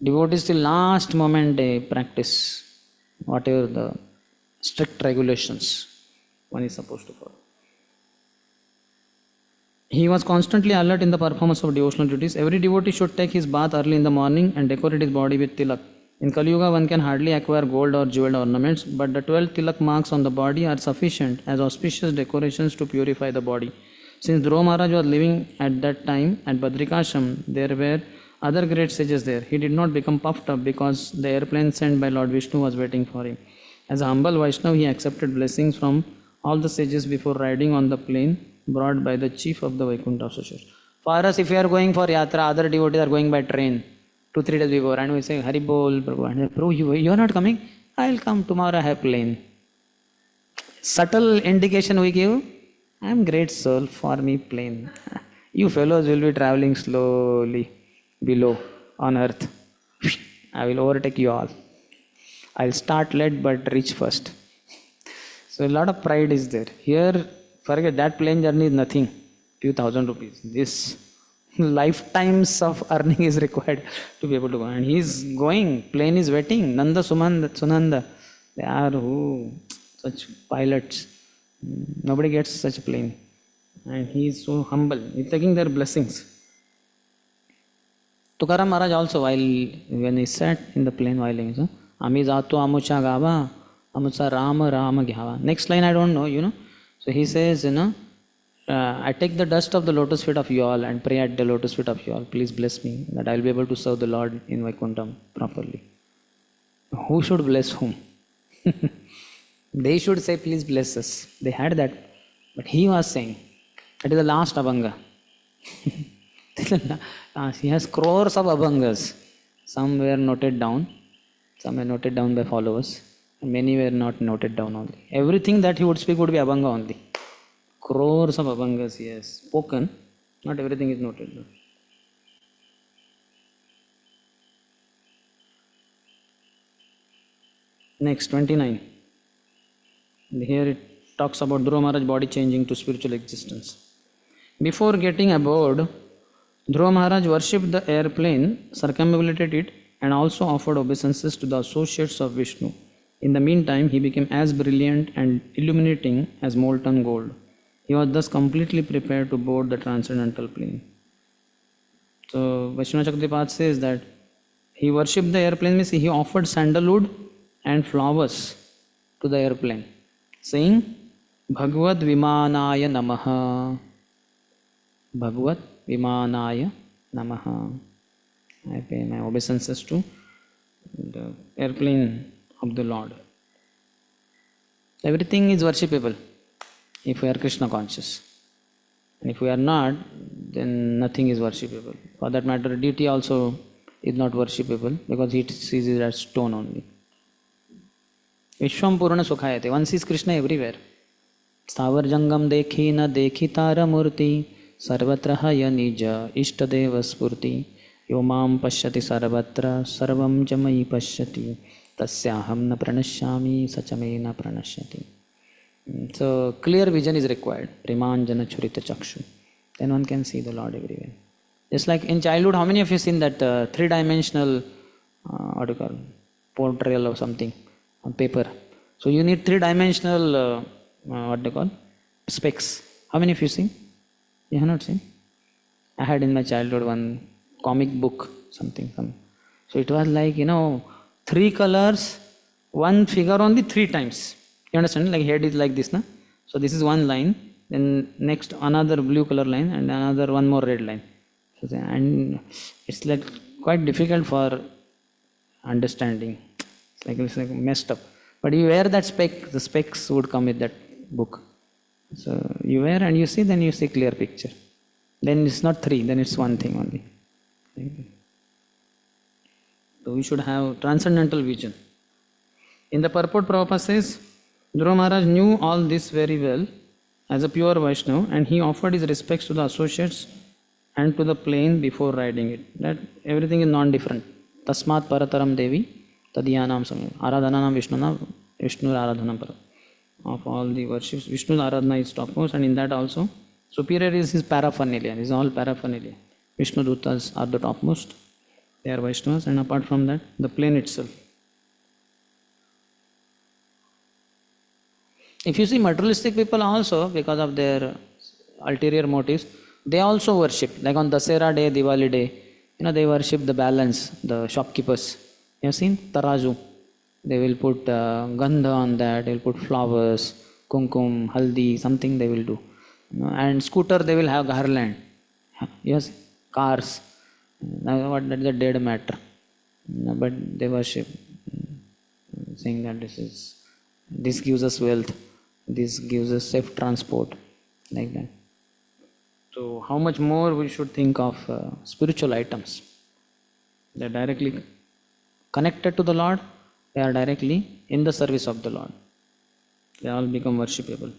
devotees till last moment they practice whatever the strict regulations one is supposed to follow. He was constantly alert in the performance of devotional duties. Every devotee should take his bath early in the morning and decorate his body with tilak. In Kali Yuga, one can hardly acquire gold or jeweled ornaments, but the 12 tilak marks on the body are sufficient as auspicious decorations to purify the body. Since Dhruva Maharaj was living at that time at Badrikashram, there were other great sages there. He did not become puffed up because the airplane sent by Lord Vishnu was waiting for him. As a humble Vaishnava, he accepted blessings from all the sages before riding on the plane brought by the chief of the Vaikuntha Association. For us, if we are going for yatra, other devotees are going by train 2-3 days before, and we say, Hari Bol, Prabhu. And Prabhu, you are not coming? I will come tomorrow, I have plane. Subtle indication we give, I am great soul, for me plane. You fellows will be traveling slowly below on earth. I will overtake you all. I will start late but reach first. So a lot of pride is there. Here, forget that plane journey is nothing. Few thousand rupees. This lifetimes of earning is required to be able to go. And he is going. Plane is waiting. Nanda Sunanda. They are such pilots. Nobody gets such a plane. And he is so humble. He is taking their blessings. Tukaram Maharaj also, when he sat in the plane while he said, Ami Zato Amucha Gava, Amucha Rama Rama Gyava. Next line I don't know, So he says, I take the dust of the lotus feet of you all and pray at the lotus feet of you all. Please bless me that I will be able to serve the Lord in Vaikuntham properly. Who should bless whom? They should say, please bless us. They had that. But he was saying, that is the last Abhanga. He has crores of Abhangas. Some were noted down. Some were noted down by followers. And many were not noted down only. Everything that he would speak would be Abhanga only. Crores of Abhangas he has spoken. Not everything is noted down. Next, 29. Here it talks about Dhruva Maharaj body changing to spiritual existence. Before getting aboard, Dhruva Maharaj worshipped the airplane, circumambulated it, and also offered obeisances to the associates of Vishnu. In the meantime, he became as brilliant and illuminating as molten gold. He was thus completely prepared to board the transcendental plane. So, Vaishnava Chakravarti says that he worshipped the airplane, means he offered sandalwood and flowers to the airplane, saying, Bhagavad Vimanaya Namaha. Bhagavad Vimanaya Namaha. I pay my obeisances to the airplane of the Lord. Everything is worshipable if we are Krishna conscious. And if we are not, then nothing is worshipable. For that matter, deity also is not worshipable because he sees it as stone only. Vishwam Purana Sukhayate. One sees Krishna everywhere. Sthavar Jangam Dekhi Na Dekhi Tara Murti Sarvatraha Nija Ishtadeva Spurti Yomam Pashyati Sarvatra Sarvam Jamai Pashyati Tasyaham Na Pranashyami Sachame Na Pranashyati. So clear vision is required. Primanjana Churita Chakshu. Then one can see the Lord everywhere. Just like in childhood, how many of you seen that three-dimensional portrayal of something on paper? So you need three-dimensional specs. How many of you seen? You have not seen? I had in my childhood one comic book, something. So it was like, three colors, one figure only 3 times. You understand? Like head is like this, na? So this is one line, then next another blue color line and another one more red line. So, and it's like quite difficult for understanding. It's like messed up. But you wear that spec, the specs would come with that book. So you wear and you see, then you see clear picture. Then it's not 3, then it's one thing only. So we should have transcendental vision. In the purport, Prabhupada says, Dhruva Maharaj knew all this very well as a pure Vaishnava, and he offered his respects to the associates and to the plain before riding it. That everything is non-different. Tasmat parataram devi tadyanam samya. Aradhananam Vishnuna Vishnu Aradhanam para. Of all the worships, Vishnu's Aradhana is topmost, and in that also, superior is his paraphernalia. This is all paraphernalia. Vishnu Dutas are the topmost. They are Vaishnavas, and apart from that, the plain itself. If you see materialistic people also, because of their ulterior motives, they also worship. Like on Dasera day, Diwali day, they worship the balance, the shopkeepers. You have seen Tarazu. They will put gandha on that, they will put flowers, kumkum, haldi, something they will do. And scooter, they will have garland. Yes, cars. Now, what that is a dead matter. But they worship, saying that this gives us wealth, this gives us safe transport, like that. So, how much more we should think of spiritual items? They are directly connected to the Lord, they are directly in the service of the Lord. They all become worshipable.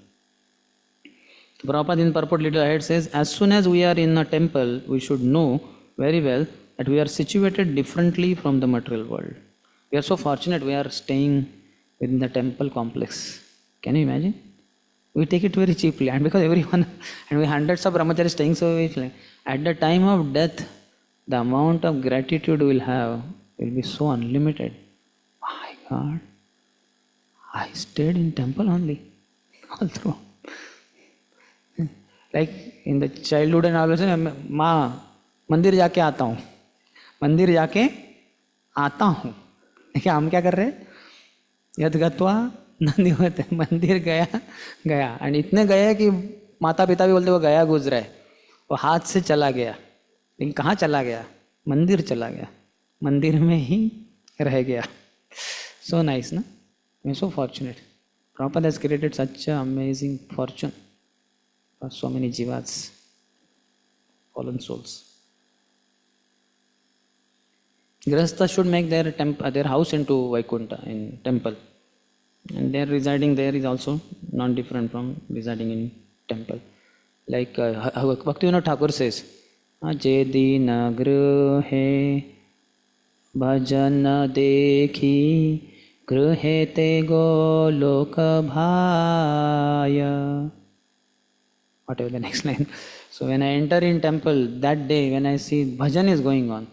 Prabhupada in purport little ahead says, as soon as we are in a temple, we should know very well that we are situated differently from the material world. We are so fortunate we are staying within the temple complex. Can you imagine? We take it very cheaply, and because everyone, and we hundreds of brahmacharis staying so cheaply, at the time of death, the amount of gratitude we will have will be so unlimited. My God, I stayed in temple only, all through. Like in the childhood and all, माँ मंदिर जाके आता हूँ, मंदिर जाके आता हूँ. देखिए हम क्या कर रहे हैं? यद गत्वा नंदी होते, मंदिर गया और इतने गए कि माता पिता भी बोलते वो गया गुजरा है, वो हाथ से चला गया. लेकिन कहाँ चला गया? मंदिर चला गया, मंदिर में ही रह गया. So nice, na? We are so fortunate. Prabhupada has created such an amazing fortune for so many jivas, fallen souls. Grihastha should make their house into Vaikuntha, in temple. And their residing there is also non-different from residing in temple. Like Bhakti Thakur says, Jedi na grihe bhajan dekhi grihe te go loka bhaya. Whatever the next line. So when I enter in temple, that day when I see bhajan is going on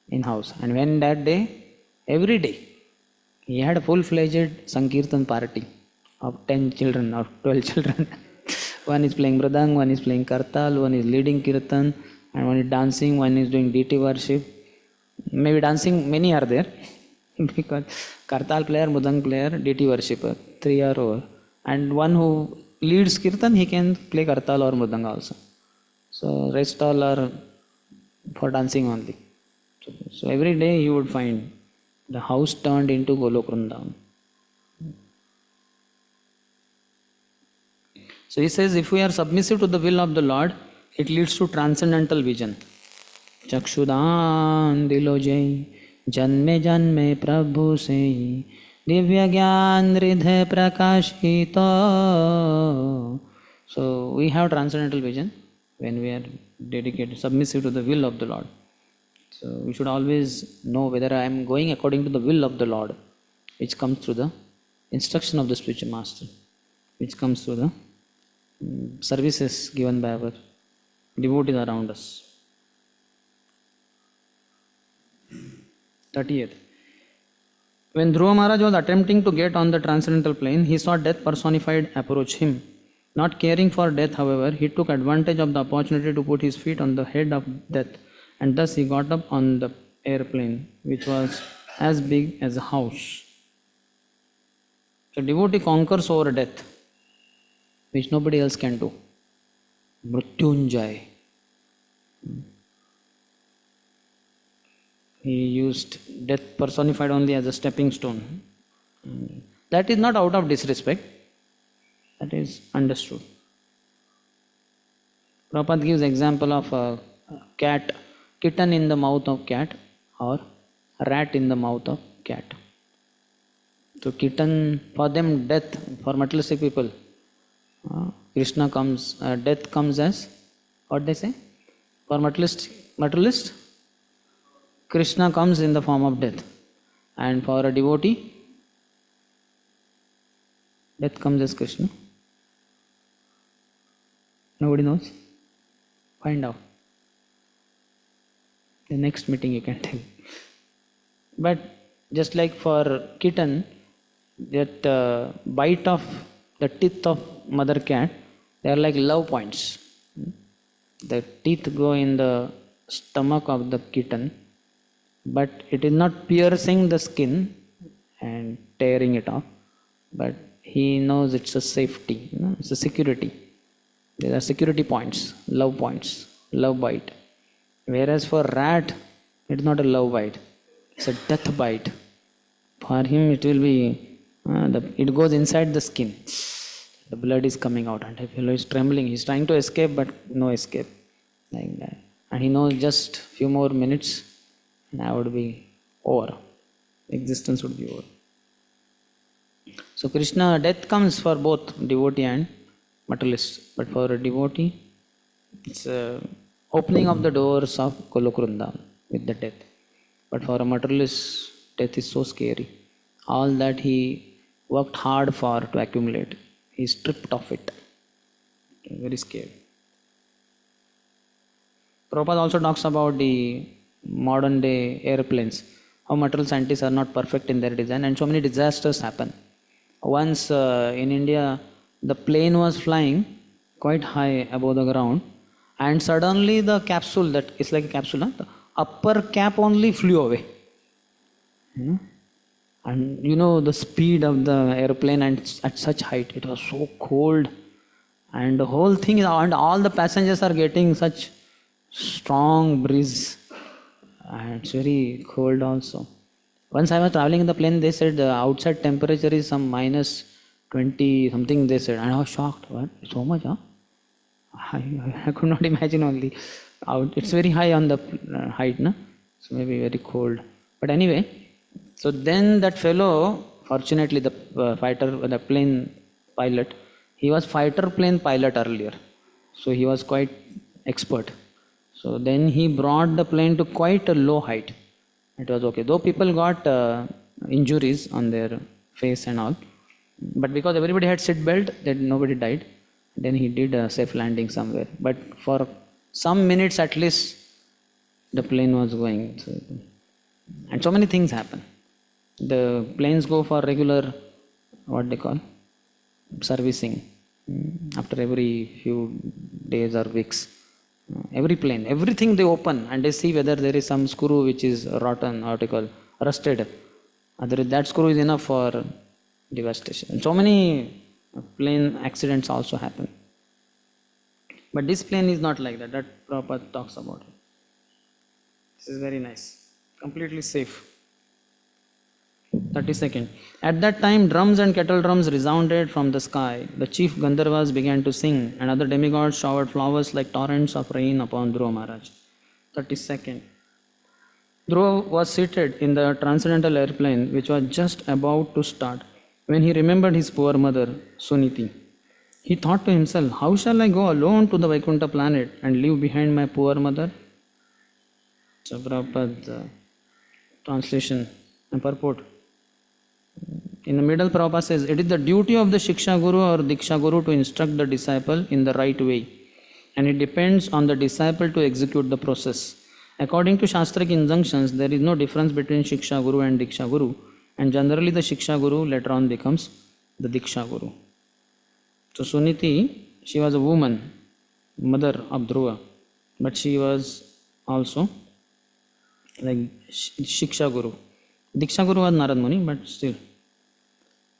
in house, and when that day, every day, he had a full-fledged Sankirtan party of 10 children or 12 children. One is playing Mridang, one is playing Kartal, one is leading Kirtan, and one is dancing, one is doing deity worship. Maybe dancing, many are there, because Kartal player, Mridang player, deity worshipper, 3 are over. And one who leads Kirtan, he can play Kartal or Mridang also. So rest all are for dancing only. So every day you would find the house turned into Golok Vrindavan. So he says, if we are submissive to the will of the Lord, it leads to transcendental vision. Chakshudan dilojai janme janme prabhu se divya gyan ridhe prakashito. So we have transcendental vision when we are dedicated, submissive to the will of the Lord. So we should always know whether I am going according to the will of the Lord, which comes through the instruction of the spiritual master, which comes through the services given by our devotees around us. 30th. When Dhruva Maharaj was attempting to get on the transcendental plane, he saw death personified approach him. Not caring for death, however, he took advantage of the opportunity to put his feet on the head of death, and thus he got up on the airplane, which was as big as a house. So devotee conquers over death, which nobody else can do. Mrityunjay. He used death personified only as a stepping stone. That is not out of disrespect, that is understood. Prabhupada gives example of a cat kitten in the mouth of cat or rat in the mouth of cat. So kitten, for them death, for materialistic people, Krishna comes, death comes as, what they say? For materialist, Krishna comes in the form of death. And for a devotee, death comes as Krishna. Nobody knows? Find out. The next meeting you can tell. But just like for kitten, that bite of the teeth of mother cat, they are like love points. The teeth go in the stomach of the kitten, but it is not piercing the skin and tearing it off, but he knows it's a safety, it's a security. There are security points, love bite. Whereas for rat, it's not a love bite, it's a death bite. For him, it will be, it goes inside the skin. The blood is coming out, and the fellow is trembling. He's trying to escape, but no escape. Like that. And he knows just few more minutes, and I would be over. Existence would be over. So Krishna, death comes for both devotee and materialist. But for a devotee, it's opening of the doors of Golokrunda with the death. But for a materialist, death is so scary. All that he worked hard for to accumulate, he stripped of it. Very scary. Prabhupada also talks about the modern day airplanes, how material scientists are not perfect in their design, and so many disasters happen. Once in India, the plane was flying quite high above the ground, and suddenly the capsule, that is like a capsule, the upper cap only flew away. And the speed of the airplane, and at such height, it was so cold, and the whole thing, and all the passengers are getting such strong breeze, and it's very cold also. Once I was traveling in the plane, they said the outside temperature is some minus 20 something, they said, and I was shocked. What? So much, huh? I could not imagine only. It's very high on the height, no? So maybe very cold. But anyway, so then that fellow, fortunately the the plane pilot, he was fighter plane pilot earlier. So he was quite expert. So then he brought the plane to quite a low height. It was okay. Though people got injuries on their face and all, but because everybody had seat belt, then nobody died. Then he did a safe landing somewhere. But for some minutes at least, the plane was going. And so many things happen. The planes go for regular, what they call, servicing after every few days or weeks. Every plane, everything they open and they see whether there is some screw which is rotten, or what they call, rusted. Otherwise, that screw is enough for devastation. And so many plane accidents also happen. But this plane is not like that. That Prabhupada talks about it. This is very nice. Completely safe. 32nd. At that time, drums and kettle drums resounded from the sky. The chief Gandharvas began to sing, and other demigods showered flowers like torrents of rain upon Dhruva Maharaj. 32nd. Dhruva was seated in the transcendental airplane, which was just about to start, when he remembered his poor mother, Suniti. He thought to himself, how shall I go alone to the Vaikuntha planet and leave behind my poor mother? So Prabhupada translation and purport. In the middle, Prabhupada says, it is the duty of the Shiksha Guru or Diksha Guru to instruct the disciple in the right way, and it depends on the disciple to execute the process. According to Shastric injunctions, there is no difference between Shiksha Guru and Diksha Guru, and generally the Shiksha Guru later on becomes the Diksha Guru. So Suniti, she was a woman, mother of Dhruva, but she was also like Shiksha Guru. Diksha Guru was Narad Muni, but still,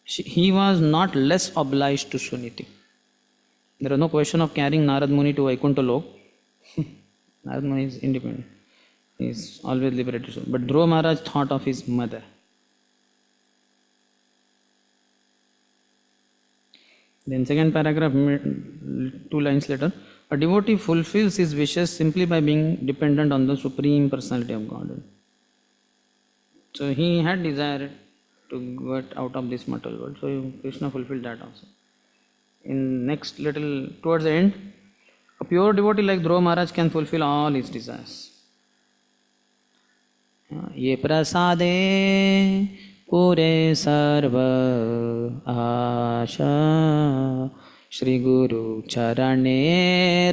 he was not less obliged to Suniti. There was no question of carrying Narad Muni to Vaikuntha Lok. Narad Muni is independent. He is always liberated. But Dhruva Maharaj thought of his mother. Then second paragraph, 2 lines later. A devotee fulfills his wishes simply by being dependent on the Supreme Personality of Godhead. So he had desire to get out of this material world. So Krishna fulfilled that also. In next little towards the end, a pure devotee like Dhruva Maharaj can fulfill all his desires. ये प्रसादे पूरे सर्व आशा श्री गुरु चरणे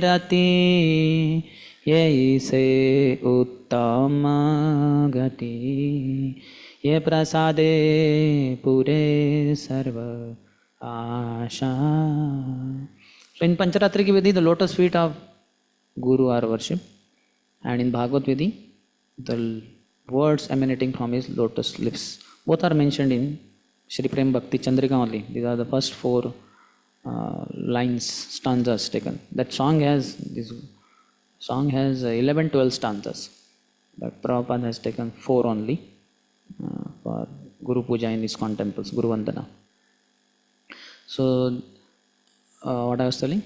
रति यही से उत्तम गति ये प्रसादे पूरे सर्व आशा. So in Pancharatri Vidhi, the lotus feet of Guru are worshipped, and in Bhagavad Vidhi, the words emanating from his lotus lips. Both are mentioned in Shri Prem Bhakti Chandrika only. These are the first four lines, stanzas taken. That song has 11-12 stanzas, but Prabhupada has taken 4 only for Guru Puja in ISKCON temples, Guru Vandana. So, what I was telling?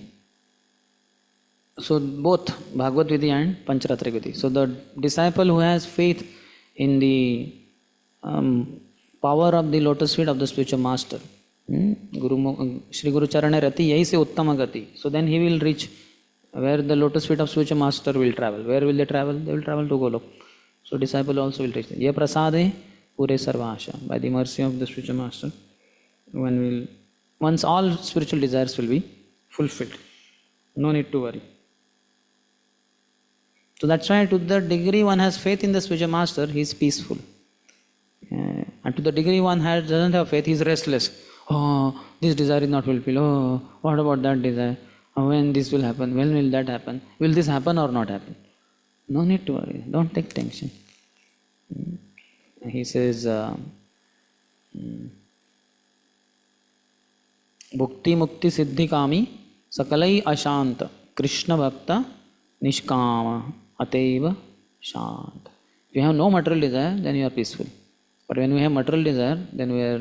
So, both Bhagavad Vidhi and Pancharatri Vidhi. So, the disciple who has faith in the power of the lotus feet of the spiritual master, Shri Guru Charane Rati, yahi se uttama gati. So, then he will reach where the lotus feet of spiritual master will travel. Where will they travel? They will travel to Golok. So, disciple also will reach there. Ye prasade pure sarvasha. By the mercy of the spiritual master, once all spiritual desires will be fulfilled. No need to worry. So that's why to the degree one has faith in the spiritual master, he is peaceful. And to the degree one doesn't have faith, he is restless. Oh, this desire is not fulfilled. Oh, what about that desire? Oh, when this will happen? When will that happen? Will this happen or not happen? No need to worry. Don't take tension. He says, Bhukti Mukti Siddhi Kami Sakalai Ashanta Krishna Bhakta Nishkama Ateva Shant. If you have no material desire, then you are peaceful. But when we have material desire, then we are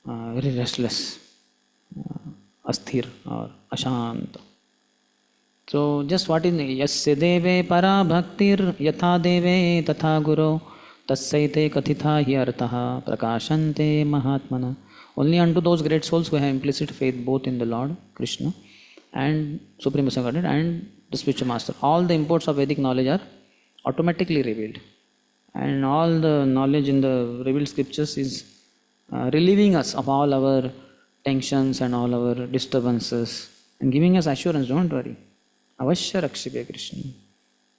very restless, asthir or ashant. So just what is yasya deve para bhaktir yatha deve tatha guru tasyaite kathitha hyartaha prakashante mahatmana. Only unto those great souls who have implicit faith both in the Lord Krishna and Supreme Personality and the spiritual master. All the imports of Vedic knowledge are automatically revealed, and all the knowledge in the revealed scriptures is relieving us of all our tensions and all our disturbances and giving us assurance. Don't worry. Avashya Rakshibe Krishna.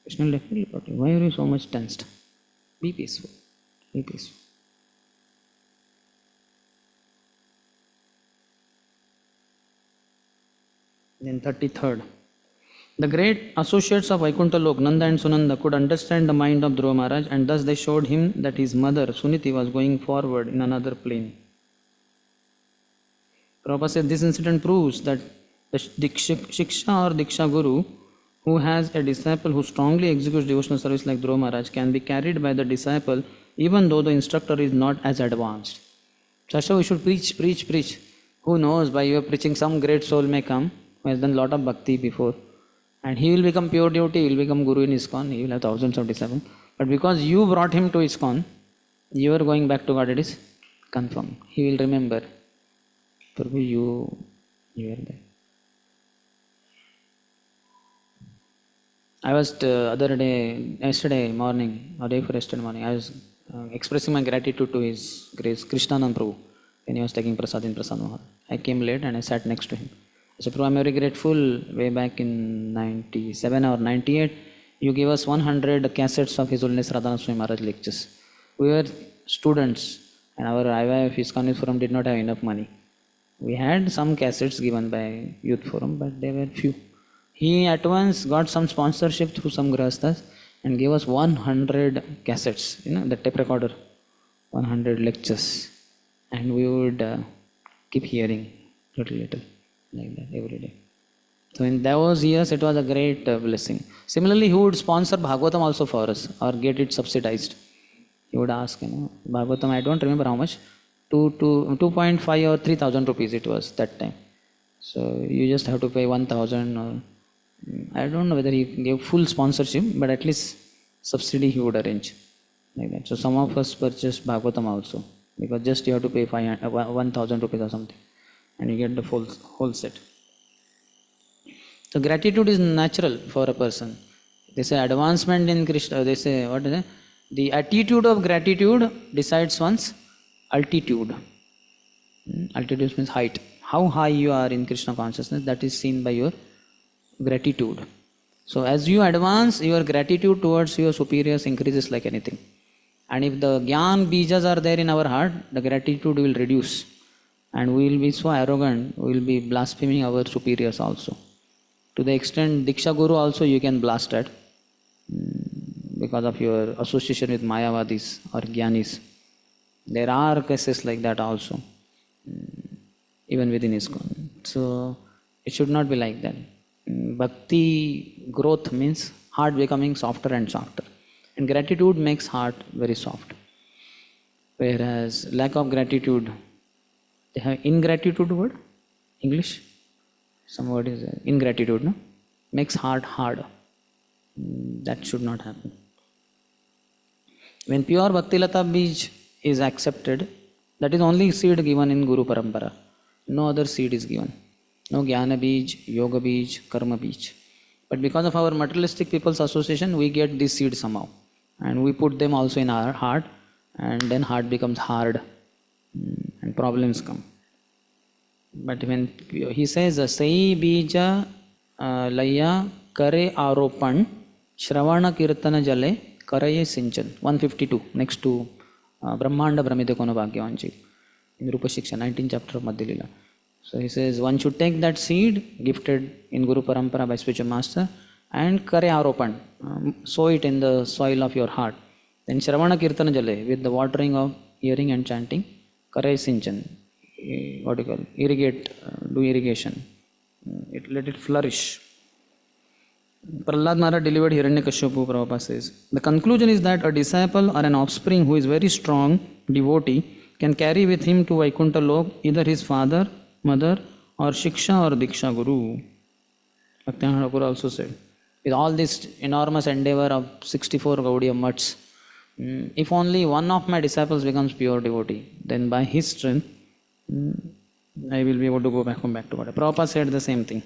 Krishna will definitely protect you. Why are you so much tensed? Be peaceful. Be peaceful. Then 33rd. The great associates of Vaikuntha Lok, Nanda and Sunanda, could understand the mind of Dhruva Maharaj, and thus they showed him that his mother, Suniti, was going forward in another plane. Prabhupada said this incident proves that the Shiksha or Diksha Guru, who has a disciple who strongly executes devotional service like Dhruva Maharaj, can be carried by the disciple even though the instructor is not as advanced. So we should preach. Who knows, by your preaching some great soul may come who has done lot of bhakti before, and he will become pure devotee, he will become Guru in ISKCON, he will have thousands of disciples. But because you brought him to ISKCON, you are going back to God, it is confirmed. He will remember, Prabhu, you were there. I was yesterday morning, or day before yesterday morning, I was expressing my gratitude to His Grace, Krishnanand Prabhu, when he was taking prasad in Prasad Mahal. I came late and I sat next to him. I said, Prabhu, I'm very grateful. Way back in 97 or 98, you gave us 100 cassettes of His Holiness Radhanath Swami Maharaj lectures. We were students, and our IYF ISKCON Forum did not have enough money. We had some cassettes given by Youth Forum, but they were few. He at once got some sponsorship through some grahasthas and gave us 100 cassettes, the tape recorder, 100 lectures. And we would keep hearing little, like that every day. So in those years, it was a great blessing. Similarly, he would sponsor Bhagavatam also for us or get it subsidized. He would ask, Bhagavatam, I don't remember how much, 2.5 or 3,000 rupees it was that time. So you just have to pay 1,000 or I don't know whether he gave full sponsorship, but at least subsidy he would arrange like that. So some of us purchased Bhagavatam also, because just you have to pay 1,000 rupees or something, and you get the full whole set. So gratitude is natural for a person. They say advancement in Krishna. They say what is it? The attitude of gratitude decides one's altitude. Altitude means height. How high you are in Krishna consciousness, that is seen by your gratitude. So as you advance, your gratitude towards your superiors increases like anything. And if the Gyan Bijas are there in our heart, the gratitude will reduce. And we will be so arrogant, we will be blaspheming our superiors also. To the extent Diksha Guru also you can blast at, because of your association with Mayavadis or Gyanis. There are cases like that also, even within ISKCON. So it should not be like that. Bhakti growth means heart becoming softer and softer. And gratitude makes heart very soft. Whereas lack of gratitude, they have ingratitude word, English? Some word is ingratitude, no? Makes heart hard. That should not happen. When pure Bhaktilata Bij is accepted, that is only seed given in Guru Parampara. No other seed is given. No Jnana Bij, Yoga Bij, Karma Bij. But because of our materialistic people's association, we get this seed somehow. And we put them also in our heart, and then heart becomes hard and problems come. But when he says, Sai Bija Laya Kare Aropan Shravana Kirtana Jale Karaye Sinchan. 152, next to Brahmanda Brahmite Kono Bhagyavanchi in Rupa Shiksha, 19th chapter of Madhya Lila. So he says, one should take that seed gifted in Guru Parampara by spiritual master and Kare Aropan, sow it in the soil of your heart. Then Shravana Kirtana Jale, with the watering of hearing and chanting, Kare Sinchan, what do you call, irrigate, do irrigation, let it flourish. Prahlad Maharaj delivered Hiranyakashipu, Prabhupada says. The conclusion is that a disciple or an offspring who is very strong devotee can carry with him to Vaikuntha Lok either his father, mother, or Shiksha or Diksha Guru. Bhaktivinoda Thakur also said, with all this enormous endeavor of 64 Gaudiya mutts, if only one of my disciples becomes pure devotee, then by his strength, I will be able to come back to God. Prabhupada said the same thing.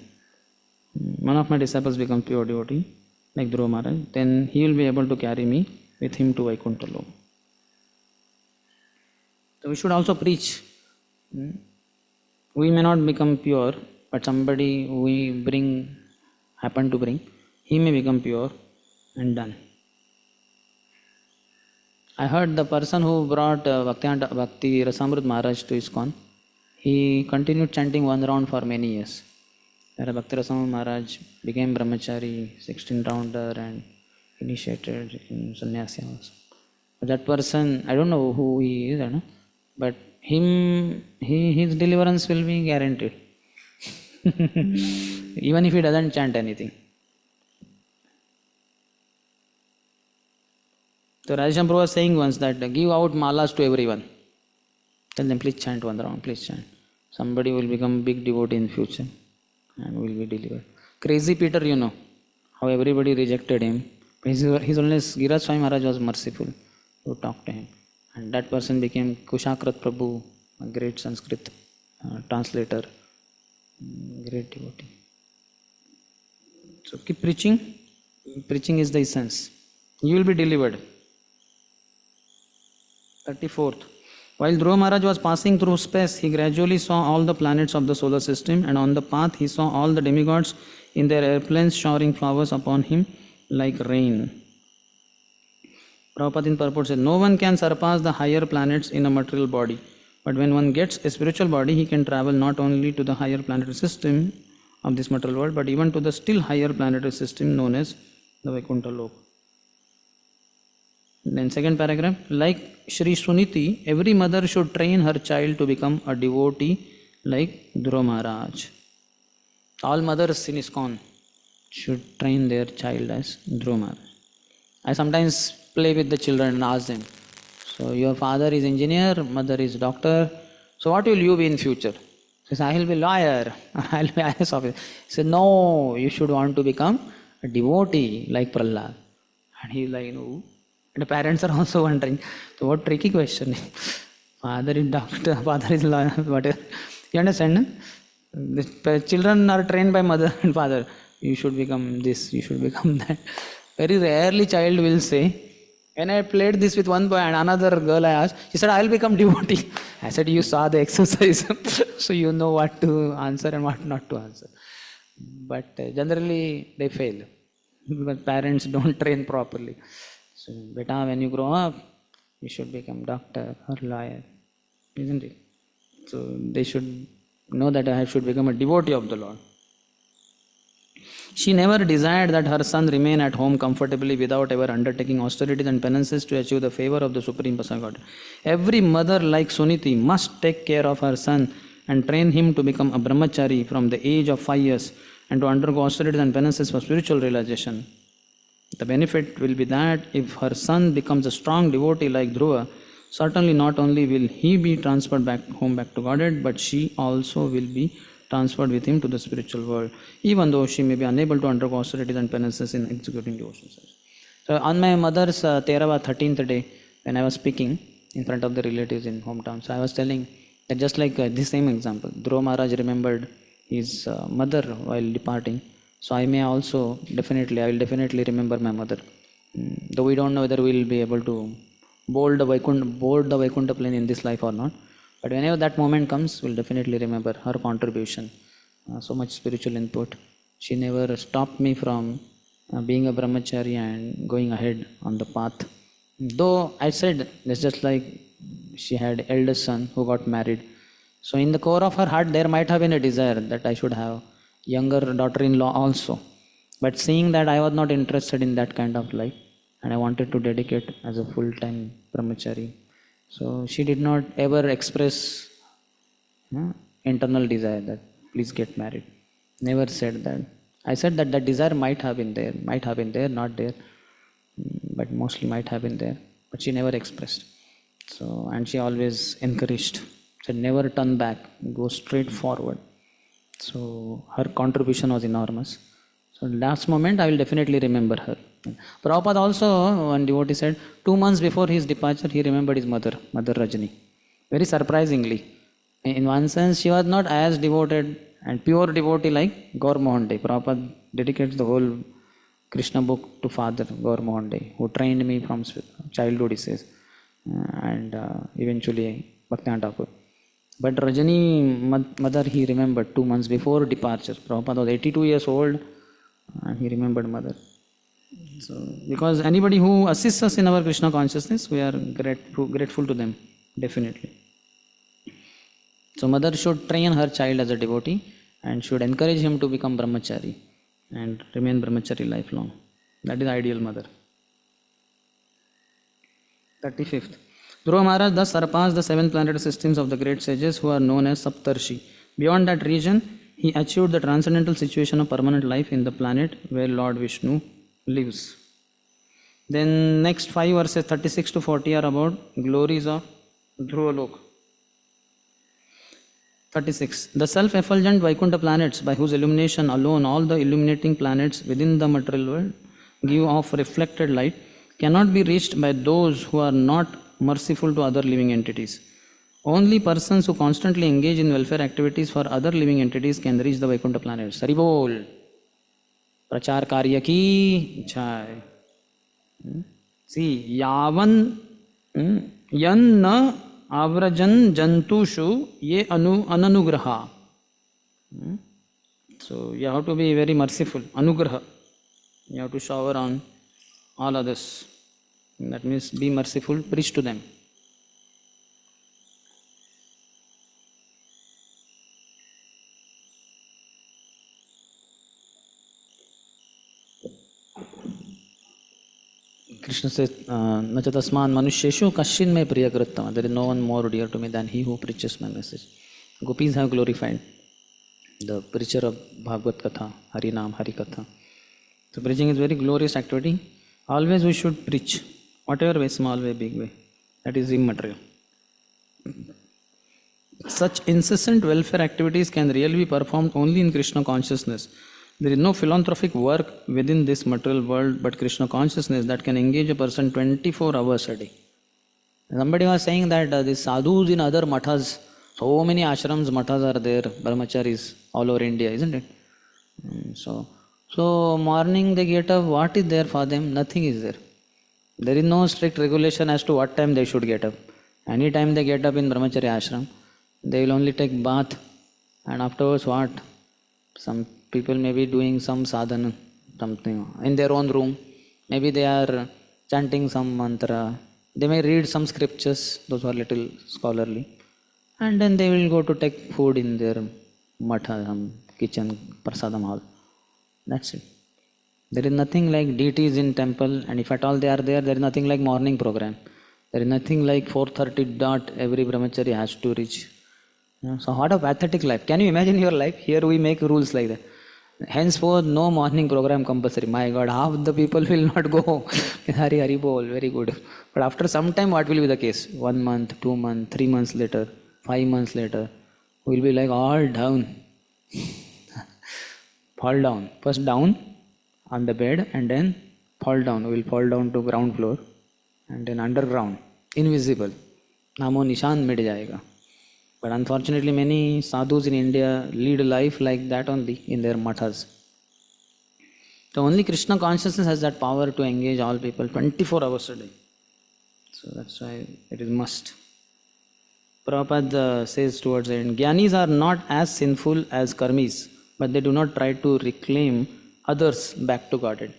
One of my disciples becomes pure devotee, like Dhruva Maharaj, then he will be able to carry me with him to Vaikuntha Lok. So we should also preach. We may not become pure, but somebody we happen to bring, he may become pure and done. I heard the person who brought Bhakti Rasamrut Maharaj to ISKCON, he continued chanting one round for many years. Bhakti Rasamrut Maharaj became brahmachari, 16 rounder, and initiated in sannyasa also. But that person, I don't know who he is, but his deliverance will be guaranteed. Even if he doesn't chant anything. So Radhesham Prabhu was saying once that give out malas to everyone. Tell them, please chant one round, please chant. Somebody will become big devotee in future and will be delivered. Crazy Peter, you know, how everybody rejected him. His only Giriraj Swami Maharaj was merciful to talk to him. And that person became Kushakrat Prabhu, a great Sanskrit translator, great devotee. So keep preaching. Preaching is the essence. You will be delivered. 34th. While Dhruva Maharaj was passing through space, he gradually saw all the planets of the solar system, and on the path he saw all the demigods in their airplanes showering flowers upon him like rain. Prabhupada in purport said, no one can surpass the higher planets in a material body, but when one gets a spiritual body, he can travel not only to the higher planetary system of this material world, but even to the still higher planetary system known as the Vaikuntha Lok. Then second paragraph, like Shri Suniti, every mother should train her child to become a devotee like Dhruva Maharaj. All mothers in ISKCON should train their child as Dhruva Maharaj. I sometimes play with the children and ask them, so your father is engineer, mother is doctor, so what will you be in future? He says, I will be lawyer, I will be IAS officer. He said, no, you should want to become a devotee like Prahlad. And he's like, no. And the parents are also wondering, so what tricky question. Father is doctor, father is lawyer, whatever. You understand? No? The children are trained by mother and father. You should become this, you should become that. Very rarely child will say, when I played this with one boy and another girl I asked, she said, I will become devotee. I said, you saw the exercise, so you know what to answer and what not to answer. But generally they fail because parents don't train properly. So, beta, when you grow up, you should become doctor or lawyer, isn't it? So they should know that I should become a devotee of the Lord. She never desired that her son remain at home comfortably without ever undertaking austerities and penances to achieve the favor of the Supreme Personal Godhead. Every mother like Suniti must take care of her son and train him to become a brahmachari from the age of 5 years and to undergo austerities and penances for spiritual realization. The benefit will be that if her son becomes a strong devotee like Dhruva, certainly not only will he be transferred back to Godhead, but she also will be transferred with him to the spiritual world, even though she may be unable to undergo austerities and penances in executing devotional service. So on my mother's Therava 13th day, when I was speaking in front of the relatives in hometown, so I was telling that just like this same example, Dhruva Maharaj remembered his mother while departing. So I will definitely remember my mother. Though we don't know whether we will be able to board the Vaikuntha plane in this life or not. But whenever that moment comes, we'll definitely remember her contribution, so much spiritual input. She never stopped me from being a brahmachari and going ahead on the path. Though I said, it's just like she had eldest son who got married. So in the core of her heart, there might have been a desire that I should have younger daughter-in-law also. But seeing that I was not interested in that kind of life, and I wanted to dedicate as a full-time brahmachari. So she did not ever express internal desire that please get married. Never said that. I said that that desire might have been there, not there, but mostly might have been there. But she never expressed. So, and she always encouraged, said never turn back, go straight forward. So her contribution was enormous. So last moment I will definitely remember her. Prabhupada also, one devotee said, 2 months before his departure, he remembered his mother Rajani. Very surprisingly. In one sense, she was not as devoted and pure devotee like Gaur Mohan De. Prabhupada dedicates the whole Krishna book to Father Gaur Mohan De, who trained me from childhood, he says, and eventually Bhakti Thakur. But Rajani, mother, he remembered 2 months before departure. Prabhupada was 82 years old and he remembered mother. So, because anybody who assists us in our Krishna consciousness, we are grateful to them, definitely. So, mother should train her child as a devotee and should encourage him to become brahmachari and remain brahmachari lifelong. That is ideal mother. 35th. Dhruva Maharaj thus surpassed the 7 planetary systems of the great sages who are known as Saptarshi. Beyond that region, he achieved the transcendental situation of permanent life in the planet where Lord Vishnu lives. Then next 5 verses 36 to 40 are about glories of Dhruva Lok. 36. The self-effulgent Vaikuntha planets, by whose illumination alone all the illuminating planets within the material world give off reflected light, cannot be reached by those who are not merciful to other living entities. Only persons who constantly engage in welfare activities for other living entities can reach the Vaikuntha planets. Hari Bol. Prachar Karya Ki Jai. See, Yavan Yan na Avrajan Jantushu Ye Ananugraha. So, you have to be very merciful. Anugraha. You have to shower on all others. That means be merciful, preach to them. Krishna says, Nachatasman Manusheshu Kashin me Priyakrittama. There is no one more dear to me than he who preaches my message. Gopis have glorified the preacher of Bhagavad Katha, Harinam, Harikatha. So preaching is very glorious activity. Always we should preach, whatever way, small way, big way. That is immaterial. Such incessant welfare activities can really be performed only in Krishna consciousness. There is no philanthropic work within this material world but Krishna consciousness that can engage a person 24 hours a day. Somebody was saying that the sadhus in other mathas, so many ashrams, mathas are there, brahmacharis all over India, isn't it? So morning they get up, what is there for them? Nothing is there. There is no strict regulation as to what time they should get up. Any time they get up in brahmachari ashram, they will only take bath and afterwards what? Some people may be doing some sadhana, something in their own room. Maybe they are chanting some mantra. They may read some scriptures, those who are little scholarly. And then they will go to take food in their matha, kitchen, prasadam hall. That's it. There is nothing like deities in temple, and if at all they are there, there is nothing like morning program. There is nothing like 4:30 dot every brahmachari has to reach. So what a pathetic life. Can you imagine your life? Here we make rules like that. Henceforth, no morning program compulsory. My God, half the people will not go. Hari Hari Bol, very good. But after some time, what will be the case? 1 month, 2 months, 3 months later, 5 months later, we will be like all down. Fall down. First down on the bed and then fall down. We will fall down to ground floor and then underground, invisible. Namo Nishan mid jayega. But unfortunately, many sadhus in India lead a life like that only in their mathas. So only Krishna consciousness has that power to engage all people 24 hours a day. So that's why it is must. Prabhupada says towards the end, Gyanis are not as sinful as karmis, but they do not try to reclaim others back to Godhead.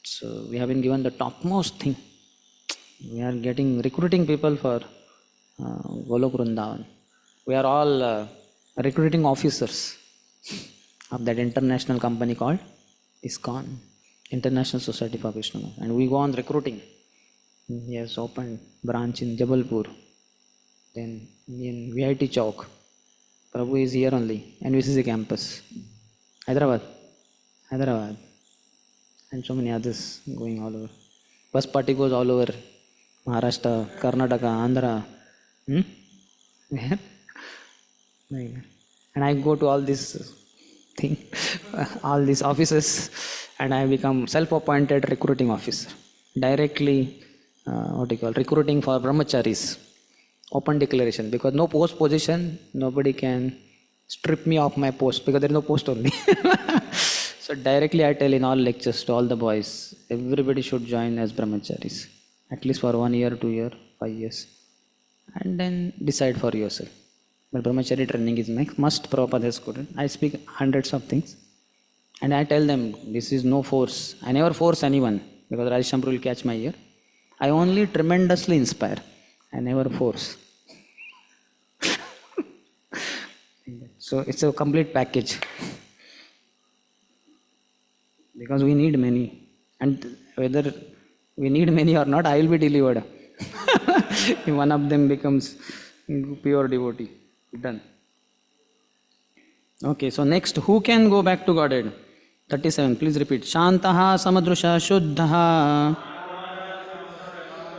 So we have been given the topmost thing. We are recruiting people for Golok Vrindavan. We are all recruiting officers of that international company called ISKCON, International Society for Krishna. And we go on recruiting. He has opened branch in Jabalpur, then in VIT Chowk. Prabhu is here only, NVCC campus. Hyderabad, and so many others going all over. Bus party goes all over Maharashtra, Karnataka, Andhra. Where? And I go to all these all these offices, and I become self-appointed recruiting officer. Directly, recruiting for brahmacharis. Open declaration, because no post position, nobody can strip me off my post because there is no post only. So directly I tell in all lectures to all the boys, everybody should join as brahmacharis, at least for 1 year, 2 years, 5 years, and then decide for yourself. But brahmachari training is must. Prabhupada has quoted. I speak hundreds of things, and I tell them this is no force. I never force anyone because Rajesh will catch my ear. I only tremendously inspire. I never force. So it's a complete package. Because we need many. And whether we need many or not, I will be delivered. If one of them becomes pure devotee. Done. Okay, so next, who can go back to Godhead? 37, please repeat. Shantaha samadrusha shuddhaha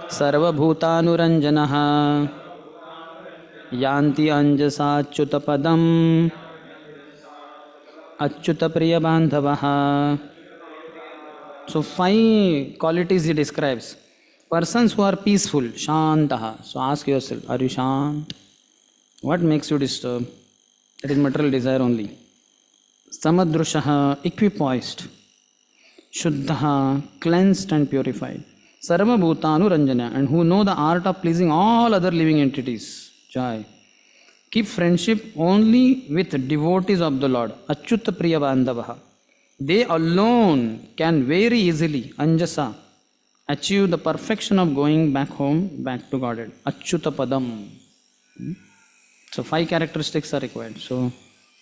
sarvabhutanuranjanaha yanti anjasa achyutapadam achyutapriya bandhavaha. So 5 qualities he describes. Persons who are peaceful, shantaha. So ask yourself, are you shant? What makes you disturbed? That is material desire only. Samadrushaha, equipoised. Shuddhaha, cleansed and purified. Sarva bhutanu ranjana, and who know the art of pleasing all other living entities. Jai. Keep friendship only with devotees of the Lord. Achyuta priya bandhavaha. They alone can very easily, anjasa, achieve the perfection of going back home, back to Godhead. Achyuta padam. So 5 characteristics are required. So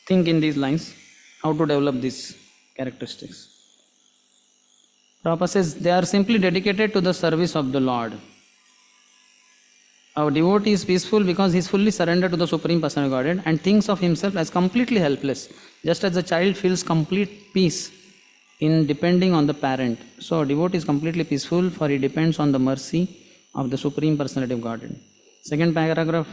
think in these lines, how to develop these characteristics. Prabhupada says they are simply dedicated to the service of the Lord. Our devotee is peaceful because he is fully surrendered to the Supreme Personality of Godhead and thinks of himself as completely helpless, just as the child feels complete peace in depending on the parent. So a devotee is completely peaceful for he depends on the mercy of the Supreme Personality of Godhead. Second paragraph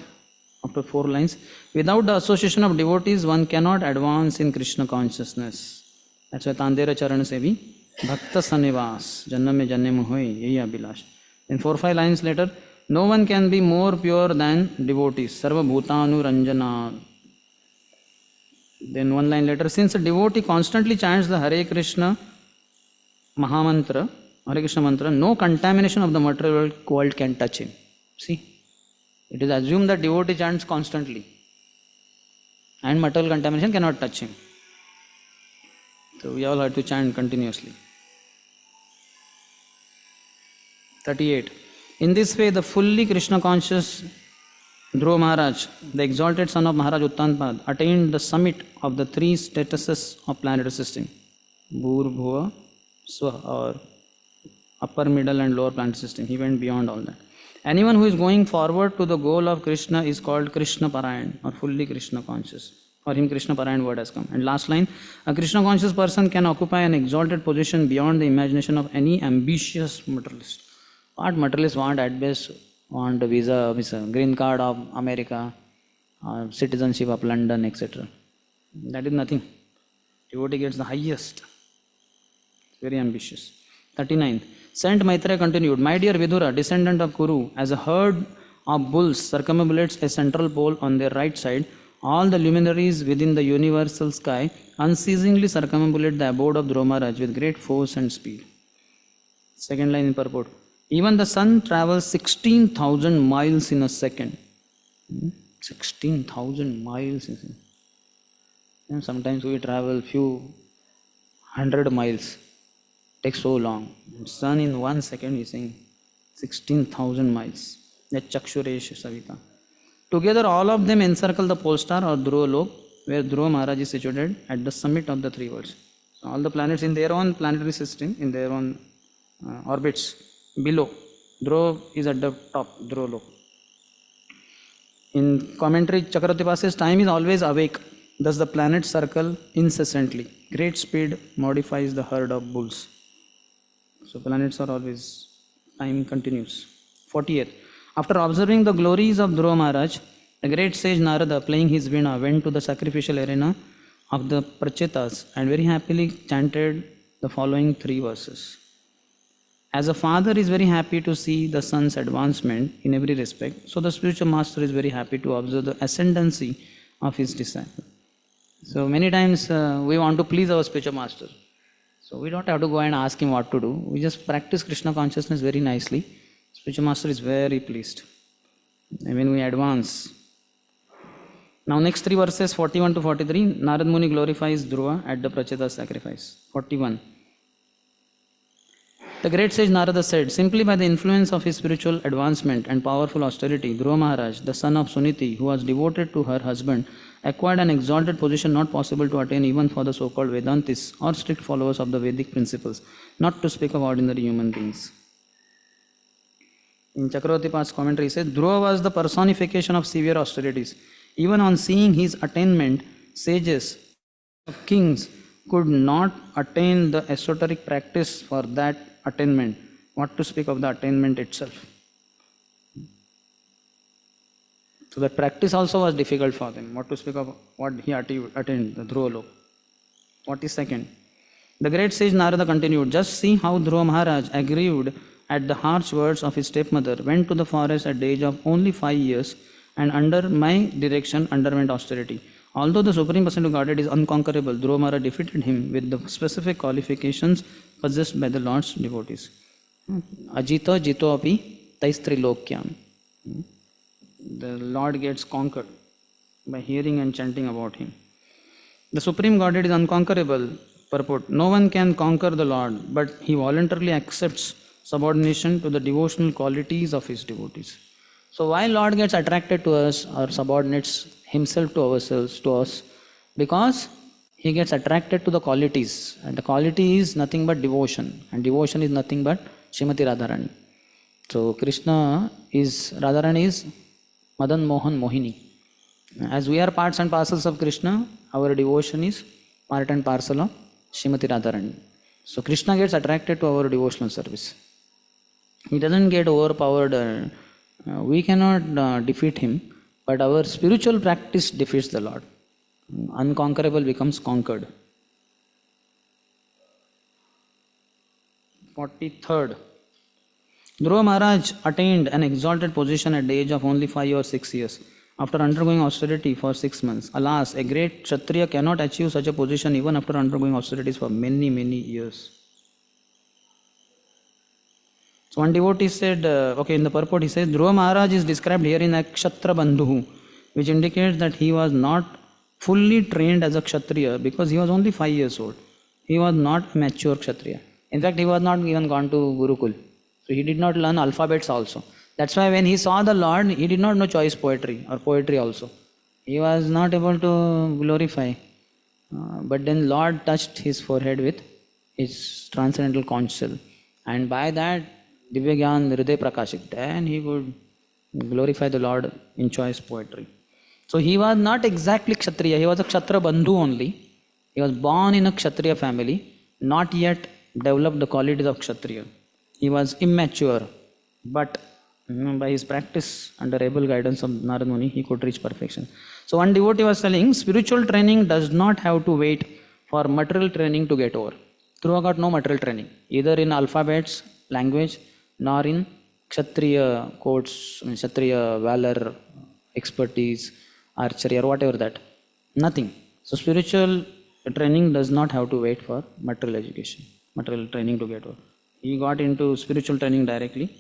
after 4 lines. Without the association of devotees, one cannot advance in Krishna consciousness. That's why Tandera Charan se bhi Bhakta Sanivas, Janna mein janne hoy, yehi abhilash. In 4-5 lines later, no one can be more pure than devotees. Sarva Bhutanu Ranjana. Then 1 line later, since a devotee constantly chants the Hare Krishna Mahamantra, Hare Krishna mantra, no contamination of the material world can touch him. See, it is assumed that devotee chants constantly and material contamination cannot touch him. So we all have to chant continuously. 38. In this way, the fully Krishna conscious Dhruva Maharaj, the exalted son of Maharaj Uttanpad, attained the summit of the 3 statuses of planetary system. Bhur, Bhuva, Swa, or upper, middle and lower planetary system. He went beyond all that. Anyone who is going forward to the goal of Krishna is called Krishna Parayan, or fully Krishna conscious. For him, Krishna Parayan word has come. And last line, a Krishna conscious person can occupy an exalted position beyond the imagination of any ambitious materialist. What materialists want at best? Want a visa, green card of America, citizenship of London, etc. That is nothing. Devotee gets the highest. Very ambitious. 39. Saint Maitreya continued, my dear Vidura, descendant of Kuru, as a herd of bulls circumambulates a central pole on their right side, all the luminaries within the universal sky unceasingly circumambulate the abode of Dhruva Maharaj with great force and speed. Second line in purport. Even the sun travels 16,000 miles in a second. 16,000 miles. And sometimes we travel few 100 miles. Takes so long. Sun in 1 second is saying 16,000 miles. That Chakshuresh Savita. Together all of them encircle the pole star or Dhruva Lok, where Dhruva Maharaj is situated at the summit of the 3 worlds. So all the planets in their own planetary system, in their own orbits, below. Dhruva is at the top, Dhruva Lok. In commentary, Chakravarti says, time is always awake, thus the planets circle incessantly. Great speed modifies the herd of bulls. So planets are always, time continues. 40th. After observing the glories of Dhruva Maharaj, the great sage Narada, playing his veena, went to the sacrificial arena of the Prachetas and very happily chanted the following 3 verses. As a father is very happy to see the son's advancement in every respect, so the spiritual master is very happy to observe the ascendancy of his disciple. So many times we want to please our spiritual master. So we don't have to go and ask him what to do. We just practice Krishna consciousness very nicely. Spiritual master is very pleased. And when we advance. Now next 3 verses, 41 to 43, Narad Muni glorifies Dhruva at the Pracheta sacrifice. 41. The great sage Narada said, simply by the influence of his spiritual advancement and powerful austerity, Dhruva Maharaj, the son of Suniti, who was devoted to her husband, acquired an exalted position not possible to attain even for the so-called Vedantis or strict followers of the Vedic principles, not to speak of ordinary human beings. In Chakravarti Pa's commentary, he says, Dhruva was the personification of severe austerities. Even on seeing his attainment, sages, kings could not attain the esoteric practice for that attainment. What to speak of the attainment itself? So that practice also was difficult for them. What to speak of what he attained, the Dhruva Lok. 42nd. The great sage Narada continued, just see how Dhruva Maharaj, aggrieved at the harsh words of his stepmother, went to the forest at the age of only 5 years and under my direction underwent austerity. Although the Supreme Personality of Godhead is unconquerable, Dhruva Maharaj defeated him with the specific qualifications possessed by the Lord's devotees. Ajita jito api taistrilokyam. The Lord gets conquered by hearing and chanting about him. The Supreme Godhead is unconquerable. Purport. No one can conquer the Lord, but he voluntarily accepts subordination to the devotional qualities of his devotees. So why Lord gets attracted to us or subordinates himself to ourselves, to us? Because he gets attracted to the qualities. And the quality is nothing but devotion. And devotion is nothing but Srimati Radharani. So Krishna is, Radharani is Madan Mohan Mohini. As we are parts and parcels of Krishna, our devotion is part and parcel of Srimati Radharani. So Krishna gets attracted to our devotional service. He doesn't get overpowered. We cannot defeat him, But our spiritual practice defeats the Lord. Unconquerable becomes conquered. 43rd. Dhruva Maharaj attained an exalted position at the age of only 5 or 6 years. After undergoing austerity for 6 months. Alas, a great Kshatriya cannot achieve such a position even after undergoing austerities for many, many years. So one devotee said, in the purport he says, Dhruva Maharaj is described here in a Kshatra Bandhu, which indicates that he was not fully trained as a Kshatriya because he was only 5 years old. He was not a mature Kshatriya. In fact, he was not even gone to Gurukul. So he did not learn alphabets also. That's why when he saw the Lord, he did not know choice poetry or poetry also. He was not able to glorify. But then Lord touched his forehead with his transcendental counsel. And by that, Divya Gyan Hriday Prakashit, then he could glorify the Lord in choice poetry. So he was not exactly Kshatriya, he was a Kshatra Bandhu only. He was born in a Kshatriya family, not yet developed the qualities of Kshatriya. He was immature, but by his practice under able guidance of Narad Muni, he could reach perfection. So one devotee was telling, spiritual training does not have to wait for material training to get over. Dhruva got no material training, either in alphabets, language, nor in Kshatriya codes, Kshatriya valor, expertise, archery or whatever that. Nothing. So spiritual training does not have to wait for material education, material training to get over. He got into spiritual training directly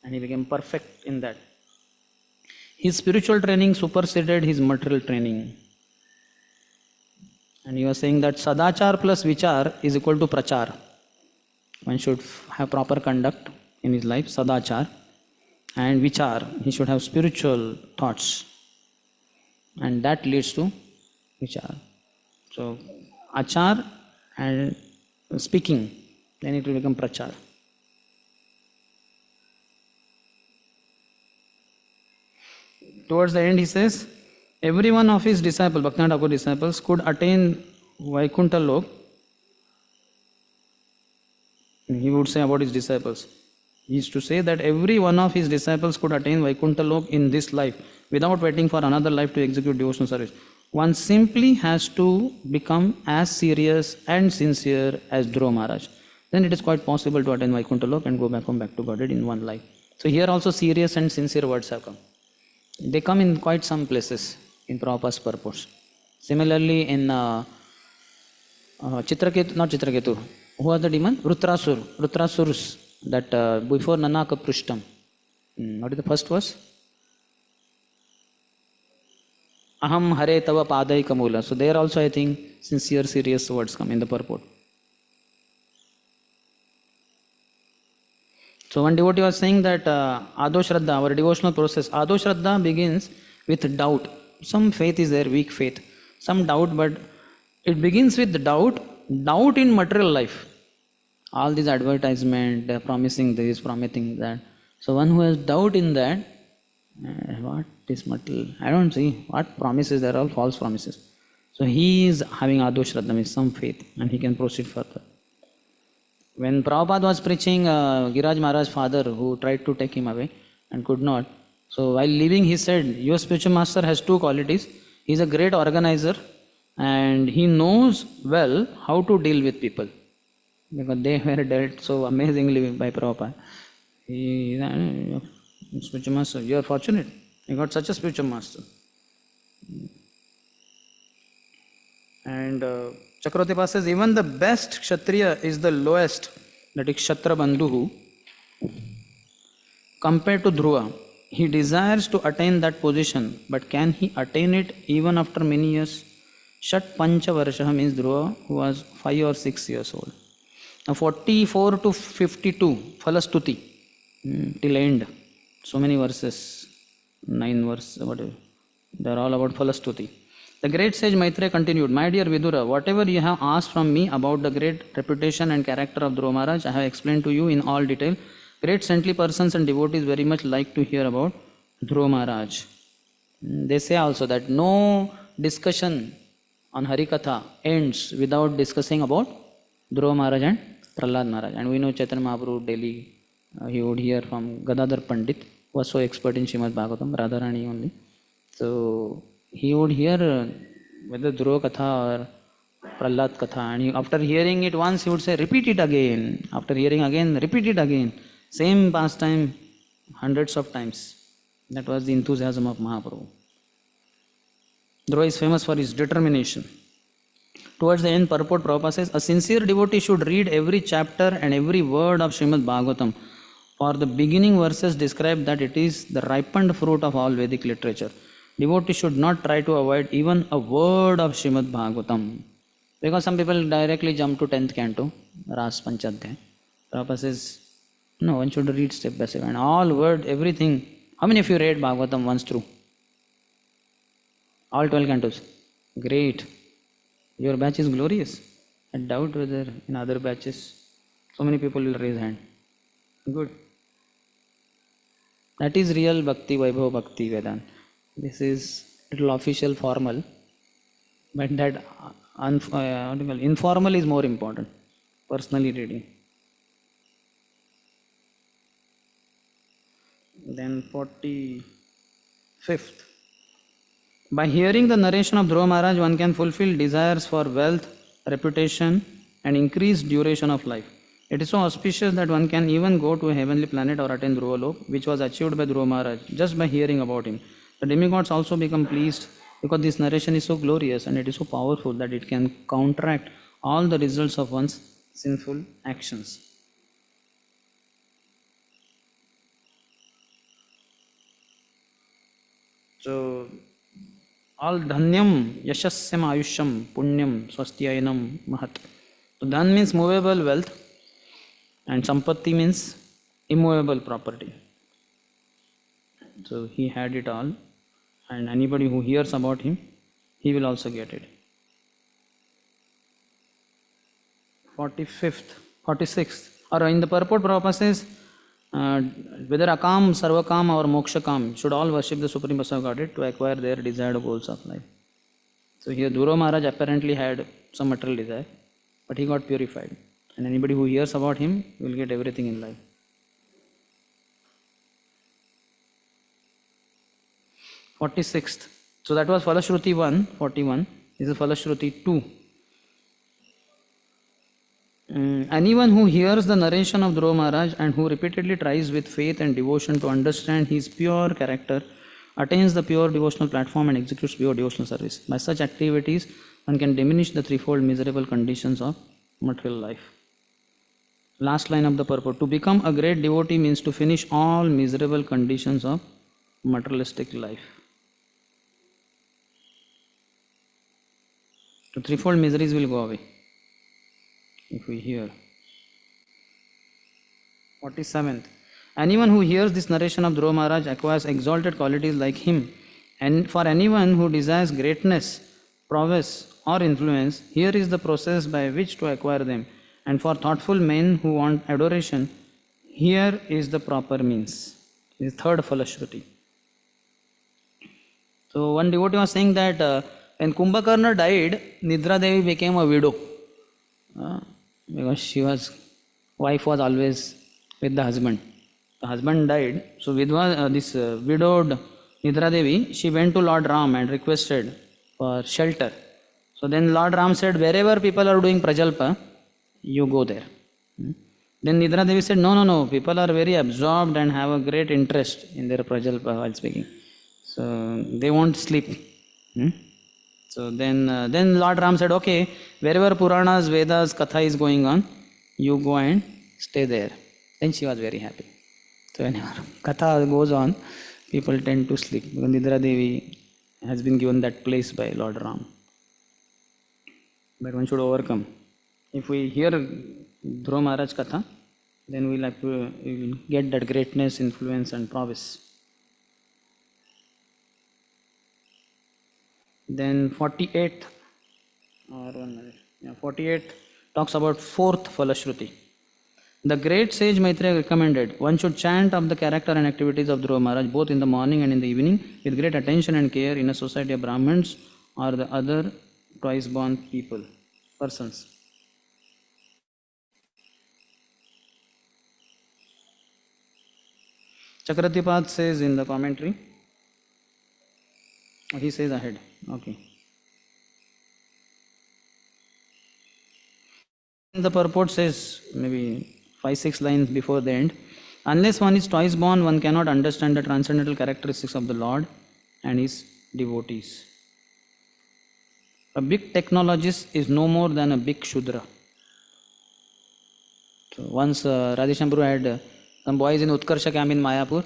and he became perfect in that. His spiritual training superseded his material training. And he was saying that Sadachar plus Vichar is equal to Prachar. One should have proper conduct in his life, Sadachar, and Vichar. He should have spiritual thoughts. And that leads to Vichar. So, Achar and speaking, then it will become Prachar. Towards the end he says, every one of his disciples, Bhaktivinoda Thakur disciples, could attain Vaikuntha Lok. He would say about his disciples. He used to say that every one of his disciples could attain Vaikuntha Lok in this life without waiting for another life to execute devotional service. One simply has to become as serious and sincere as Dhruva Maharaj. Then it is quite possible to attain Vaikuntha Lok and go back to Godhead in one life. So here also serious and sincere words have come. They come in quite some places in Prabhupada's purports. Similarly in Chitraketu, not Chitraketu, who was the demon? Rutrasurus, that before Nanaka Prishtam. What is the first verse? Aham Hare Tava Padai Kamula. So there also I think sincere, serious words come in the purport. So one devotee was saying that Ado Shraddha, our devotional process, Ado Shraddha begins with doubt. Some faith is there, weak faith. Some doubt, but it begins with doubt in material life. All these advertisement, they are promising this, promising that. So one who has doubt in that, what is material? I don't see what promises, they are all false promises. So he is having Ado Shraddha, means some faith, and he can proceed further. When Prabhupada was preaching, Giraj Maharaj's father, who tried to take him away and could not. So while leaving, he said, your spiritual master has two qualities. He is a great organizer and he knows well how to deal with people. Because they were dealt so amazingly by Prabhupada. Spiritual master, you are fortunate. You got such a spiritual master. And Chakravarti says, even the best Kshatriya is the lowest, that is Kshatra Bandhu, compared to Dhruva. He desires to attain that position, but can he attain it even after many years? Shat Pancha Varsha means Dhruva, who was 5 or 6 years old. Now 44 to 52, Phalastuti, till end. So many verses, 9 verses, whatever. They are all about Phalastuti. The great sage Maitreya continued, my dear Vidura, whatever you have asked from me about the great reputation and character of Dhruva Maharaj, I have explained to you in all detail. Great saintly persons and devotees very much like to hear about Dhruva Maharaj. They say also that no discussion on Harikatha ends without discussing about Dhruva Maharaj and Prahlad Maharaj. And we know Chaitanya Mahaprabhu daily, he would hear from Gadadhar Pandit, who was so expert in Srimad Bhagavatam, Radharani only. So he would hear whether Dhruva Katha or Prahlad Katha, and after hearing it once, he would say, repeat it again. After hearing again, repeat it again. Same pastime, hundreds of times. That was the enthusiasm of Mahaprabhu. Dhruva is famous for his determination. Towards the end, purport Prabhupada says, a sincere devotee should read every chapter and every word of Srimad Bhagavatam. For the beginning verses describe that it is the ripened fruit of all Vedic literature. Devotee should not try to avoid even a word of Srimad Bhagavatam. Because some people directly jump to 10th canto, Ras Panchadhyay. Prabhupada says, no, one should read step by step. And all word, everything. How many of you read Bhagavatam once through? All 12 cantos. Great. Your batch is glorious. I doubt whether in other batches, so many people will raise hand. Good. That is real Bhakti, Vaibhav Bhakti Vedanta. This is little official formal, but that informal is more important. Personally reading. Then 45th. By hearing the narration of Dhruva Maharaj, one can fulfill desires for wealth, reputation, and increased duration of life. It is so auspicious that one can even go to a heavenly planet or attain Dhruva Lok, which was achieved by Dhruva Maharaj just by hearing about him. The demigods also become pleased because this narration is so glorious and it is so powerful that it can counteract all the results of one's sinful actions. So, all dhanyam, yashasyam, ayusham, punyam, swastyayanam, mahat. So, dhan means movable wealth and sampatti means immovable property. So, he had it all, and anybody who hears about him, he will also get it. 46th, or in the purport, Prabhupada says, whether Akam, Sarvakam or Mokshakam should all worship the Supreme Personality of Godhead to acquire their desired goals of life. So here Dhruva Maharaj apparently had some material desire, but he got purified. And anybody who hears about him will get everything in life. 46th. So that was Falashruti 1, 41. This is Falashruti 2. Anyone who hears the narration of Dhruva Maharaj and who repeatedly tries with faith and devotion to understand his pure character attains the pure devotional platform and executes pure devotional service. By such activities, one can diminish the threefold miserable conditions of material life. Last line of the purport. To become a great devotee means to finish all miserable conditions of materialistic life. The threefold miseries will go away if we hear. 47th. Anyone who hears this narration of Dhruva Maharaj acquires exalted qualities like him. And for anyone who desires greatness, prowess or influence, here is the process by which to acquire them. And for thoughtful men who want adoration, here is the proper means. This is third Falashruti. So one devotee was saying that when Kumbhakarna died, Nidra Devi became a widow. Because wife was always with the husband. The husband died, so this widowed Nidra Devi, she went to Lord Ram and requested for shelter. So then Lord Ram said, wherever people are doing prajalpa, you go there. Then Nidra Devi said, no, people are very absorbed and have a great interest in their prajalpa while speaking. So they won't sleep. So then Lord Ram said, okay, wherever Puranas, Vedas, Katha is going on, you go and stay there. Then she was very happy. So whenever Katha goes on, people tend to sleep. Because Nidra Devi has been given that place by Lord Ram. But one should overcome. If we hear Dhruva Maharaj Katha, then we will get that greatness, influence and prowess. Then 48th talks about fourth Falashruti. The great sage Maitreya recommended one should chant of the character and activities of Dhruva Maharaj both in the morning and in the evening with great attention and care in a society of Brahmins or the other twice born persons. Chakratipad says in the commentary, He says ahead. Okay. The purport says maybe 5-6 lines before the end. Unless one is twice born, one cannot understand the transcendental characteristics of the Lord and his devotees. A big technologist is no more than a big Shudra. So once Radhesham Prabhu had some boys in Utkarsha camp in Mayapur,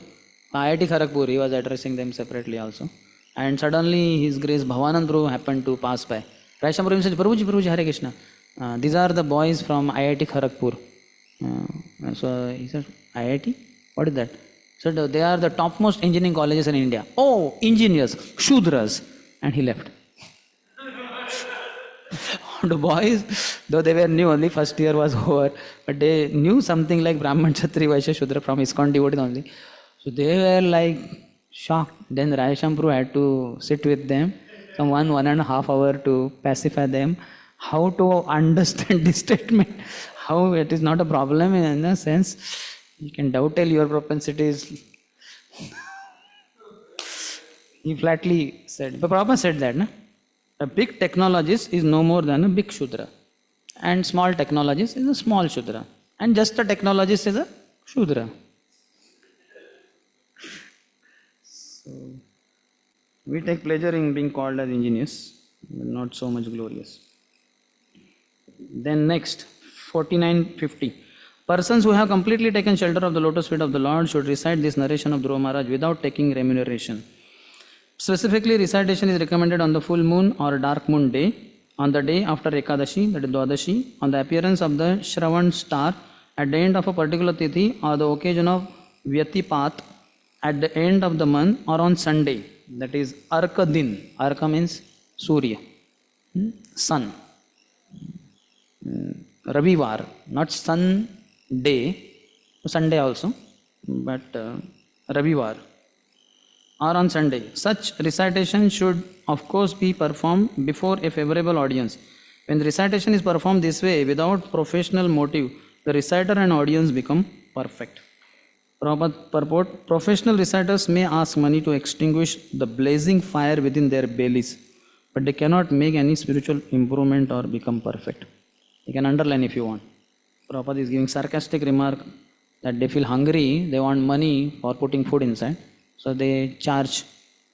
IIT Kharagpur, he was addressing them separately also. And suddenly His Grace Bhavanand Prabhu happened to pass by. Radhesham Prabhu said, Prabhuji, Hare Krishna. These are the boys from IIT Kharagpur. So he said, IIT? What is that? So they are the topmost engineering colleges in India. Oh, engineers, Shudras. And he left. The boys, though they were new, only first year was over, but they knew something like Brahman, Kshatriya, Vaishya, Shudra from ISKCON devotees only. So they were like shocked. Then Radhesham Prabhu had to sit with them, some 1.5 hours to pacify them, how to understand this statement, how it is not a problem in a sense. You can dovetail your propensities. He flatly said, but Prabhupada said that, no? A big technologist is no more than a big Shudra. And small technologist is a small Shudra. And just a technologist is a Shudra. So, we take pleasure in being called as engineers, but not so much glorious. Then next, 49-50. Persons who have completely taken shelter of the lotus feet of the Lord should recite this narration of Dhruva Maharaj without taking remuneration. Specifically, recitation is recommended on the full moon or dark moon day, on the day after Ekadashi, that is Dwadashi, on the appearance of the Shravan star, at the end of a particular tithi, or the occasion of Vyatipat, at the end of the month, or on Sunday, that is Arka Din. Arka means Surya, sun. Ravivar, not Sunday, Sunday also, but Ravivar, or on Sunday. Such recitation should of course be performed before a favorable audience. When the recitation is performed this way without professional motive, the reciter and audience become perfect. Prabhupada purport, professional reciters may ask money to extinguish the blazing fire within their bellies, but they cannot make any spiritual improvement or become perfect. You can underline if you want. Prabhupada is giving sarcastic remark that they feel hungry, they want money for putting food inside. So they charge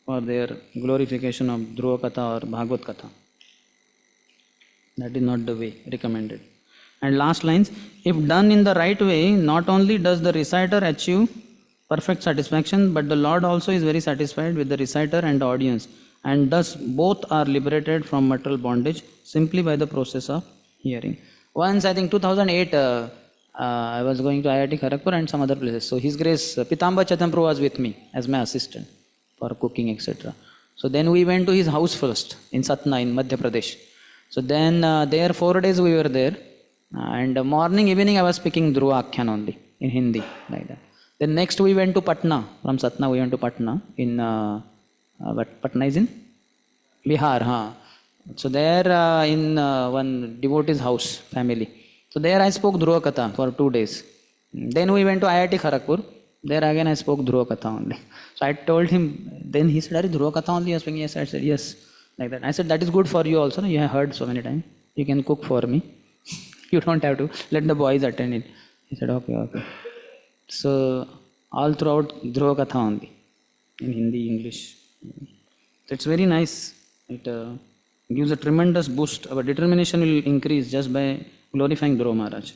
for their glorification of Dhruva Katha or Bhagavad Katha. That is not the way recommended. And last lines, if done in the right way, not only does the reciter achieve perfect satisfaction, but the Lord also is very satisfied with the reciter and the audience. And thus both are liberated from material bondage simply by the process of hearing. Once, I think 2008, I was going to IIT Kharagpur and some other places. So His Grace Pitamba Chaitanya was with me as my assistant for cooking, etc. So then we went to his house first in Satna in Madhya Pradesh. So then there 4 days we were there. And morning, evening I was speaking Dhruva Akhyan only in Hindi, like that. Then next we went to Patna. From Satna we went to Patna in, but Patna is in Bihar, huh? So there in one devotee's house, family. So there I spoke Dhruva Katha for 2 days. Then we went to IIT Kharagpur. There again I spoke Dhruva Katha only. So I told him, then he said, Are Dhruva Katha only you are speaking? Yes, I said, yes. Like that. I said, that is good for you also. No? You have heard so many times. You can cook for me. You don't have to let the boys attend it. He said, okay. So all throughout Dhruva Katha only. In Hindi, English. So it's very nice. It gives a tremendous boost. Our determination will increase just by glorifying Dhruva Maharaj.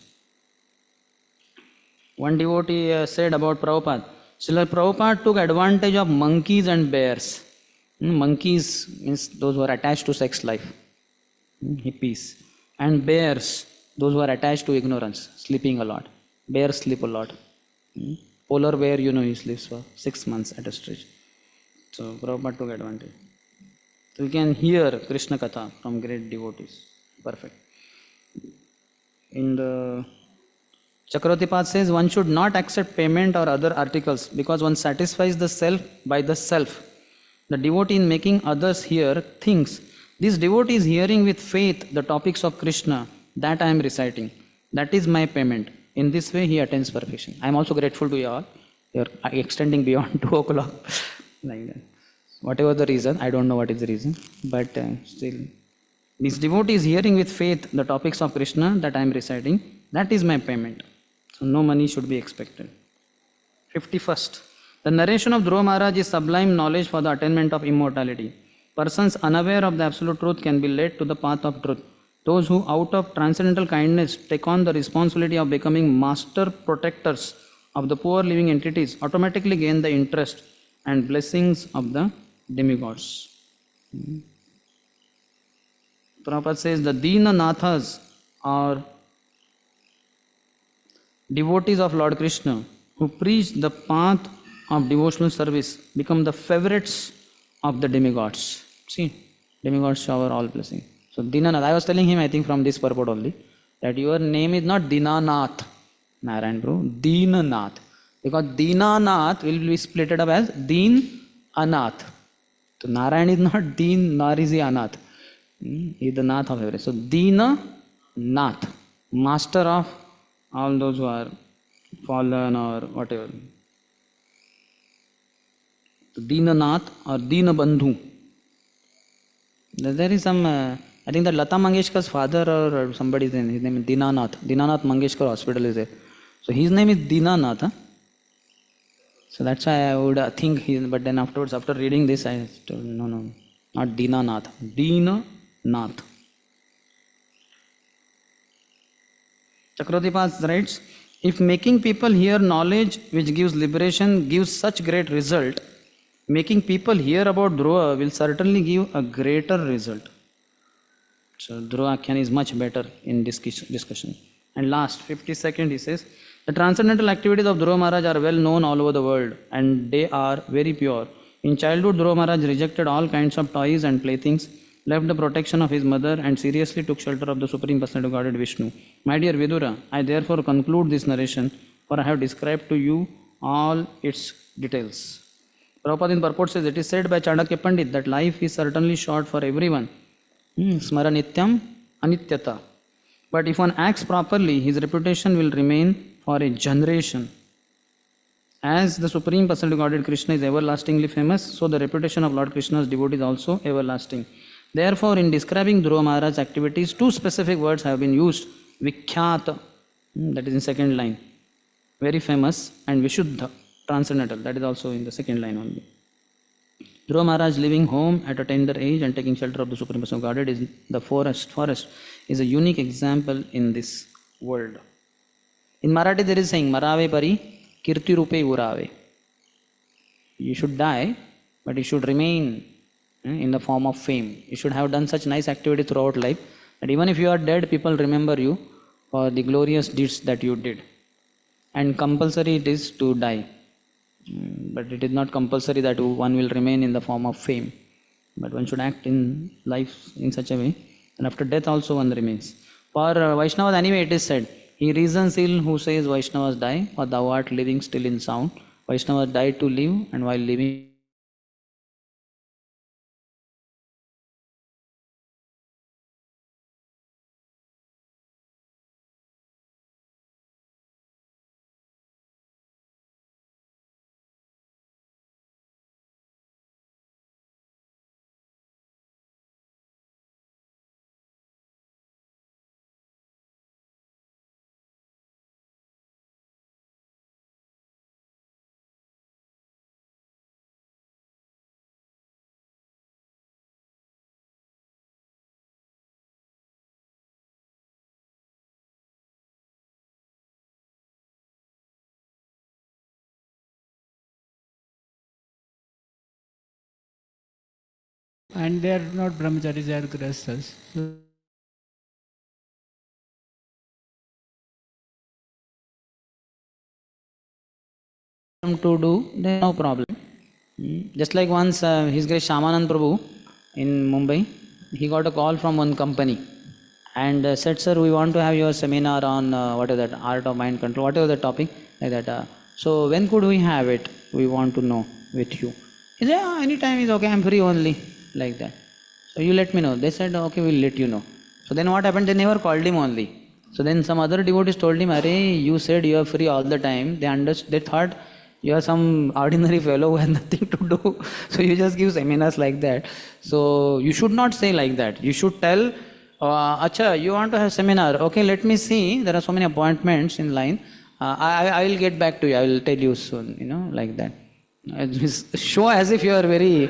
One devotee said about Prabhupada, Srila Prabhupada took advantage of monkeys and bears. Monkeys means those who are attached to sex life, hippies. And bears, those who are attached to ignorance, sleeping a lot. Bears sleep a lot. Polar bear, he sleeps for 6 months at a stretch. So Prabhupada took advantage. So you can hear Krishna Katha from great devotees. Perfect. In the Chakravartipad says one should not accept payment or other articles because one satisfies the self by the self. The devotee in making others hear thinks, this devotee is hearing with faith the topics of Krishna that I am reciting. That is my payment. In this way he attains perfection. I am also grateful to you all. You are extending beyond 2 o'clock. Like that. whatever the reason, I don't know what is the reason, but still, this devotee is hearing with faith the topics of Krishna that I am reciting. That is my payment. So no money should be expected. 51st. The narration of Dhruva Maharaj is sublime knowledge for the attainment of immortality. Persons unaware of the absolute truth can be led to the path of truth. Those who, out of transcendental kindness, take on the responsibility of becoming master protectors of the poor living entities automatically gain the interest and blessings of the demigods. Prabhupada says the Dina Nathas are devotees of Lord Krishna who preach the path of devotional service become the favorites of the demigods. See, demigods shower all blessing. So Dinanath, I was telling him, I think from this purport only, that your name is not Dinanath, Narayan Prabhu, Dinanath. Because Dinanath will be splitted up as Din Anath. So Narayan is not Din, nor is he Anath. He is the Nath of everything. So Dina Nath, master of all those who are fallen or whatever. So Dina Nath or Dina Bandhu. There is some, I think that Lata Mangeshkar's father or somebody's name, his name is Dinanath. Dinanath Mangeshkar Hospital is there. So his name is Dinanath. Huh? So that's why I would think he, but then afterwards, after reading this, I told, no, not Dinanath, Dinanath. Chakravarti writes, if making people hear knowledge which gives liberation gives such great result, making people hear about Dhruva will certainly give a greater result. So Dhruva Akhyan is much better in discussion. And last, 52nd, he says, the transcendental activities of Dhruva Maharaj are well known all over the world and they are very pure. In childhood, Dhruva Maharaj rejected all kinds of toys and playthings, left the protection of his mother and seriously took shelter of the Supreme Personality of Godhead Vishnu. My dear Vidura, I therefore conclude this narration, for I have described to you all its details. Prabhupada in purport says, it is said by Chanakya Pandit that life is certainly short for everyone. Smaranityam anityata. But if one acts properly, his reputation will remain for a generation. As the Supreme Personality of Godhead Krishna is everlastingly famous, so the reputation of Lord Krishna's devotee is also everlasting. Therefore, in describing Dhruva Maharaj's activities, two specific words have been used. Vikhyata, that is in second line, very famous, and Vishuddha, transcendental, that is also in the second line only. Dhruva Maharaj living home at a tender age and taking shelter of the Supreme Personality of Godhead is the forest is a unique example in this world. In Marathi there is saying, Marave pari kirti rupe urave. You should die, but you should remain in the form of fame. You should have done such nice activity throughout life that even if you are dead, people remember you for the glorious deeds that you did. And compulsory it is to die. But it is not compulsory that one will remain in the form of fame. But one should act in life in such a way, and after death also one remains. For Vaishnavas anyway it is said, he reasons ill who says Vaishnavas die, for thou art living still in sound. Vaishnavas die to live, and while living And they are not brahmacharis, they are grihasthas. So to do, then no problem. Just like once His Grace Shamanand Prabhu in Mumbai, he got a call from one company and said, sir, we want to have your seminar on what is that, art of mind control, whatever the topic, like that. So when could we have it? We want to know with you. He said, anytime is okay, I'm free only, like that. So you let me know. They said, okay, we'll let you know. So then what happened? They never called him only. So then some other devotees told him, Arey, you said you are free all the time. They thought You are some ordinary fellow who has nothing to do, so you just give seminars like that. So you should not say like that. You should tell, Acha, you want to have seminar? Okay, let me see. There are so many appointments in line. I will get back to you. I will tell you soon. Like that. Show as if you are very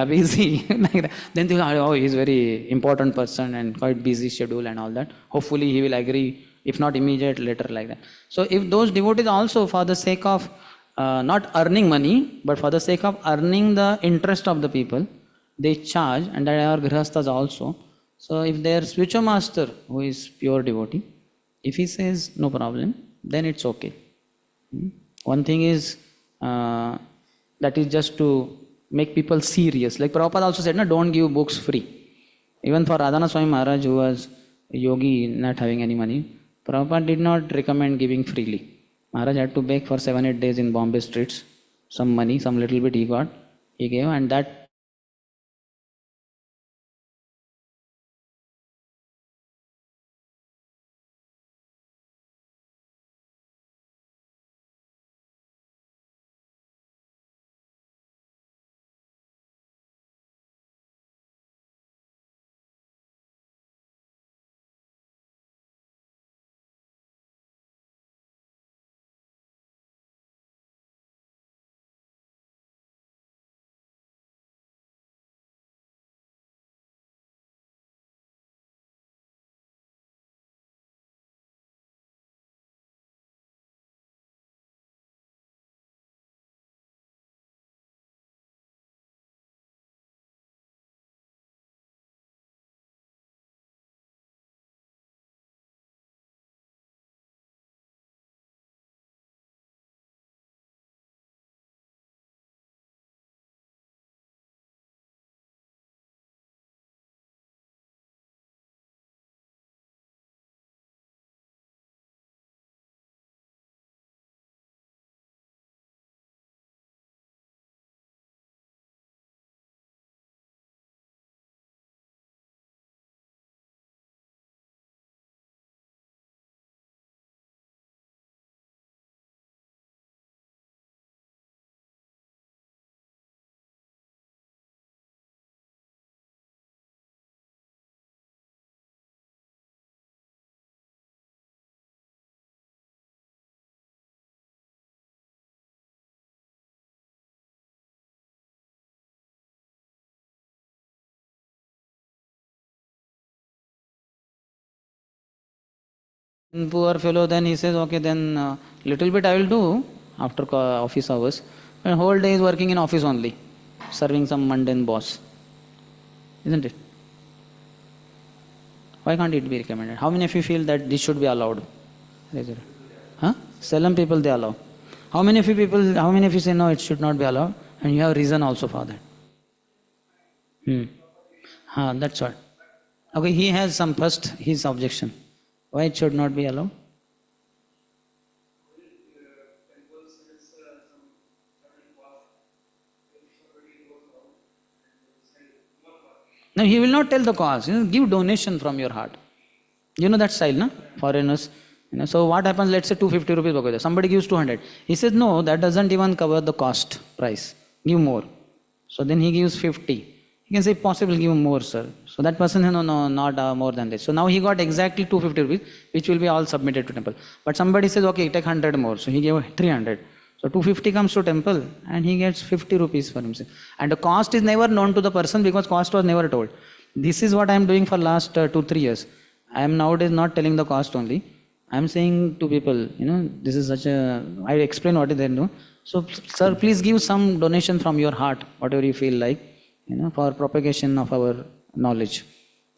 busy like that. Then they will, oh, he's very important person and quite busy schedule and all that. Hopefully he will agree, if not immediate, later, like that. So if those devotees also, for the sake of not earning money, but for the sake of earning the interest of the people, they charge, and that are grihasthas also. So if their spiritual master, who is pure devotee, if he says no problem, then it's okay. One thing is that is just to make people serious. Like Prabhupada also said, no, don't give books free. Even for Radhana Swami Maharaj, who was a yogi, not having any money, Prabhupada did not recommend giving freely. Maharaj had to beg for 7-8 days in Bombay streets. Some money, some little bit he got, he gave, and that poor fellow, then he says, okay, then little bit I will do after office hours. And whole day is working in office only, serving some mundane boss. Isn't it? Why can't it be recommended? How many of you feel that this should be allowed? Raise your hand. Huh? Seldom people they allow. How many of you say no, it should not be allowed? And you have reason also for that. That's what. Okay, he has his objection. Why it should not be allowed? No, he will not tell the cause. Give donation from your heart. You know that style, no? Foreigners. So what happens, let's say 250 rupees Bhagavad Gita. Somebody gives 200. He says, no, that doesn't even cover the cost price. Give more. So then he gives 50. He can say, possible, give more, sir. So that person, no, not more than this. So now he got exactly 250 rupees, which will be all submitted to temple. But somebody says, okay, take 100 more. So he gave 300. So 250 comes to temple and he gets 50 rupees for himself. And the cost is never known to the person because cost was never told. This is what I am doing for last 2-3 years. I am nowadays not telling the cost only. I am saying to people, this is I explain what they do. So, sir, please give some donation from your heart, whatever you feel like, for propagation of our knowledge.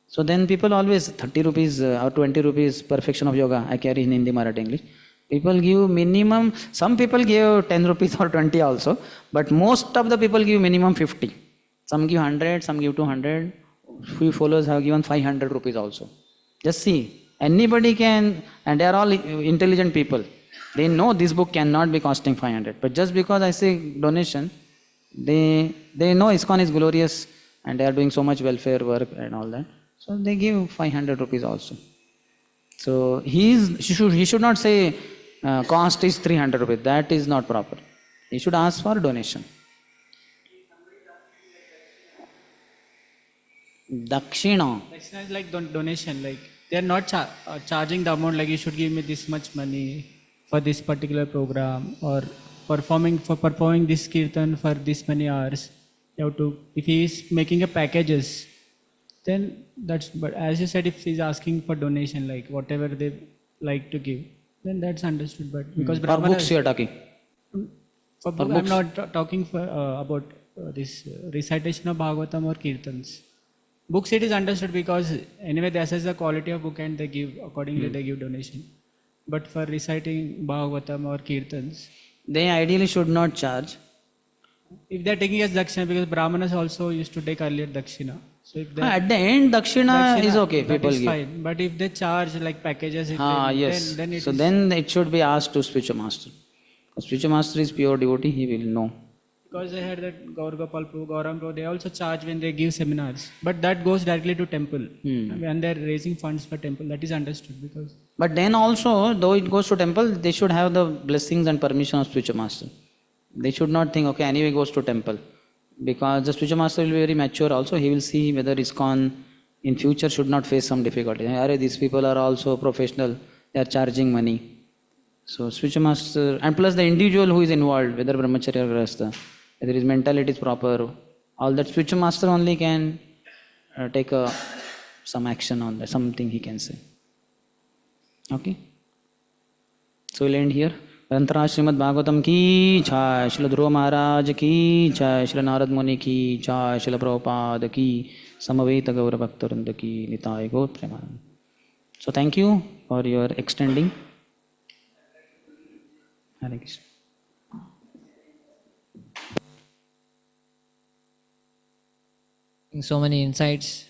So then people always 30 rupees or 20 rupees perfection of yoga. I carry in Hindi, Marathi, English. People give minimum, some people give 10 rupees or 20 also, but most of the people give minimum 50. Some give 100, some give 200. Few followers have given 500 rupees also. Just see, anybody can, and they are all intelligent people. They know this book cannot be costing 500. But just because I say donation, they know ISKCON is glorious and they are doing so much welfare work and all that. So they give 500 rupees also. So he should not say cost is 300 rupees. That is not proper. He should ask for donation. Dakshina. Dakshina is like donation. Like they are not charging the amount. Like you should give me this much money for this particular program, or performing this kirtan for this many hours. You have to. If he is making a packages, then that's. But as you said, if he is asking for donation, like whatever they like to give, then that's understood. But because For Brahmana, books you are talking. for book, I'm not talking for about this recitation of Bhagavatam or kirtans. Books it is understood because anyway they assess the quality of book and they give accordingly they give donation. But for reciting Bhagavatam or kirtans, They ideally should not charge. if they are taking as dakshina, because Brahmanas also used to take earlier dakshina. So if they At the end, dakshina is okay. that People is give. fine. But if they charge like packages, Yes. then it So is- then it should be asked to spiritual master. The spiritual master is pure devotee. He will know. because I heard that Gaur Gopal Prabhu, Gaurang Prabhu, they also charge when they give seminars. But that goes directly to temple. When they are raising funds for temple, that is understood because But then also, though it goes to temple, they should have the blessings and permission of spiritual master. They should not think, okay, anyway goes to temple. Because the spiritual master will be very mature also. He will see whether ISKCON in future should not face some difficulty. These people are also professional. They are charging money. So spiritual master, and plus the individual who is involved, whether brahmacharya or grahastha, whether his mentality is proper, all that spiritual master only can take some action on that, something he can say. Okay? So we'll end here. Grantara Srimad Bhagavatam ki jai, Srila Dhruva Maharaj ki jai, Srila Narad Muni ki jai, Srila Prabhupada ki, Samaveta Gaura Bhaktaranda ki, Nitai Gaur Premanand. So thank you for your extending. Hare Krishna. So many insights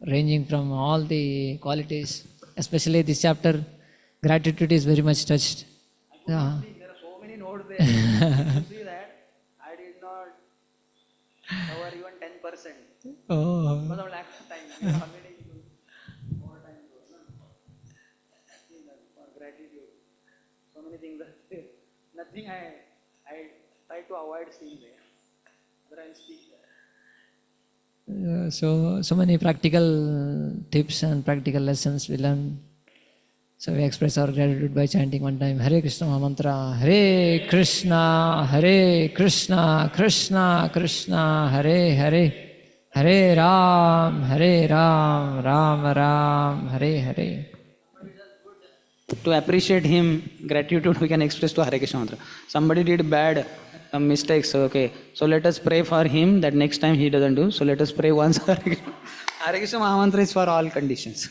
ranging from all the qualities, especially this chapter, gratitude is very much touched. Yeah. There are so many notes there. You see that? I did not cover even 10%. Oh. Because of lack of time. You are already more time for gratitude. So many things are there. Nothing I try to avoid seeing there. But I'll speak there. So many practical tips and practical lessons we learn. So we express our gratitude by chanting one time Hare Krishna Mahamantra, Hare Krishna, Krishna Krishna, Hare Hare, Hare Ram, Ram Ram, Hare Hare. To appreciate him, gratitude we can express to Hare Krishna Mantra. Somebody did bad, some mistakes, okay. So let us pray for him that next time he doesn't do. So let us pray once Hare Krishna. Hare Krishna Mahamantra is for all conditions.